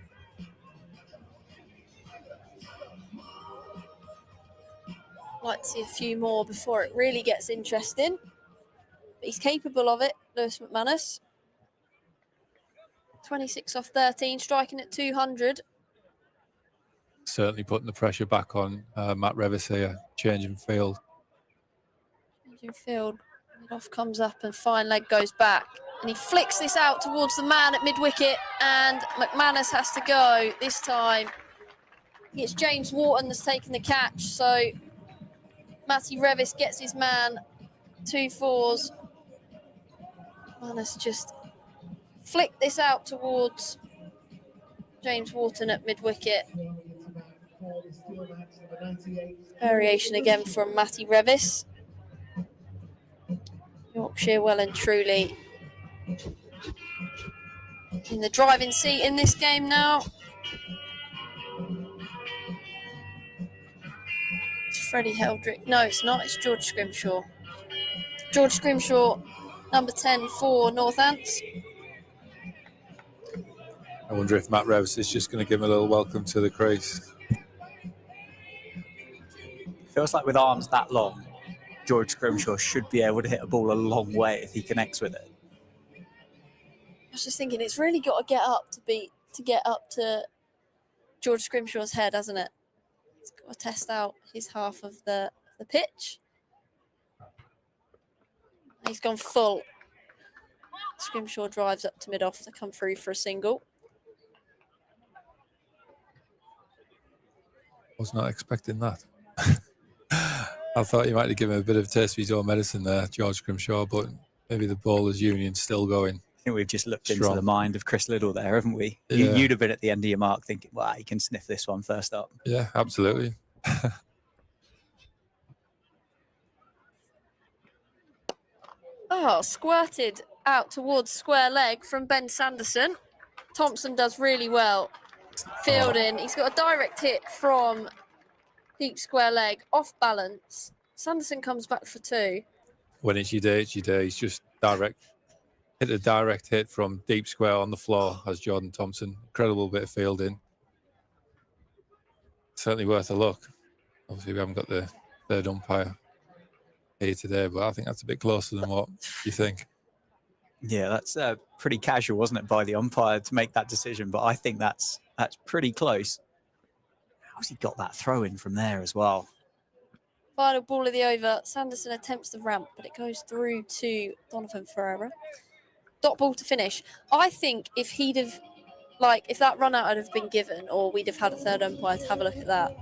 Like to see a few more before it really gets interesting. But he's capable of it, Lewis McManus. 26 off 13, striking at 200. Certainly putting the pressure back on Matt Revis here, changing field. Changing field. Off comes up and fine leg goes back. And he flicks this out towards the man at mid-wicket, and McManus has to go this time. It's James Wharton that's taken the catch, so Matty Revis gets his man 2 4s. McManus just flicked this out towards James Wharton at mid-wicket. Variation again from Matty Revis. Yorkshire well and truly in the driving seat in this game now. It's Freddie Heldrick. No, it's not. It's George Scrimshaw. George Scrimshaw, number 10 for Northants. I wonder if Matt Revis is just going to give him a little welcome to the crease. Feels like with arms that long, George Scrimshaw should be able to hit a ball a long way if he connects with it. I was just thinking, it's really got to get up to George Scrimshaw's head, hasn't it? He's got to test out his half of the pitch. He's gone full. Scrimshaw drives up to mid-off to come through for a single. Was not expecting that. I thought you might have given him a bit of a taste of his own medicine there, George Scrimshaw, but maybe the bowlers' union's still going. I think we've just looked into the mind of Chris Liddell there, haven't we? Yeah. You'd have been at the end of your mark thinking, wow, he can sniff this one first up. Yeah, absolutely. Squirted out towards square leg from Ben Sanderson. Thompson does really well fielding. He's got a direct hit from deep square leg, off balance. Sanderson comes back for 2. When it's your day, it's your day. He's just direct hit a direct hit from deep square on the floor as Jordan Thompson. Incredible bit of fielding. Certainly worth a look. Obviously, we haven't got the third umpire here today, but I think that's a bit closer than what you think. Yeah, that's pretty casual, wasn't it, by the umpire to make that decision? But I think that's pretty close. How's he got that throw in from there as well? Final ball of the over. Sanderson attempts the ramp, but it goes through to Donovan Ferreira. Dot ball to finish. I think if he'd have, if that run out had been given, or we'd have had a third umpire to have a look at that,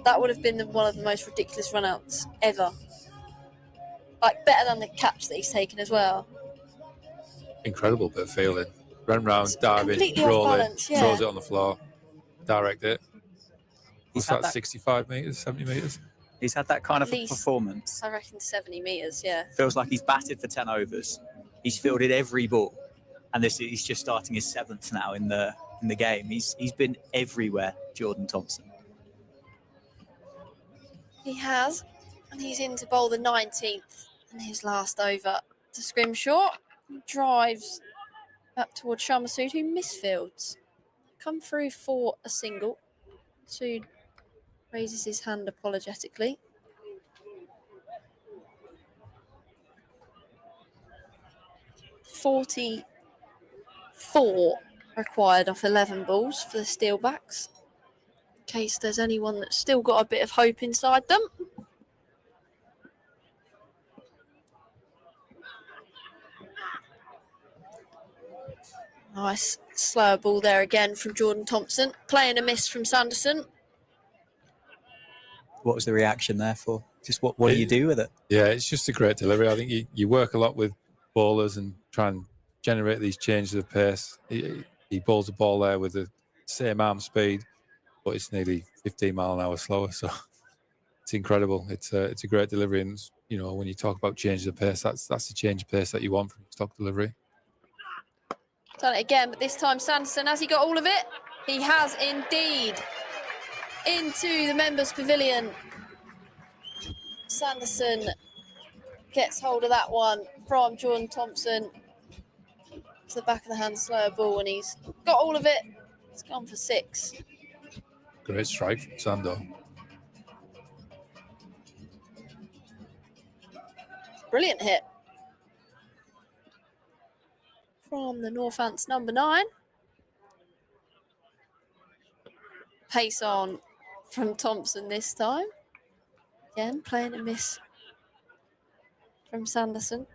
that would have been one of the most ridiculous run-outs ever. Better than the catch that he's taken as well. Incredible bit of fielding. Ran round, diving, Completely off roll it, balance, yeah. throws it on the floor, direct it. He's What's had that, 65 metres, 70 metres? He's had that kind of At least, performance. I reckon 70 metres, yeah. Feels like he's batted for 10 overs. He's fielded every ball. And he's just starting his 7th now in the game. He's been everywhere, Jordan Thompson. He has, and he's in to bowl the 19th in his last over to Scrimshaw. He drives up towards Sharma Sood, who misfields. Come through for a single. Sood raises his hand apologetically. .44 required off 11 balls for the Steelbacks. In case there's anyone that's still got a bit of hope inside them. Nice slower ball there again from Jordan Thompson. Playing a miss from Sanderson. What was the reaction there for? Just what do you do with it? Yeah, it's just a great delivery. I think you work a lot with bowlers and try and generate these changes of pace. He bowls a ball there with the same arm speed, but it's nearly 15 mile an hour slower. So it's incredible. It's a great delivery. And, when you talk about changes of pace, that's the change of pace that you want from stock delivery. Done it again, but this time Sanderson, has he got all of it? He has indeed. Into the members' pavilion. Sanderson gets hold of that one from Jordan Thompson. To the back of the hand, slower ball, and he's got all of it. It's gone for 6. Great strike from Sando. Brilliant hit. From the Northants number 9. Pace on from Thompson this time. Again, playing a miss from Sanderson.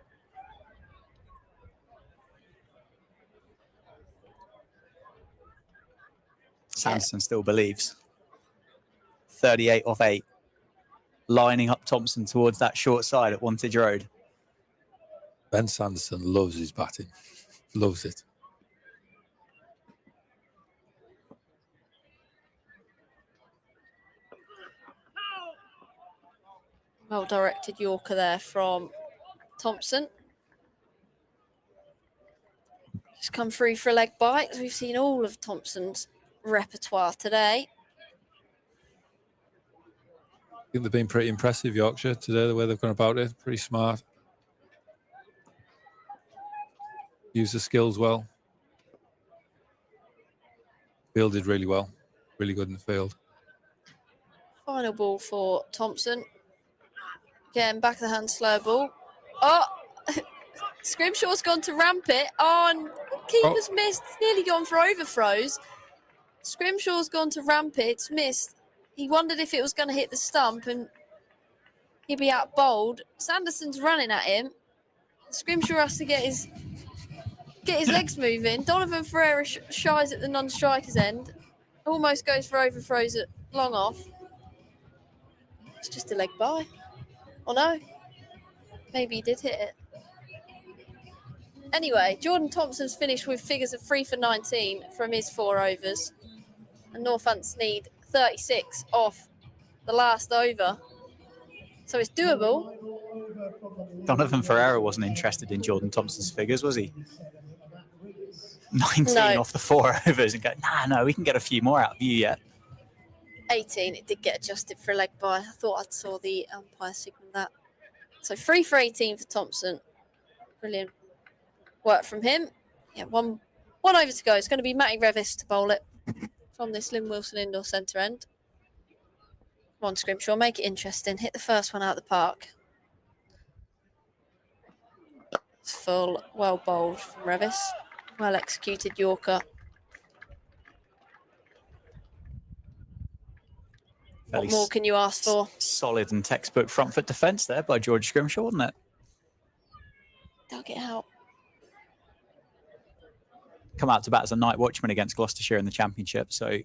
Sanderson still believes. 38 off 8. Lining up Thompson towards that short side at Wantage Road. Ben Sanderson loves his batting. Loves it. Well directed Yorker there from Thompson. Just come through for a leg bite. We've seen all of Thompson's repertoire today. I think they've been pretty impressive, Yorkshire, today, the way they've gone about it. Pretty smart. Use the skills well. Fielded really well. Really good in the field. Final ball for Thompson. Again, back of the hand, slow ball. Oh, Scrimshaw's gone to ramp it. Oh, and keeper's missed. It's nearly gone for overthrows. Scrimshaw's gone to ramp it. It's missed. He wondered if it was going to hit the stump and he'd be out bowled. Sanderson's running at him. Scrimshaw has to get his legs moving. Donovan Ferreira shies at the non-striker's end. Almost goes for overthrows at long off. It's just a leg bye. Oh no. Maybe he did hit it. Anyway, Jordan Thompson's finished with figures of 3 for 19 from his 4 overs. And Northants need 36 off the last over. So it's doable. Donovan Ferreira wasn't interested in Jordan Thompson's figures, was he? 19 No. off the 4 overs and go, no, we can get a few more out of you yet. 18, it did get adjusted for a leg bye. I thought I saw the umpire signal that. So 3 for 18 for Thompson. Brilliant. work from him. Yeah, one over to go. It's going to be Matty Revis to bowl it from this Lynn Wilson indoor centre end. Come on, Scrimshaw, make it interesting. Hit the first one out of the park. It's full, well bowled from Revis. Well executed Yorker. What more can you ask for? Solid and textbook front foot defence there by George Scrimshaw, wasn't it? Dug it out. Come out to bat as a night watchman against Gloucestershire in the Championship. So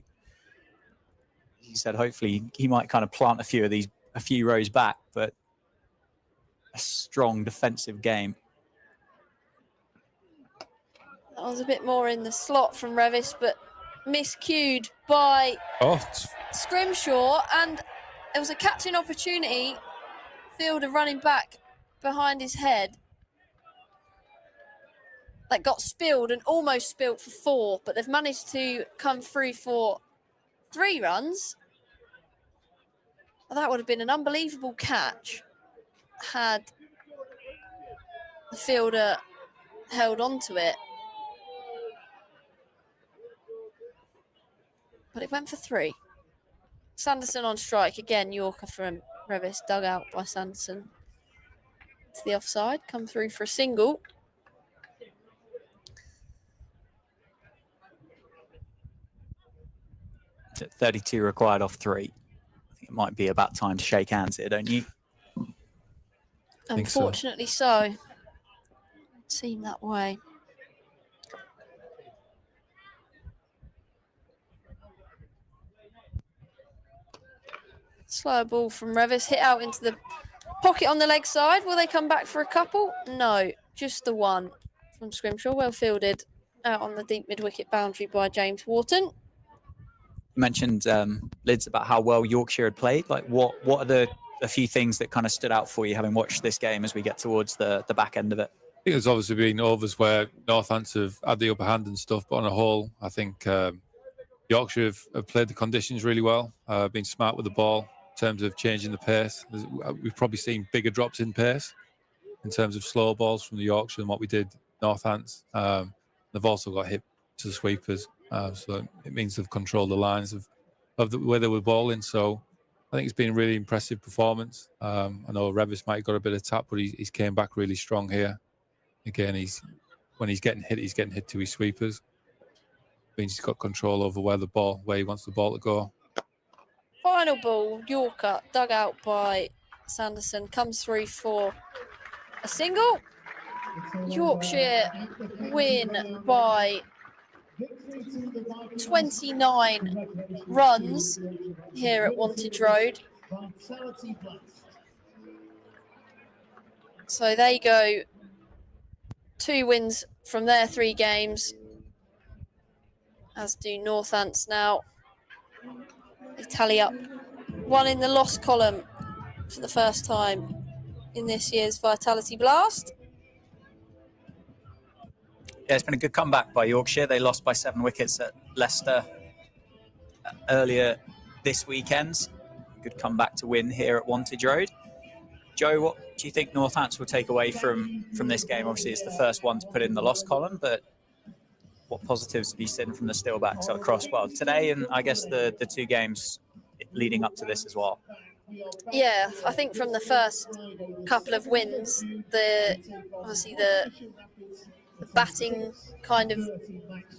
he said hopefully he might kind of plant a few rows back, but a strong defensive game. That was a bit more in the slot from Revis, but miscued by Scrimshaw, and it was a catching opportunity. Fielder running back behind his head. That got spilled and almost spilled for 4, but they've managed to come through for 3 runs. Well, that would have been an unbelievable catch had the fielder held on to it. But it went for 3. Sanderson on strike. Again, Yorker from Revis, dug out by Sanderson. To the offside, come through for a single. It's at 32 required off 3. I think it might be about time to shake hands here, don't you? Unfortunately so. It seemed that way. Slow ball from Revis, hit out into the pocket on the leg side. Will they come back for a couple? No, just the one from Scrimshaw. Well fielded out on the deep mid-wicket boundary by James Wharton. You mentioned, Lids, about how well Yorkshire had played. Like, what are a few things that kind of stood out for you having watched this game as we get towards the back end of it? I think there's obviously been overs where Northants have had the upper hand and stuff, but on a whole, I think Yorkshire have played the conditions really well, been smart with the ball in terms of changing the pace. We've probably seen bigger drops in pace in terms of slow balls from the Yorkshire than what we did Northants. They've also got hit to the sweepers, so it means they've controlled the lines of where they were bowling. So I think it's been a really impressive performance. I know Revis might have got a bit of tap, but he's came back really strong here. Again, when he's getting hit to his sweepers. Means he's got control over where he wants the ball to go. Final ball, Yorker, dug out by Sanderson, comes through for a single. Yorkshire win by 29 runs here at Wantage Road. So there you go. 2 wins from their 3 games, as do Northants now. They tally up 1 in the loss column for the first time in this year's Vitality Blast. Yeah, it's been a good comeback by Yorkshire. They lost by 7 wickets at Leicester earlier this weekend. Good comeback to win here at Wantage Road. Joe, what do you think Northants will take away from this game? Obviously, it's the first one to put in the loss column, but what positives have you seen from the Steelbacks across, well, today and I guess the 2 games leading up to this as well? Yeah, I think from the first couple of wins, the batting kind of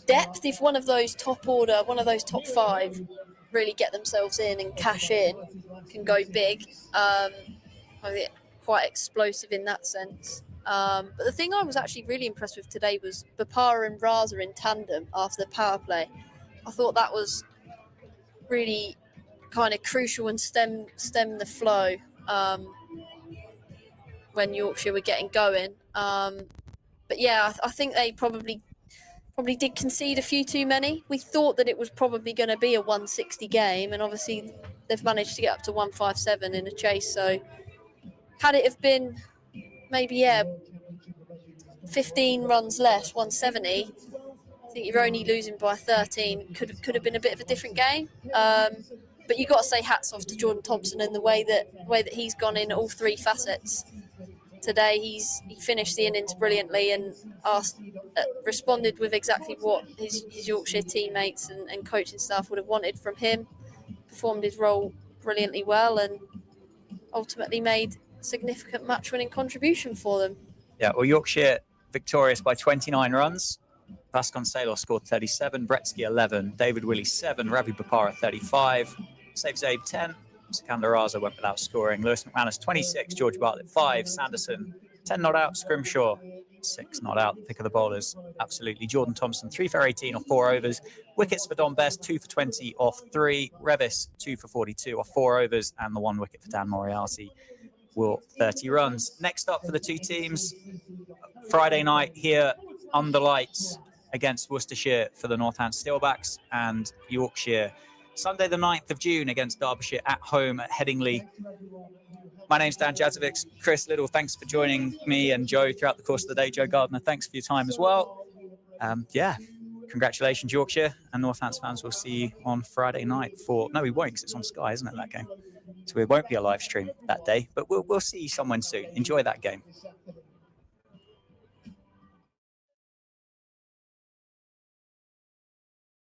depth, if one of those top 5 really get themselves in and cash in, can go big. I think quite explosive in that sense. But the thing I was actually really impressed with today was Bapara and Raza in tandem after the power play. I thought that was really kind of crucial and stem the flow when Yorkshire were getting going. But yeah, I think they probably did concede a few too many. We thought that it was probably going to be a 160 game, and obviously they've managed to get up to 157 in a chase. So had it have been maybe 15 runs less, 170, I think you're only losing by 13. Could have been a bit of a different game. But you've got to say hats off to Jordan Thompson and the way that he's gone in all 3 facets today. He finished the innings brilliantly and responded with exactly what his Yorkshire teammates and coaching staff would have wanted from him. Performed his role brilliantly well and ultimately made a significant match-winning contribution for them. Yeah, well, Yorkshire victorious by 29 runs. Vasconcelos scored 37, Bretsky 11, David Willey 7, Ravi Bopara 35, Save Zabe 10, Sikander Raza went without scoring, Lewis McManus 26, George Bartlett 5, Sanderson 10 not out, Scrimshaw 6 not out, pick of the bowlers, absolutely. Jordan Thompson 3 for 18 off 4 overs, wickets for Don Best 2 for 20 off 3, Revis 2 for 42 off 4 overs, and the 1 wicket for Dan Moriarty will 30 runs. Next up for the two teams, Friday night here under lights against Worcestershire for the Northants Steelbacks, and Yorkshire Sunday the 9th of June against Derbyshire at home at Headingley. My name's Dan Jadzovic. Chris Little, thanks for joining me, and Joe throughout the course of the day. Joe Gardner, thanks for your time as well. Congratulations Yorkshire, and Northants fans will see you on Friday night for... No, we won't, because it's on Sky, isn't it, that game? So it won't be a live stream that day, but we'll see you someone soon. Enjoy that game.